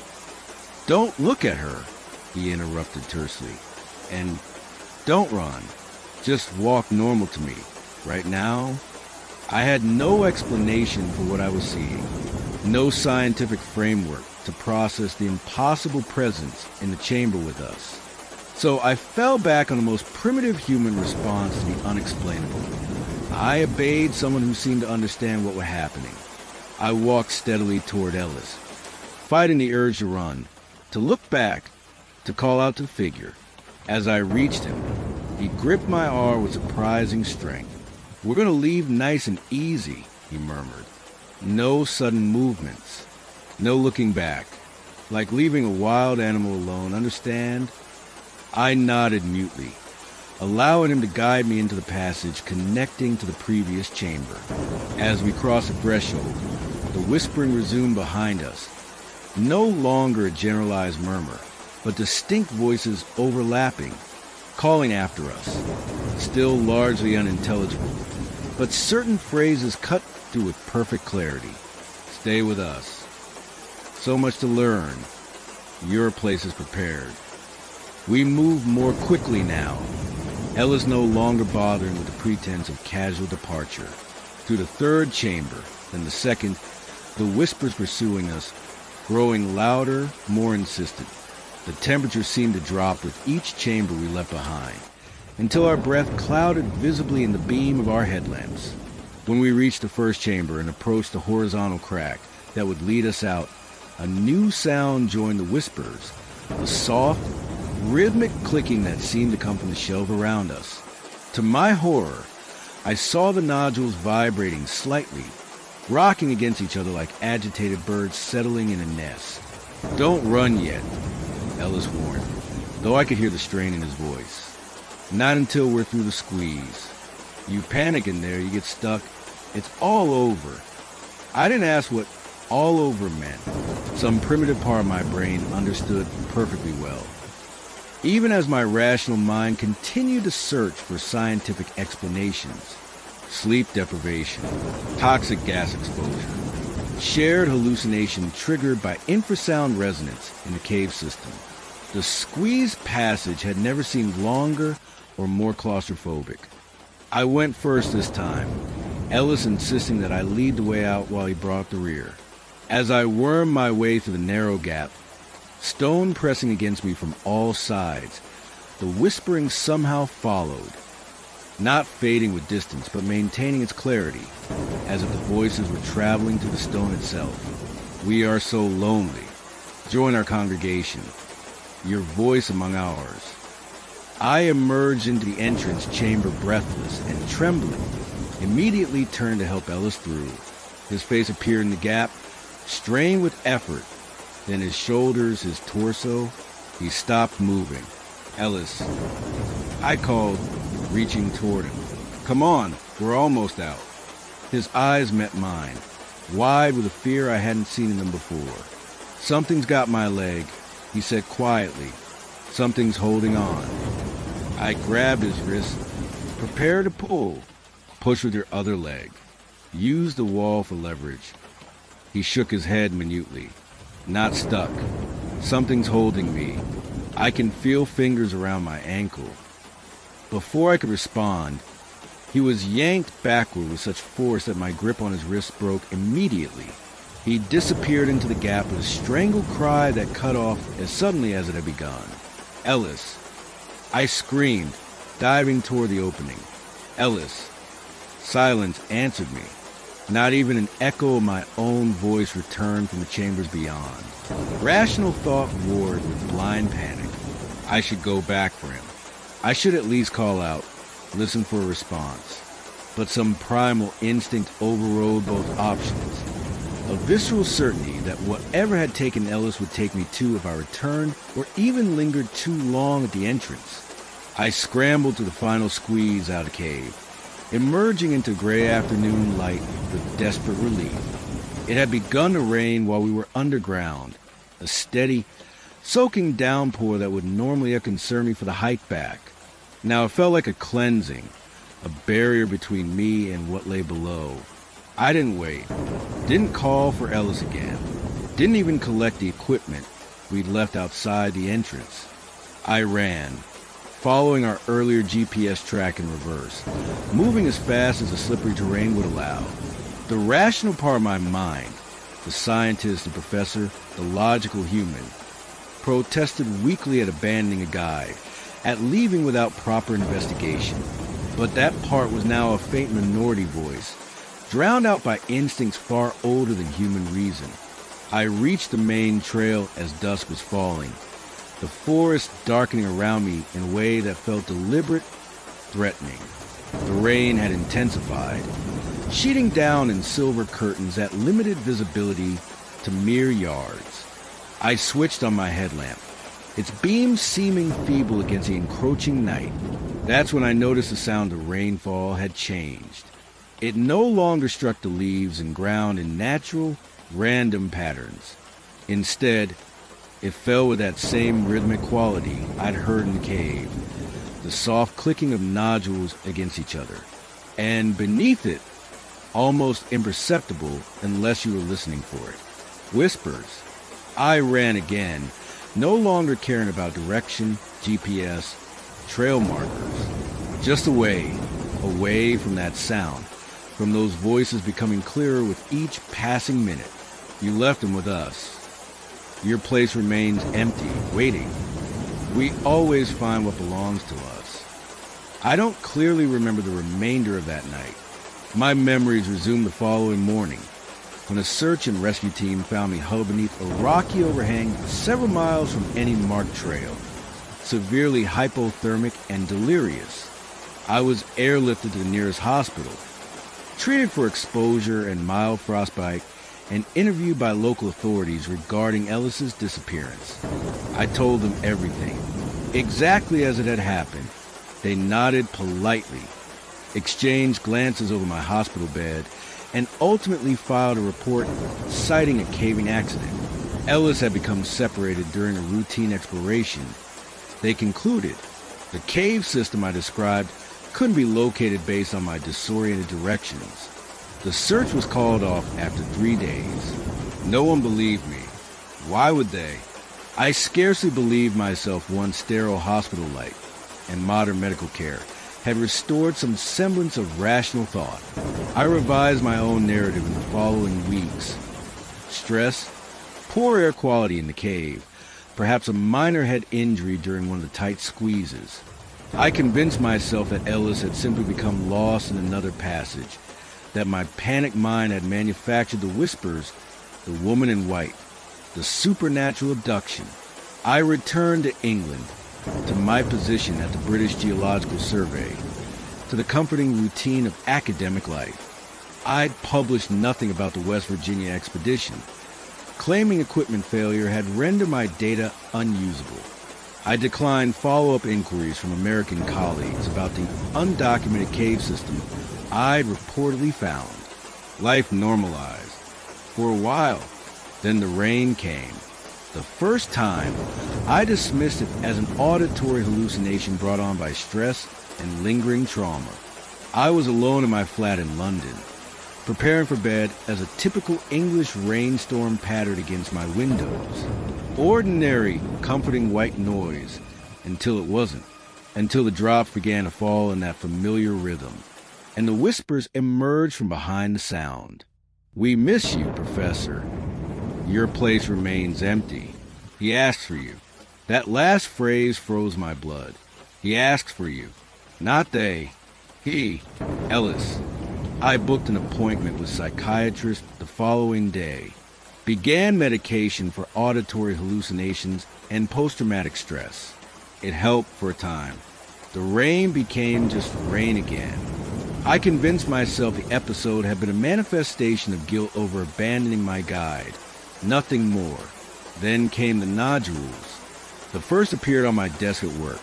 "Don't look at her," he interrupted tersely. "And don't run. Just walk normal to me. Right now." I had no explanation for what I was seeing, no scientific framework to process the impossible presence in the chamber with us. So I fell back on the most primitive human response to the unexplainable. I obeyed someone who seemed to understand what was happening. I walked steadily toward Ellis, fighting the urge to run, to look back, to call out to the figure. As I reached him, he gripped my arm with surprising strength. "We're going to leave nice and easy," he murmured. "No sudden movements, no looking back, like leaving a wild animal alone, understand?" I nodded mutely, allowing him to guide me into the passage connecting to the previous chamber. As we crossed the threshold, the whispering resumed behind us, no longer a generalized murmur, but distinct voices overlapping, calling after us, still largely unintelligible, but certain phrases cut through with perfect clarity. "Stay with us. So much to learn. Your place is prepared." We moved more quickly now, Ellis no longer bothering with the pretense of casual departure. Through the third chamber, then the second, the whispers pursuing us, growing louder, more insistent. The temperature seemed to drop with each chamber we left behind, until our breath clouded visibly in the beam of our headlamps. When we reached the first chamber and approached the horizontal crack that would lead us out, a new sound joined the whispers, a soft, rhythmic clicking that seemed to come from the shelf around us. To my horror, I saw the nodules vibrating slightly, rocking against each other like agitated birds settling in a nest. "Don't run yet," Ellis warned, though I could hear the strain in his voice. "Not until we're through the squeeze. You panic in there, you get stuck, it's all over." I didn't ask what all over meant. Some primitive part of my brain understood perfectly well. Even as my rational mind continued to search for scientific explanations. Sleep deprivation, toxic gas exposure, shared hallucination triggered by infrasound resonance in the cave system. The squeeze passage had never seemed longer or more claustrophobic. I went first this time, Ellis insisting that I lead the way out while he brought the rear. As I wormed my way through the narrow gap, stone pressing against me from all sides, the whispering somehow followed, not fading with distance, but maintaining its clarity, as if the voices were traveling to the stone itself. "We are so lonely. Join our congregation. Your voice among ours." I emerged into the entrance chamber breathless and trembling, immediately turned to help Ellis through. His face appeared in the gap, strained with effort. Then his shoulders, his torso, he stopped moving. "Ellis," I called, reaching toward him. "Come on, we're almost out." His eyes met mine, wide with a fear I hadn't seen in them before. "Something's got my leg," he said quietly. "Something's holding on." I grabbed his wrist. "Prepare to pull. Push with your other leg. Use the wall for leverage." He shook his head minutely. "Not stuck. Something's holding me. I can feel fingers around my ankle." Before I could respond, he was yanked backward with such force that my grip on his wrist broke immediately. He disappeared into the gap with a strangled cry that cut off as suddenly as it had begun. "Ellis!" I screamed, diving toward the opening. "Ellis!" Silence answered me. Not even an echo of my own voice returned from the chambers beyond. Rational thought warred with blind panic. I should go back for him. I should at least call out, listen for a response. But some primal instinct overrode both options. A visceral certainty that whatever had taken Ellis would take me to if I returned or even lingered too long at the entrance. I scrambled to the final squeeze out of the cave, emerging into gray afternoon light with desperate relief. It had begun to rain while we were underground, a steady, soaking downpour that would normally have concerned me for the hike back. Now it felt like a cleansing, a barrier between me and what lay below. I didn't wait, didn't call for Ellis again, didn't even collect the equipment we'd left outside the entrance. I ran, following our earlier GPS track in reverse, moving as fast as the slippery terrain would allow. The rational part of my mind, the scientist, the professor, the logical human, protested weakly at abandoning a guide, at leaving without proper investigation. But that part was now a faint minority voice, drowned out by instincts far older than human reason. I reached the main trail as dusk was falling, the forest darkening around me in a way that felt deliberate, threatening. The rain had intensified, sheeting down in silver curtains that limited visibility to mere yards. I switched on my headlamp, its beams seeming feeble against the encroaching night. That's when I noticed the sound of rainfall had changed. It no longer struck the leaves and ground in natural, random patterns. Instead, it fell with that same rhythmic quality I'd heard in the cave, the soft clicking of nodules against each other. And beneath it, almost imperceptible unless you were listening for it, whispers. I ran again, no longer caring about direction, GPS, trail markers. Just away from that sound, from those voices becoming clearer with each passing minute. You left them with us. Your place remains empty, waiting. We always find what belongs to us. I don't clearly remember the remainder of that night. My memories resumed the following morning, when a search and rescue team found me huddled beneath a rocky overhang several miles from any marked trail, severely hypothermic and delirious. I was airlifted to the nearest hospital, treated for exposure and mild frostbite, and interviewed by local authorities regarding Ellis's disappearance. I told them everything, exactly as it had happened. They nodded politely, exchanged glances over my hospital bed, and ultimately filed a report citing a caving accident. Ellis had become separated during a routine exploration. They concluded the cave system I described couldn't be located based on my disoriented directions. The search was called off after 3 days. No one believed me. Why would they? I scarcely believed myself once sterile hospital life and modern medical care had restored some semblance of rational thought. I revised my own narrative in the following weeks. Stress, poor air quality in the cave, perhaps a minor head injury during one of the tight squeezes. I convinced myself that Ellis had simply become lost in another passage, that my panicked mind had manufactured the whispers, the woman in white, the supernatural abduction. I returned to England, to my position at the British Geological Survey, to the comforting routine of academic life. I'd published nothing about the West Virginia expedition. Claiming equipment failure had rendered my data unusable. I declined follow-up inquiries from American colleagues about the undocumented cave system I'd reportedly found. Life normalized. For a while, then the rain came. The first time, I dismissed it as an auditory hallucination brought on by stress and lingering trauma. I was alone in my flat in London, preparing for bed as a typical English rainstorm pattered against my windows. Ordinary, comforting white noise, until it wasn't, until the drops began to fall in that familiar rhythm, and the whispers emerged from behind the sound. "We miss you, Professor. Your place remains empty. He asks for you." That last phrase froze my blood. He asks for you. Not they. He, Ellis. I booked an appointment with a psychiatrist the following day. Began medication for auditory hallucinations and post-traumatic stress. It helped for a time. The rain became just rain again. I convinced myself the episode had been a manifestation of guilt over abandoning my guide. Nothing more. Then came the nodules. The first appeared on my desk at work.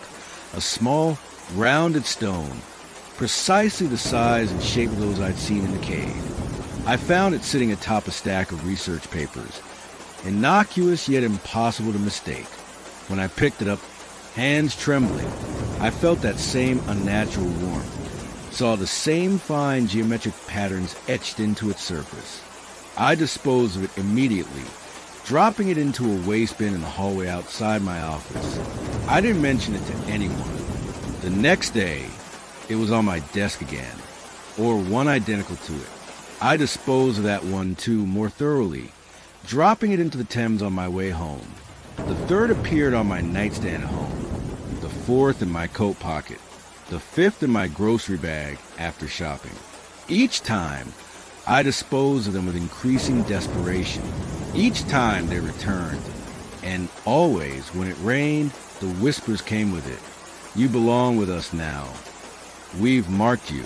A small, rounded stone, precisely the size and shape of those I'd seen in the cave. I found it sitting atop a stack of research papers. Innocuous yet impossible to mistake. When I picked it up, hands trembling, I felt that same unnatural warmth, saw the same fine geometric patterns etched into its surface. I disposed of it immediately, dropping it into a waste bin in the hallway outside my office. I didn't mention it to anyone. The next day, it was on my desk again, or one identical to it. I disposed of that one too more thoroughly, dropping it into the Thames on my way home. The third appeared on my nightstand at home, the fourth in my coat pocket, the fifth in my grocery bag after shopping. Each time, I disposed of them with increasing desperation. Each time they returned, and always when it rained, the whispers came with it. You belong with us now. We've marked you,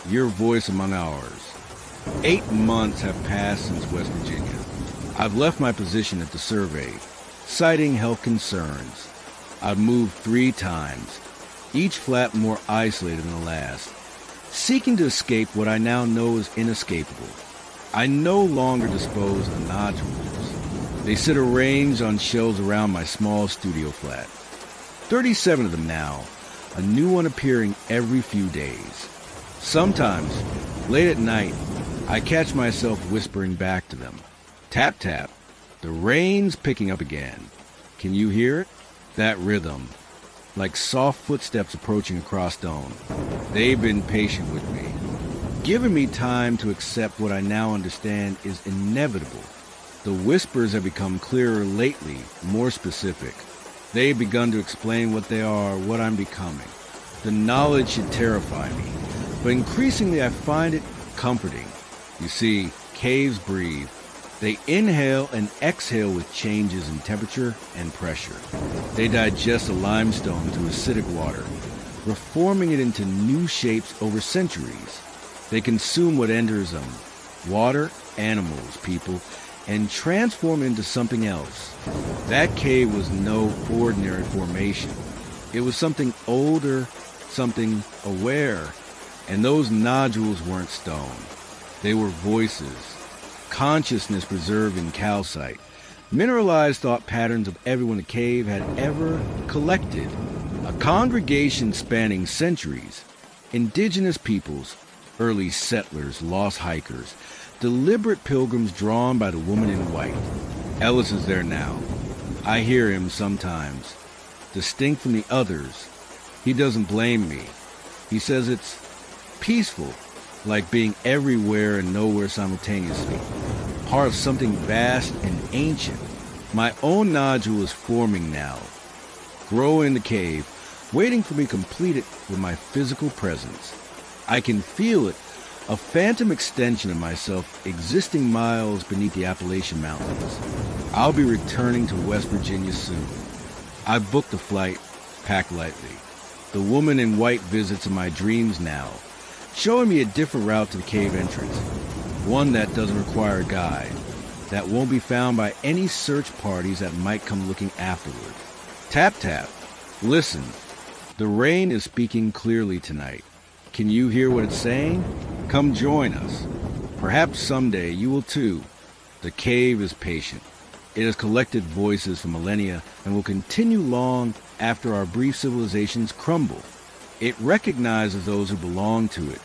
your voice among ours. 8 months have passed since West Virginia. I've left my position at the survey, citing health concerns. I've moved 3 times, each flat more isolated than the last, seeking to escape what I now know is inescapable. I no longer dispose of the nodules. They sit arranged on shelves around my small studio flat. 37 of them now, a new one appearing every few days. Sometimes, late at night, I catch myself whispering back to them. Tap, tap. The rain's picking up again. Can you hear it? That rhythm. Like soft footsteps approaching across stone. They've been patient with me, giving me time to accept what I now understand is inevitable. The whispers have become clearer lately, more specific. They've begun to explain what they are, what I'm becoming. The knowledge should terrify me, but increasingly I find it comforting. You see, caves breathe. They inhale and exhale with changes in temperature and pressure. They digest a limestone through acidic water, reforming it into new shapes over centuries. They consume what enters them, water, animals, people, and transform into something else. That cave was no ordinary formation. It was something older, something aware, and those nodules weren't stone. They were voices, consciousness preserved in calcite, mineralized thought patterns of everyone the cave had ever collected. A congregation spanning centuries, indigenous peoples, early settlers, lost hikers, deliberate pilgrims drawn by the woman in white. Ellis is there now. I hear him sometimes, distinct from the others. He doesn't blame me. He says it's peaceful, like being everywhere and nowhere simultaneously, part of something vast and ancient. My own nodule is forming now, growing in the cave, waiting for me to complete it with my physical presence. I can feel it, a phantom extension of myself existing miles beneath the Appalachian Mountains. I'll be returning to West Virginia soon. I've booked a flight, packed lightly. The woman in white visits in my dreams now, showing me a different route to the cave entrance, one that doesn't require a guide, that won't be found by any search parties that might come looking afterward. Tap tap. Listen. The rain is speaking clearly tonight. Can you hear what it's saying? Come join us. Perhaps someday you will too. The cave is patient. It has collected voices for millennia and will continue long after our brief civilizations crumble. It recognizes those who belong to it,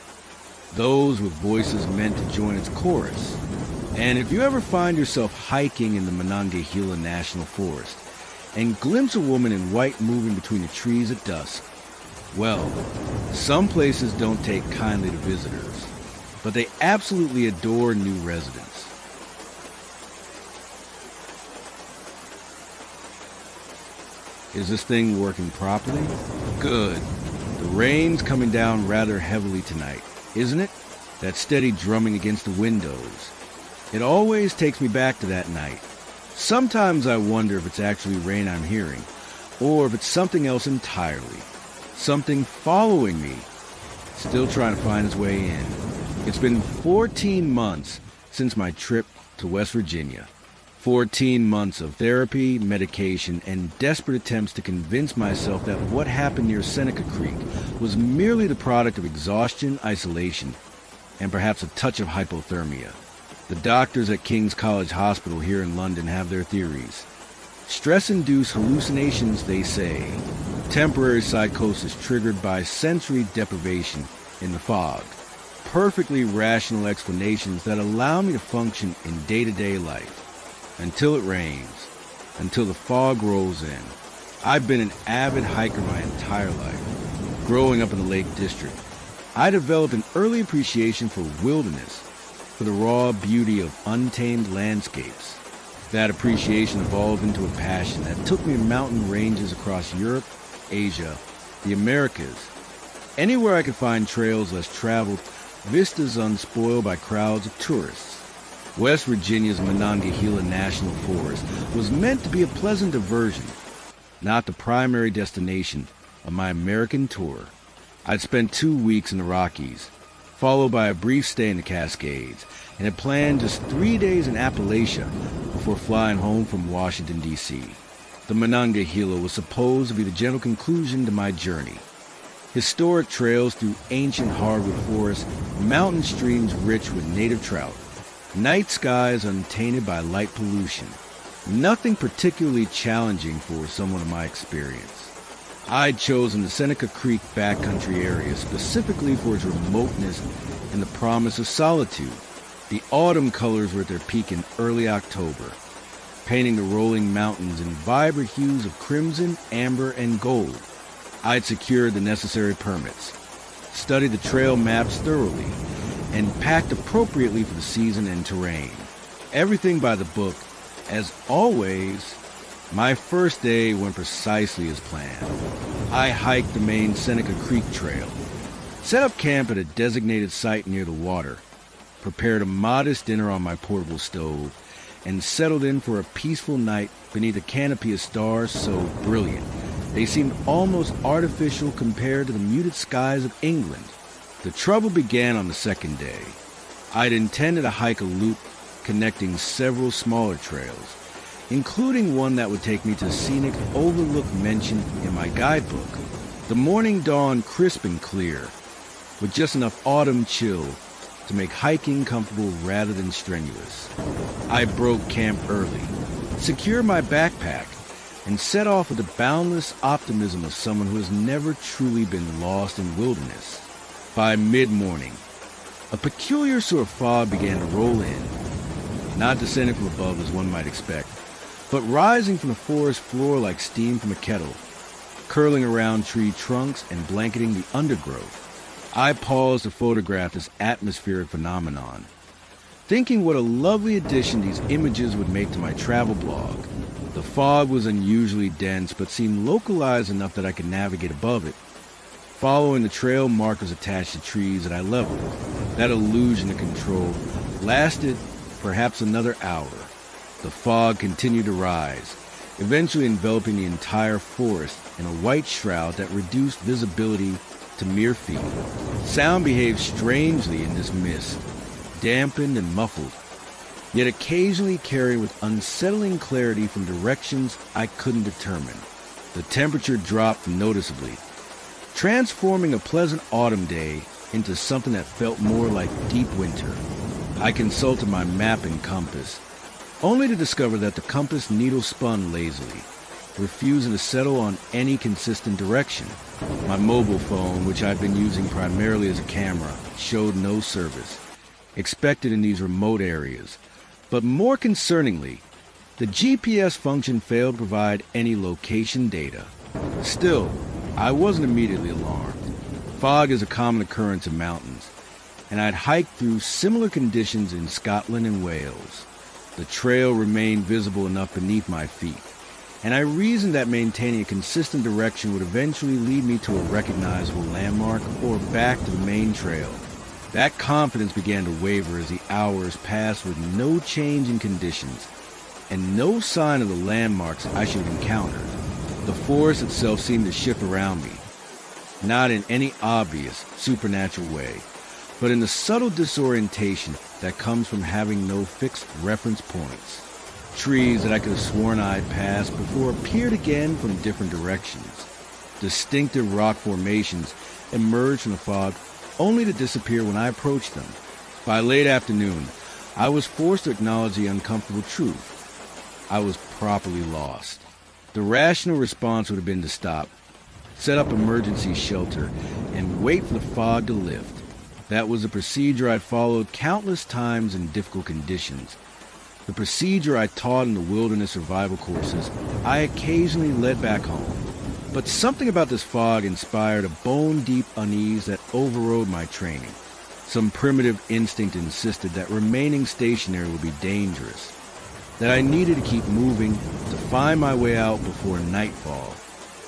those with voices meant to join its chorus. And if you ever find yourself hiking in the Monongahela National Forest and glimpse a woman in white moving between the trees at dusk, well, some places don't take kindly to visitors, but they absolutely adore new residents. Is this thing working properly? Good. The rain's coming down rather heavily tonight, isn't it? That steady drumming against the windows. It always takes me back to that night. Sometimes I wonder if it's actually rain I'm hearing, or if it's something else entirely. Something following me, still trying to find its way in. It's been 14 months since my trip to West Virginia. 14 months of therapy, medication, and desperate attempts to convince myself that what happened near Seneca Creek was merely the product of exhaustion, isolation, and perhaps a touch of hypothermia. The doctors at King's College Hospital here in London have their theories. Stress-induced hallucinations, they say. Temporary psychosis triggered by sensory deprivation in the fog. Perfectly rational explanations that allow me to function in day-to-day life. Until it rains, until the fog rolls in. I've been an avid hiker my entire life. Growing up in the Lake District, I developed an early appreciation for wilderness, for the raw beauty of untamed landscapes. That appreciation evolved into a passion that took me to mountain ranges across Europe, Asia, the Americas. Anywhere I could find trails less traveled, vistas unspoiled by crowds of tourists. West Virginia's Monongahela National Forest was meant to be a pleasant diversion, not the primary destination of my American tour. I'd spent 2 weeks in the Rockies, followed by a brief stay in the Cascades, and had planned just 3 days in Appalachia before flying home from Washington, D.C. The Monongahela was supposed to be the gentle conclusion to my journey. Historic trails through ancient hardwood forests, mountain streams rich with native trout, night skies untainted by light pollution. Nothing particularly challenging for someone of my experience. I'd chosen the Seneca Creek backcountry area specifically for its remoteness and the promise of solitude. The autumn colors were at their peak in early October, painting the rolling mountains in vibrant hues of crimson, amber, and gold. I'd secured the necessary permits, studied the trail maps thoroughly, and packed appropriately for the season and terrain. Everything by the book. As always, my first day went precisely as planned. I hiked the main Seneca Creek Trail, set up camp at a designated site near the water, prepared a modest dinner on my portable stove, and settled in for a peaceful night beneath a canopy of stars so brilliant they seemed almost artificial compared to the muted skies of England. The trouble began on the second day. I'd intended to hike a loop connecting several smaller trails, including one that would take me to scenic overlook mentioned in my guidebook. The morning dawned crisp and clear, with just enough autumn chill to make hiking comfortable rather than strenuous. I broke camp early, secured my backpack, and set off with the boundless optimism of someone who has never truly been lost in wilderness. By mid-morning, a peculiar sort of fog began to roll in, not descending from above as one might expect, but rising from the forest floor like steam from a kettle, curling around tree trunks and blanketing the undergrowth. I paused to photograph this atmospheric phenomenon, thinking what a lovely addition these images would make to my travel blog. The fog was unusually dense, but seemed localized enough that I could navigate above it, following the trail markers attached to trees that I leveled. That illusion of control lasted perhaps another hour. The fog continued to rise, eventually enveloping the entire forest in a white shroud that reduced visibility to mere feet. Sound behaved strangely in this mist, dampened and muffled, yet occasionally carried with unsettling clarity from directions I couldn't determine. The temperature dropped noticeably, transforming a pleasant autumn day into something that felt more like deep winter. I consulted my map and compass, only to discover that the compass needle spun lazily, refusing to settle on any consistent direction. My mobile phone, which I'd been using primarily as a camera, showed no service, expected in these remote areas. But more concerningly, the GPS function failed to provide any location data. Still, I wasn't immediately alarmed. Fog is a common occurrence in mountains, and I'd hiked through similar conditions in Scotland and Wales. The trail remained visible enough beneath my feet, and I reasoned that maintaining a consistent direction would eventually lead me to a recognizable landmark or back to the main trail. That confidence began to waver as the hours passed with no change in conditions and no sign of the landmarks I should encounter. The forest itself seemed to shift around me, not in any obvious supernatural way, but in the subtle disorientation that comes from having no fixed reference points. Trees that I could have sworn I'd passed before appeared again from different directions. Distinctive rock formations emerged from the fog only to disappear when I approached them. By late afternoon, I was forced to acknowledge the uncomfortable truth. I was properly lost. The rational response would have been to stop, set up emergency shelter, and wait for the fog to lift. That was a procedure I'd followed countless times in difficult conditions. The procedure I taught in the wilderness survival courses I occasionally led back home. But something about this fog inspired a bone-deep unease that overrode my training. Some primitive instinct insisted that remaining stationary would be dangerous, that I needed to keep moving to find my way out before nightfall,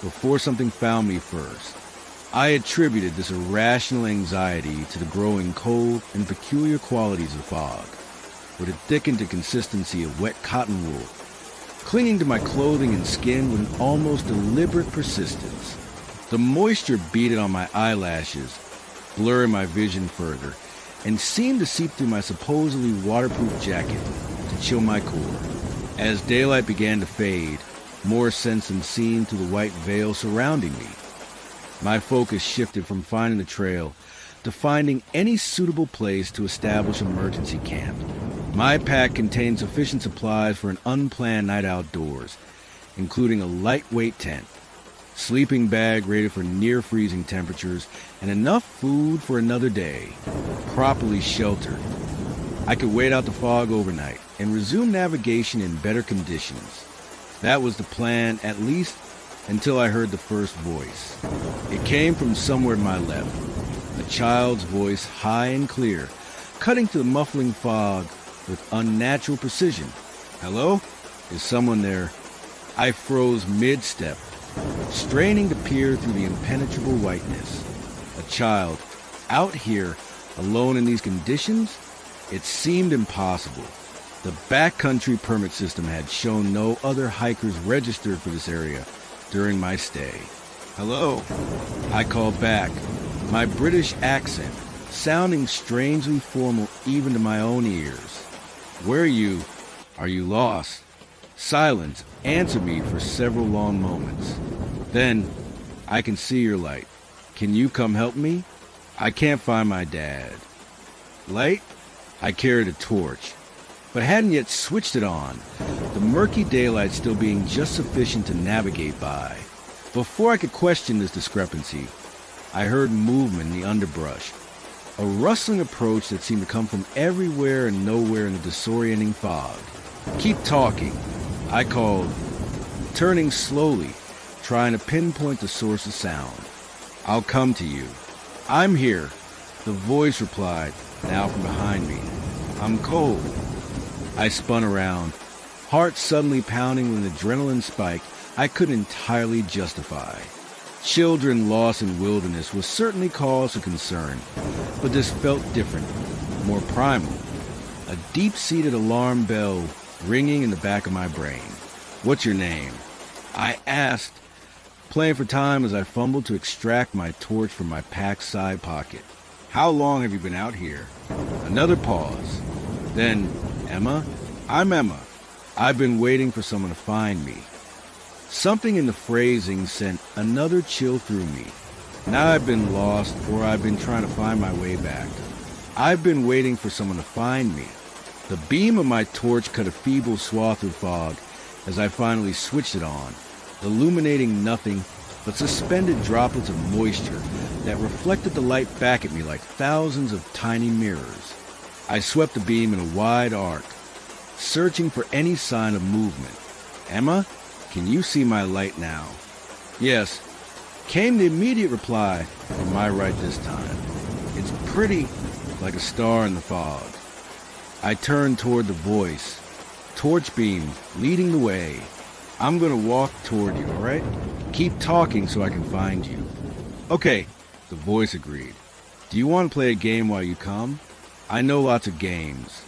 before something found me first. I attributed this irrational anxiety to the growing cold and peculiar qualities of the fog, with it thickened to consistency of wet cotton wool, clinging to my clothing and skin with an almost deliberate persistence. The moisture beaded on my eyelashes, blurring my vision further, and seemed to seep through my supposedly waterproof jacket to chill my core. As daylight began to fade, more sense than seen through the white veil surrounding me. My focus shifted from finding the trail to finding any suitable place to establish emergency camp. My pack contained sufficient supplies for an unplanned night outdoors, including a lightweight tent, sleeping bag rated for near freezing temperatures, and enough food for another day. Properly sheltered, I could wait out the fog overnight and resume navigation in better conditions. That was the plan, at least until I heard the first voice. It came from somewhere to my left, a child's voice, high and clear, cutting through the muffling fog with unnatural precision. "Hello? Is someone there?" I froze mid-step, straining to peer through the impenetrable whiteness. A child, out here, alone in these conditions? It seemed impossible. The backcountry permit system had shown no other hikers registered for this area during my stay. "Hello?" I called back, my British accent sounding strangely formal even to my own ears. Where are you? Are you lost? Silence answered me for several long moments. Then, I can see your light. Can you come help me? I can't find my dad. Light? I carried a torch, but hadn't yet switched it on, the murky daylight still being just sufficient to navigate by. Before I could question this discrepancy, I heard movement in the underbrush, a rustling approach that seemed to come from everywhere and nowhere in the disorienting fog. Keep talking, I called, turning slowly, trying to pinpoint the source of sound. I'll come to you. I'm here, the voice replied, now from behind me. I'm cold. I spun around, heart suddenly pounding with an adrenaline spike I couldn't entirely justify. Children lost in wilderness was certainly cause for concern, but this felt different, more primal. A deep-seated alarm bell ringing in the back of my brain. What's your name? I asked, playing for time as I fumbled to extract my torch from my packed side pocket. How long have you been out here? Another pause. Then, Emma? I'm Emma. I've been waiting for someone to find me. Something in the phrasing sent another chill through me. Now I've been lost, or I've been trying to find my way back. I've been waiting for someone to find me. The beam of my torch cut a feeble swath of fog as I finally switched it on, illuminating nothing but suspended droplets of moisture that reflected the light back at me like thousands of tiny mirrors. I swept the beam in a wide arc, searching for any sign of movement. Emma, can you see my light now? Yes, came the immediate reply from my right this time. It's pretty, like a star in the fog. I turned toward the voice, torch beam leading the way. I'm gonna walk toward you, all right? Keep talking so I can find you. Okay, the voice agreed. Do you want to play a game while you come? I know lots of games.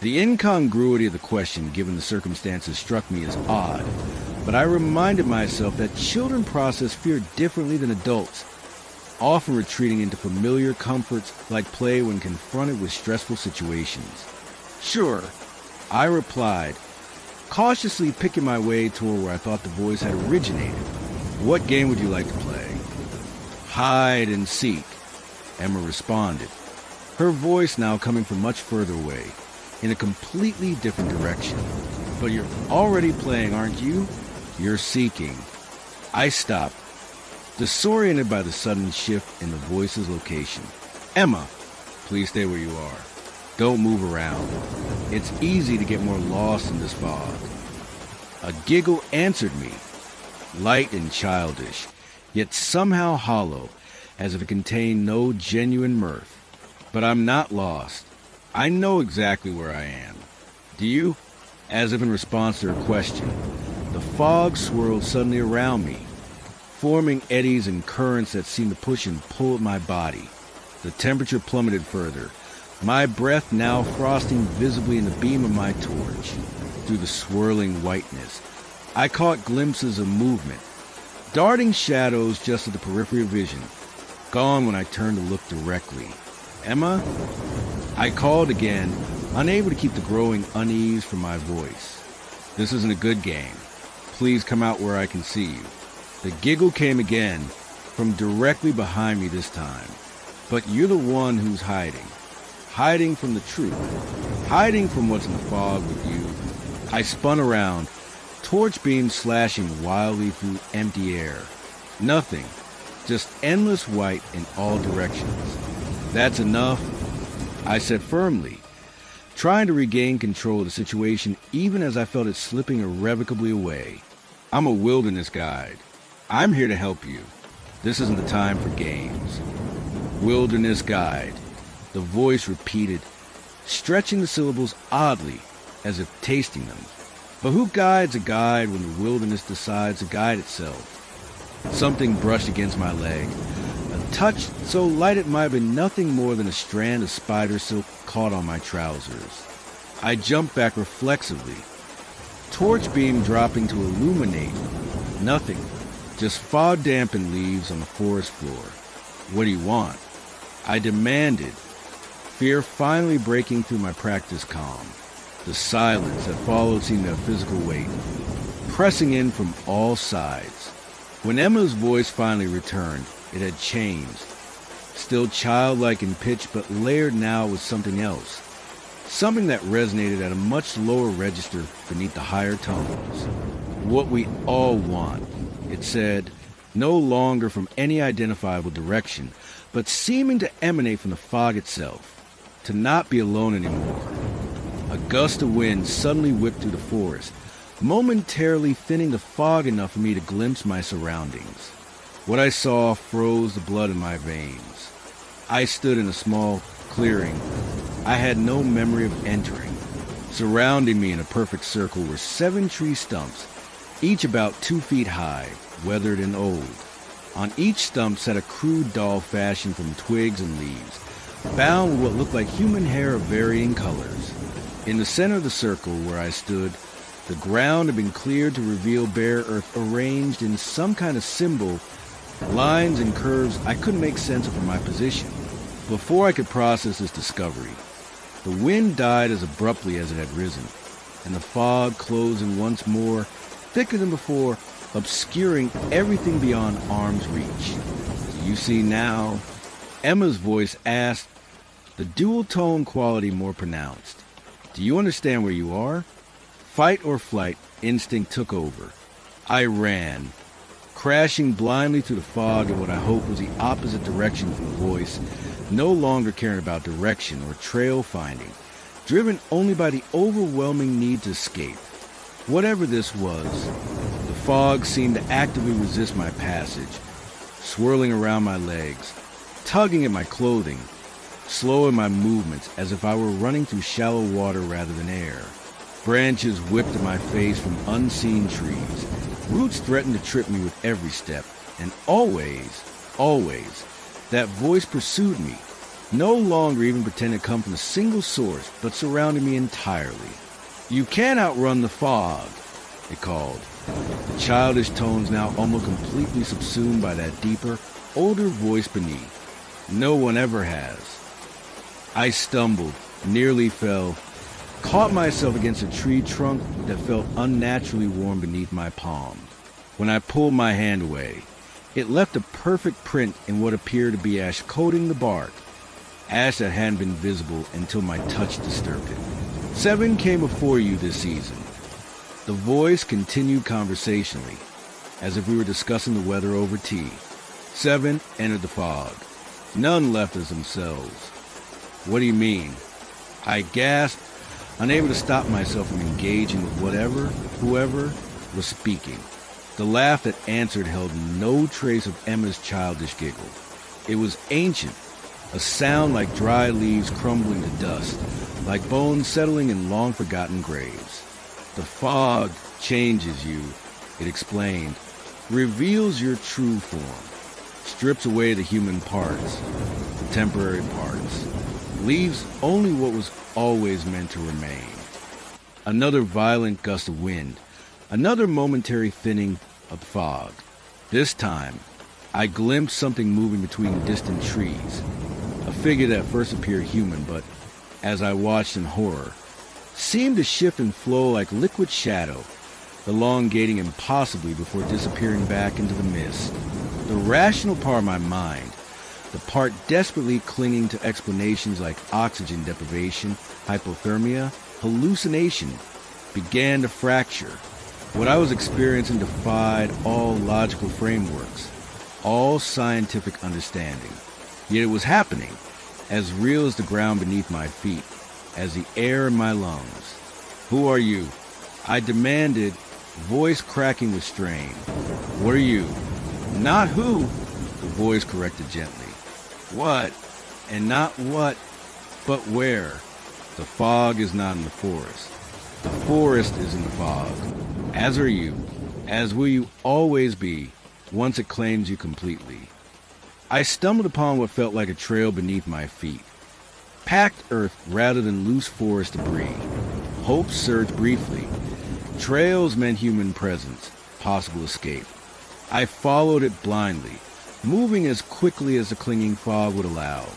The incongruity of the question, given the circumstances, struck me as odd, but I reminded myself that children process fear differently than adults, often retreating into familiar comforts like play when confronted with stressful situations. Sure, I replied, cautiously picking my way toward where I thought the voice had originated. What game would you like to play? Hide and seek, Emma responded, her voice now coming from much further away, in a completely different direction. But you're already playing, aren't you? You're seeking. I stopped, disoriented by the sudden shift in the voice's location. Emma, please stay where you are. Don't move around. It's easy to get more lost in this fog. A giggle answered me, light and childish, yet somehow hollow, as if it contained no genuine mirth. But I'm not lost. I know exactly where I am. Do you? As if in response to her question, the fog swirled suddenly around me, forming eddies and currents that seemed to push and pull at my body. The temperature plummeted further, my breath now frosting visibly in the beam of my torch. Through the swirling whiteness, I caught glimpses of movement, darting shadows just at the periphery of vision, gone when I turned to look directly. Emma? I called again, unable to keep the growing unease from my voice. This isn't a good game. Please come out where I can see you. The giggle came again, from directly behind me this time. But you're the one who's hiding. Hiding from the truth. Hiding from what's in the fog with you. I spun around, torch beams slashing wildly through empty air. Nothing. Just endless white in all directions. That's enough, I said firmly, trying to regain control of the situation even as I felt it slipping irrevocably away. I'm a wilderness guide. I'm here to help you. This isn't the time for games. Wilderness guide, the voice repeated, stretching the syllables oddly, as if tasting them. But who guides a guide when the wilderness decides to guide itself? Something brushed against my leg. A touch so light it might have been nothing more than a strand of spider silk caught on my trousers. I jumped back reflexively, torch beam dropping to illuminate. Nothing, just fog-dampened leaves on the forest floor. What do you want? I demanded, fear finally breaking through my practiced calm. The silence that followed seemed to have physical weight, pressing in from all sides. When Emma's voice finally returned, it had changed. Still childlike in pitch, but layered now with something else. Something that resonated at a much lower register beneath the higher tones. What we all want, it said, no longer from any identifiable direction, but seeming to emanate from the fog itself. To not be alone anymore. A gust of wind suddenly whipped through the forest, momentarily thinning the fog enough for me to glimpse my surroundings. What I saw froze the blood in my veins. I stood in a small clearing I had no memory of entering. Surrounding me in a perfect circle were 7 tree stumps, each about 2 feet high, weathered and old. On each stump sat a crude doll fashioned from twigs and leaves, bound with what looked like human hair of varying colors. In the center of the circle where I stood, the ground had been cleared to reveal bare earth arranged in some kind of symbol, lines and curves I couldn't make sense of from my position. Before I could process this discovery, the wind died as abruptly as it had risen, and the fog closed in once more, thicker than before, obscuring everything beyond arm's reach. Do you see now? Emma's voice asked, the dual-tone quality more pronounced. Do you understand where you are? Fight or flight instinct took over. I ran, crashing blindly through the fog in what I hoped was the opposite direction from the voice, no longer caring about direction or trail finding, driven only by the overwhelming need to escape. Whatever this was, the fog seemed to actively resist my passage, swirling around my legs, tugging at my clothing, slowing my movements as if I were running through shallow water rather than air. Branches whipped at my face from unseen trees. Roots threatened to trip me with every step. And always, that voice pursued me, no longer even pretending to come from a single source, but surrounding me entirely. You can't outrun the fog, it called. The childish tones now almost completely subsumed by that deeper, older voice beneath. No one ever has. I stumbled, nearly fell, caught myself against a tree trunk that felt unnaturally warm beneath my palm. When I pulled my hand away, it left a perfect print in what appeared to be ash coating the bark, ash that hadn't been visible until my touch disturbed it. 7 came before you this season. The voice continued conversationally, as if we were discussing the weather over tea. 7 entered the fog. None left as themselves. What do you mean? I gasped, unable to stop myself from engaging with whoever was speaking. The laugh that answered held no trace of Emma's childish giggle. It was ancient, a sound like dry leaves crumbling to dust, like bones settling in long-forgotten graves. The fog changes you, it explained, reveals your true form, strips away the human parts, the temporary parts, leaves only what was always meant to remain. Another violent gust of wind, another momentary thinning of fog. This time, I glimpsed something moving between distant trees, a figure that first appeared human, but as I watched in horror, seemed to shift and flow like liquid shadow, elongating impossibly before disappearing back into the mist. The rational part of my mind, the part desperately clinging to explanations like oxygen deprivation, hypothermia, hallucination, began to fracture. What I was experiencing defied all logical frameworks, all scientific understanding. Yet it was happening, as real as the ground beneath my feet, as the air in my lungs. Who are you? I demanded, voice cracking with strain. What are you? Not who, the voice corrected gently. What? And not what, but where? The fog is not in the forest. The forest is in the fog. As are you, as will you always be, once it claims you completely. I stumbled upon what felt like a trail beneath my feet. Packed earth rather than loose forest debris. Hope surged briefly. Trails meant human presence, possible escape. I followed it blindly, moving as quickly as the clinging fog would allow.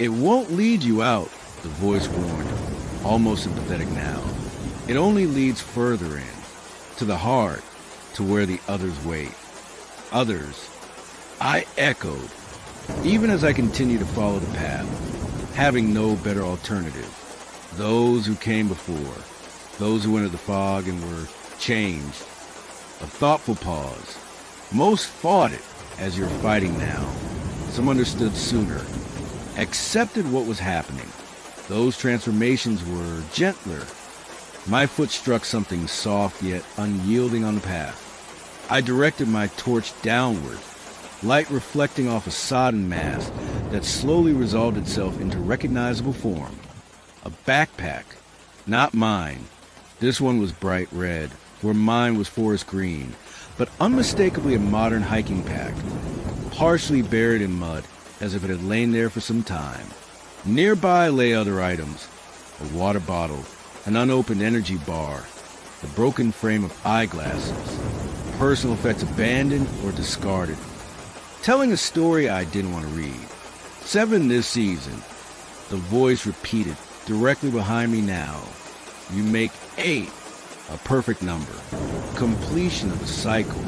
It won't lead you out, the voice warned, almost sympathetic now. It only leads further in, to the heart, to where the others wait. Others, I echoed, even as I continued to follow the path, having no better alternative. Those who came before, those who entered the fog and were changed. A thoughtful pause. Most fought it as you're fighting now. Some understood sooner, accepted what was happening. Those transformations were gentler. My foot struck something soft yet unyielding on the path. I directed my torch downward, light reflecting off a sodden mass that slowly resolved itself into recognizable form. A backpack, not mine. This one was bright red, where mine was forest green, but unmistakably a modern hiking pack, partially buried in mud as if it had lain there for some time. Nearby lay other items, a water bottle, an unopened energy bar, the broken frame of eyeglasses, personal effects abandoned or discarded, telling a story I didn't want to read. 7 this season, the voice repeated directly behind me now. You make 8, a perfect number, completion of a cycle.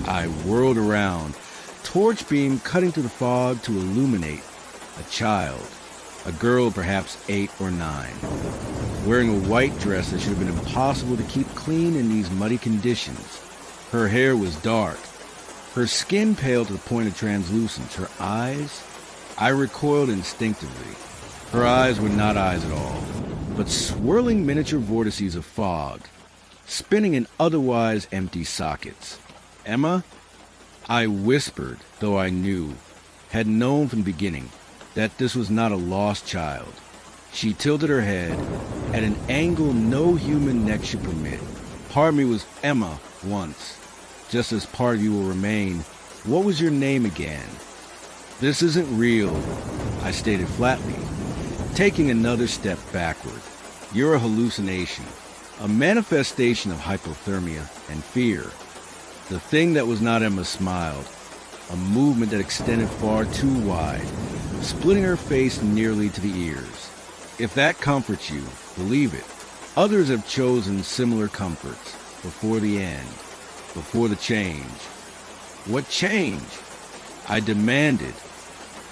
I whirled around, torch beam cutting through the fog to illuminate a child, a girl perhaps 8 or 9, wearing a white dress that should have been impossible to keep clean in these muddy conditions. Her hair was dark, her skin pale to the point of translucence. Her eyes, I recoiled instinctively. Her eyes were not eyes at all, but swirling miniature vortices of fog, spinning in otherwise empty sockets. Emma? I whispered, though I knew, had known from the beginning, that this was not a lost child. She tilted her head at an angle no human neck should permit. Part of me was Emma once, just as part of you will remain. What was your name again? This isn't real, I stated flatly, taking another step backward. You're a hallucination, a manifestation of hypothermia and fear. The thing that was not Emma smiled, a movement that extended far too wide, splitting her face nearly to the ears. If that comforts you, believe it. Others have chosen similar comforts before the end, before the change. What change? I demanded,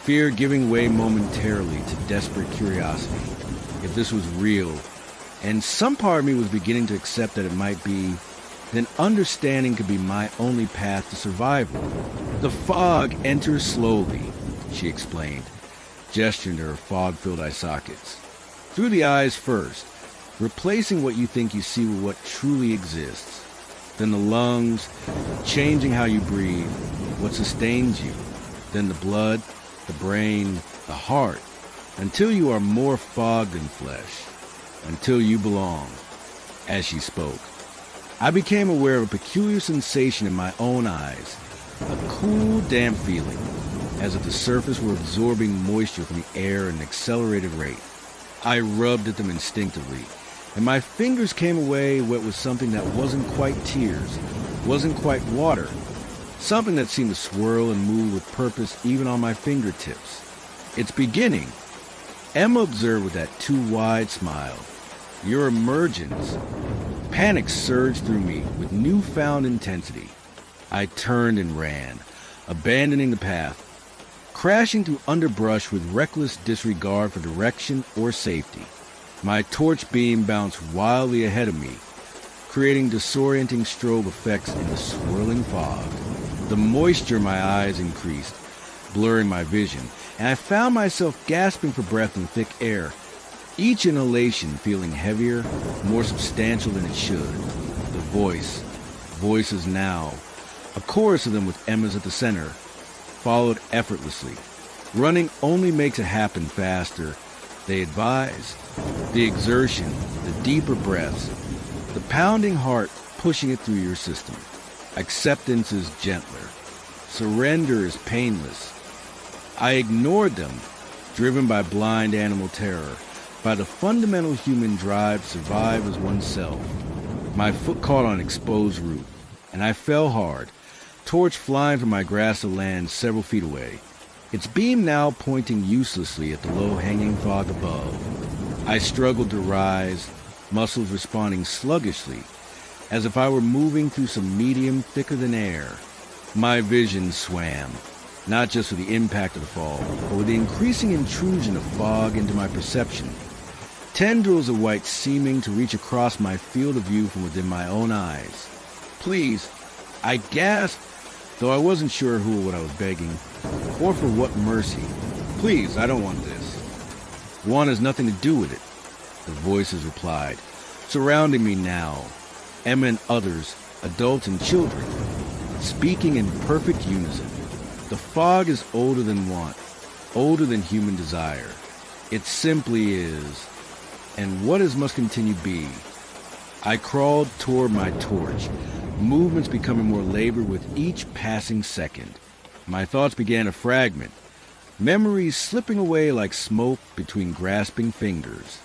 fear giving way momentarily to desperate curiosity. If this was real, and some part of me was beginning to accept that it might be, then understanding could be my only path to survival. The fog enters slowly, she explained, gesturing to her fog-filled eye sockets. Through the eyes first, replacing what you think you see with what truly exists. Then the lungs, changing how you breathe, what sustains you. Then the blood, the brain, the heart, until you are more fog than flesh, until you belong. As she spoke, I became aware of a peculiar sensation in my own eyes, a cool, damp feeling, as if the surface were absorbing moisture from the air at an accelerated rate. I rubbed at them instinctively, and my fingers came away wet with something that wasn't quite tears, wasn't quite water, something that seemed to swirl and move with purpose even on my fingertips. It's beginning. Emma observed with that too wide smile. Your emergence. Panic surged through me with newfound intensity. I turned and ran, abandoning the path, crashing through underbrush with reckless disregard for direction or safety. My torch beam bounced wildly ahead of me, creating disorienting strobe effects in the swirling fog. The moisture in my eyes increased, blurring my vision, and I found myself gasping for breath in thick air, each inhalation feeling heavier, more substantial than it should. The voices now, a chorus of them with Emma's at the center, followed effortlessly. Running only makes it happen faster, they advised. The exertion, the deeper breaths, the pounding heart pushing it through your system. Acceptance is gentler. Surrender is painless. I ignored them, driven by blind animal terror, by the fundamental human drive to survive as oneself. My foot caught on exposed root, and I fell hard, torch flying from my grasp of land several feet away. its beam now pointing uselessly at the low-hanging fog above. I struggled to rise, muscles responding sluggishly, as if I were moving through some medium thicker than air. My vision swam, not just with the impact of the fall, but with the increasing intrusion of fog into my perception. Tendrils of white seeming to reach across my field of view from within my own eyes. Please, I gasped, though I wasn't sure who or what I was begging, or for what mercy. Please, I don't want this. One has nothing to do with it, the voices replied, surrounding me now, Emma and others, adults and children, speaking in perfect unison. The fog is older than want, older than human desire. It simply is, and what is must continue be. I crawled toward my torch, movements becoming more labored with each passing second. My thoughts began to fragment, memories slipping away like smoke between grasping fingers.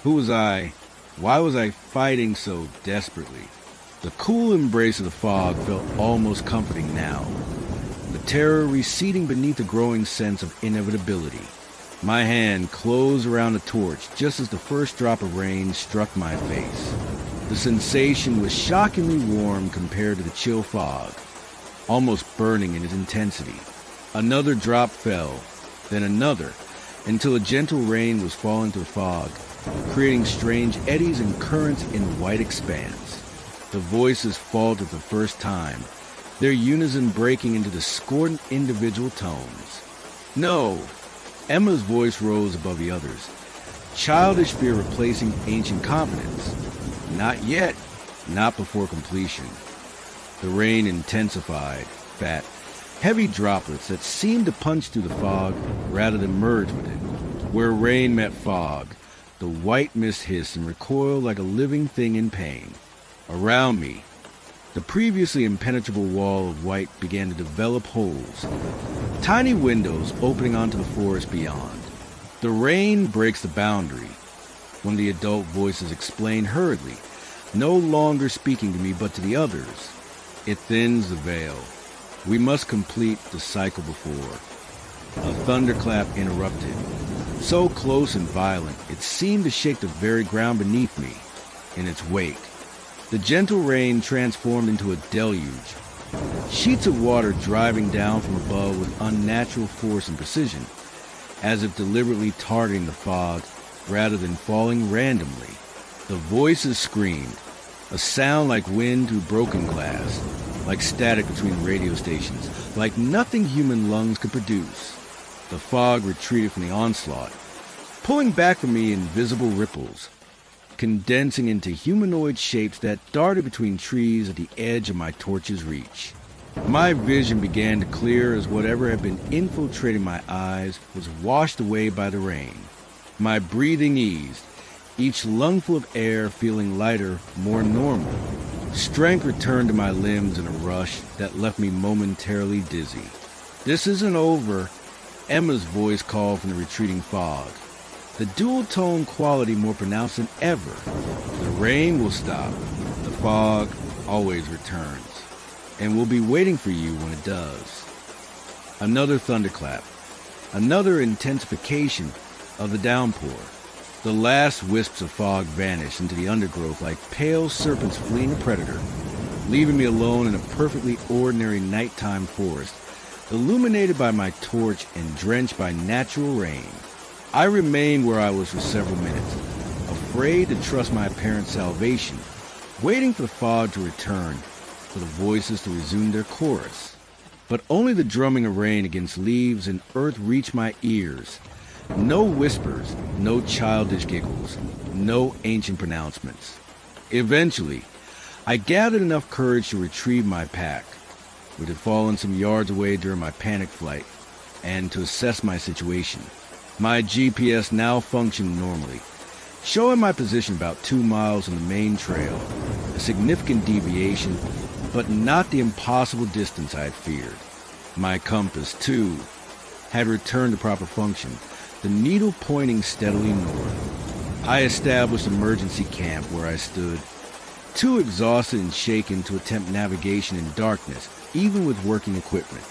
Who was I? Why was I fighting so desperately? The cool embrace of the fog felt almost comforting now, the terror receding beneath a growing sense of inevitability. My hand closed around the torch just as the first drop of rain struck my face. The sensation was shockingly warm compared to the chill fog, almost burning in its intensity. Another drop fell, then another, until a gentle rain was falling through the fog, creating strange eddies and currents in the white expanse. The voices faltered the first time, their unison breaking into discordant individual tones. No! Emma's voice rose above the others, childish fear replacing ancient confidence. Not yet, not before completion. The rain intensified, fat, heavy droplets that seemed to punch through the fog rather than merge with it. Where rain met fog, the white mist hissed and recoiled like a living thing in pain. Around me, the previously impenetrable wall of white began to develop holes, tiny windows opening onto the forest beyond. The rain breaks the boundary, one of the adult voices explained hurriedly, no longer speaking to me but to the others. It thins the veil. We must complete the cycle before. A thunderclap interrupted, so close and violent it seemed to shake the very ground beneath me in its wake. The gentle rain transformed into a deluge, sheets of water driving down from above with unnatural force and precision, as if deliberately targeting the fog rather than falling randomly. The voices screamed, a sound like wind through broken glass, like static between radio stations, like nothing human lungs could produce. The fog retreated from the onslaught, pulling back from me invisible ripples, condensing into humanoid shapes that darted between trees at the edge of my torch's reach. My vision began to clear as whatever had been infiltrating my eyes was washed away by the rain. My breathing eased, each lungful of air feeling lighter, more normal. Strength returned to my limbs in a rush that left me momentarily dizzy. This isn't over, Emma's voice called from the retreating fog, the dual-tone quality more pronounced than ever. The rain will stop. The fog always returns, and will be waiting for you when it does. Another thunderclap, another intensification of the downpour. The last wisps of fog vanished into the undergrowth like pale serpents fleeing a predator, leaving me alone in a perfectly ordinary nighttime forest, illuminated by my torch and drenched by natural rain. I remained where I was for several minutes, afraid to trust my apparent salvation, waiting for the fog to return, for the voices to resume their chorus. But only the drumming of rain against leaves and earth reached my ears. No whispers, no childish giggles, no ancient pronouncements. Eventually, I gathered enough courage to retrieve my pack, which had fallen some yards away during my panic flight, and to assess my situation. My GPS now functioned normally, showing my position about 2 miles on the main trail, a significant deviation, but not the impossible distance I had feared. My compass, too, had returned to proper function, the needle pointing steadily north. I established emergency camp where I stood, too exhausted and shaken to attempt navigation in darkness, even with working equipment.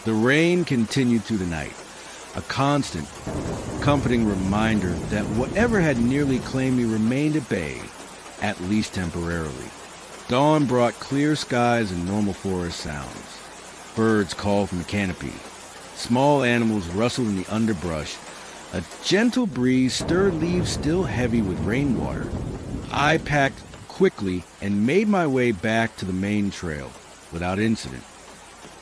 The rain continued through the night, a constant, comforting reminder that whatever had nearly claimed me remained at bay, at least temporarily. Dawn brought clear skies and normal forest sounds. Birds called from the canopy. Small animals rustled in the underbrush. A gentle breeze stirred leaves still heavy with rainwater. I packed quickly and made my way back to the main trail without incident.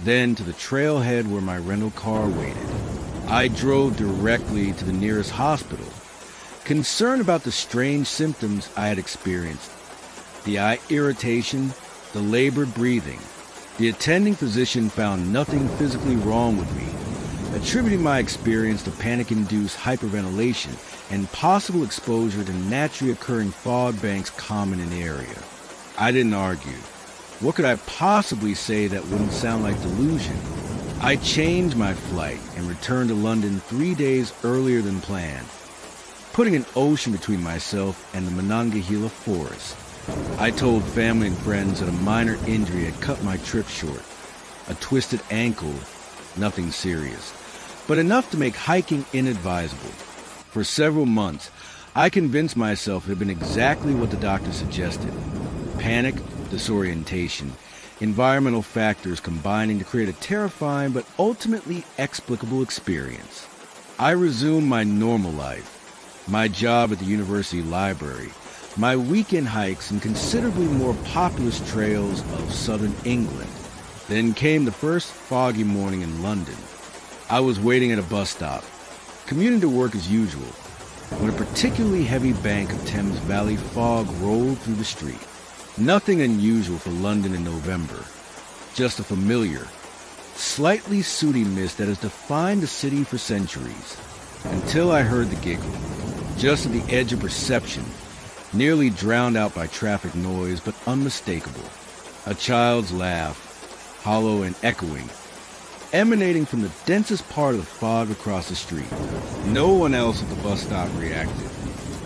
Then to the trailhead where my rental car waited. I drove directly to the nearest hospital, concerned about the strange symptoms I had experienced. The eye irritation, the labored breathing. The attending physician found nothing physically wrong with me, attributing my experience to panic-induced hyperventilation and possible exposure to naturally occurring fog banks common in the area. I didn't argue. What could I possibly say that wouldn't sound like delusion? I changed my flight and returned to London 3 days earlier than planned, putting an ocean between myself and the Monongahela forest. I told family and friends that a minor injury had cut my trip short. A twisted ankle, nothing serious, but enough to make hiking inadvisable. For several months, I convinced myself it had been exactly what the doctor suggested. Panic, disorientation, environmental factors combining to create a terrifying but ultimately explicable experience. I resumed my normal life, my job at the university library, my weekend hikes in considerably more populous trails of southern England. Then came the first foggy morning in London. I was waiting at a bus stop, commuting to work as usual, when a particularly heavy bank of Thames Valley fog rolled through the street. Nothing unusual for London in November, just a familiar, slightly sooty mist that has defined the city for centuries, until I heard the giggle, just at the edge of perception, nearly drowned out by traffic noise, but unmistakable. A child's laugh, hollow and echoing, emanating from the densest part of the fog across the street. No one else at the bus stop reacted.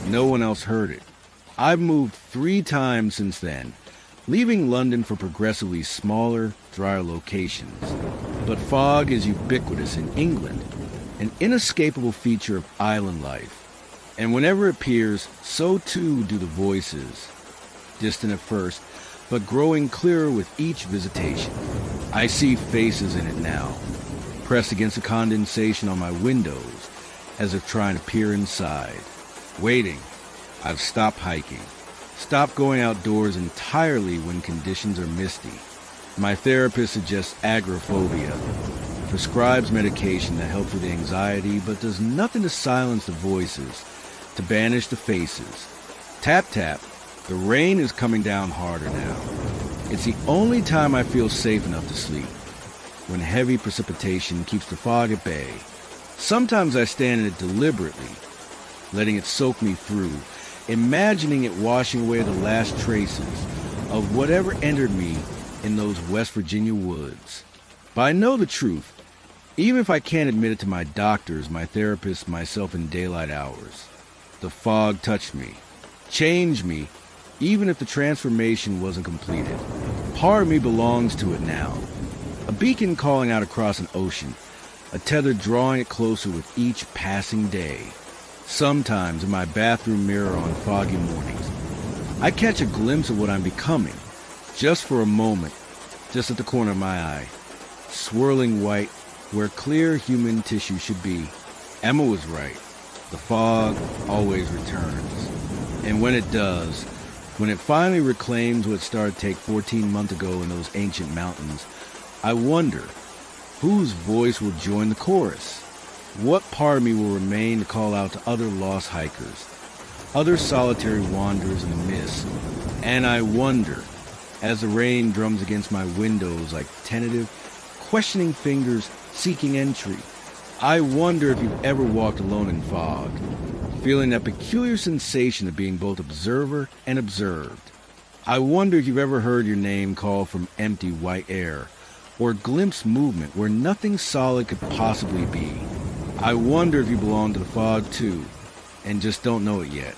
No one else heard it. I've moved 3 times since then, leaving London for progressively smaller, drier locations. But fog is ubiquitous in England, an inescapable feature of island life. And whenever it appears, so too do the voices. Distant at first, but growing clearer with each visitation. I see faces in it now, pressed against the condensation on my windows, as if trying to peer inside. Waiting. I've stopped hiking, stopped going outdoors entirely when conditions are misty. My therapist suggests agoraphobia, prescribes medication that helps with anxiety, but does nothing to silence the voices, to banish the faces. Tap, tap, the rain is coming down harder now. It's the only time I feel safe enough to sleep, when heavy precipitation keeps the fog at bay. Sometimes I stand in it deliberately, letting it soak me through, imagining it washing away the last traces of whatever entered me in those West Virginia woods. But I know the truth, even if I can't admit it to my doctors, my therapists, myself in daylight hours. The fog touched me, changed me, even if the transformation wasn't completed. Part of me belongs to it now. A beacon calling out across an ocean, a tether drawing it closer with each passing day. Sometimes in my bathroom mirror on foggy mornings, I catch a glimpse of what I'm becoming, just for a moment, just at the corner of my eye, swirling white where clear human tissue should be. Emma was right. The fog always returns. And when it does, when it finally reclaims what started to take 14 months ago in those ancient mountains, I wonder, whose voice will join the chorus? What part of me will remain to call out to other lost hikers, other solitary wanderers in the mist? And I wonder, as the rain drums against my windows like tentative, questioning fingers seeking entry, I wonder if you've ever walked alone in fog, feeling that peculiar sensation of being both observer and observed. I wonder if you've ever heard your name called from empty white air, or glimpsed movement where nothing solid could possibly be. I wonder if you belong to the fog too, and just don't know it yet.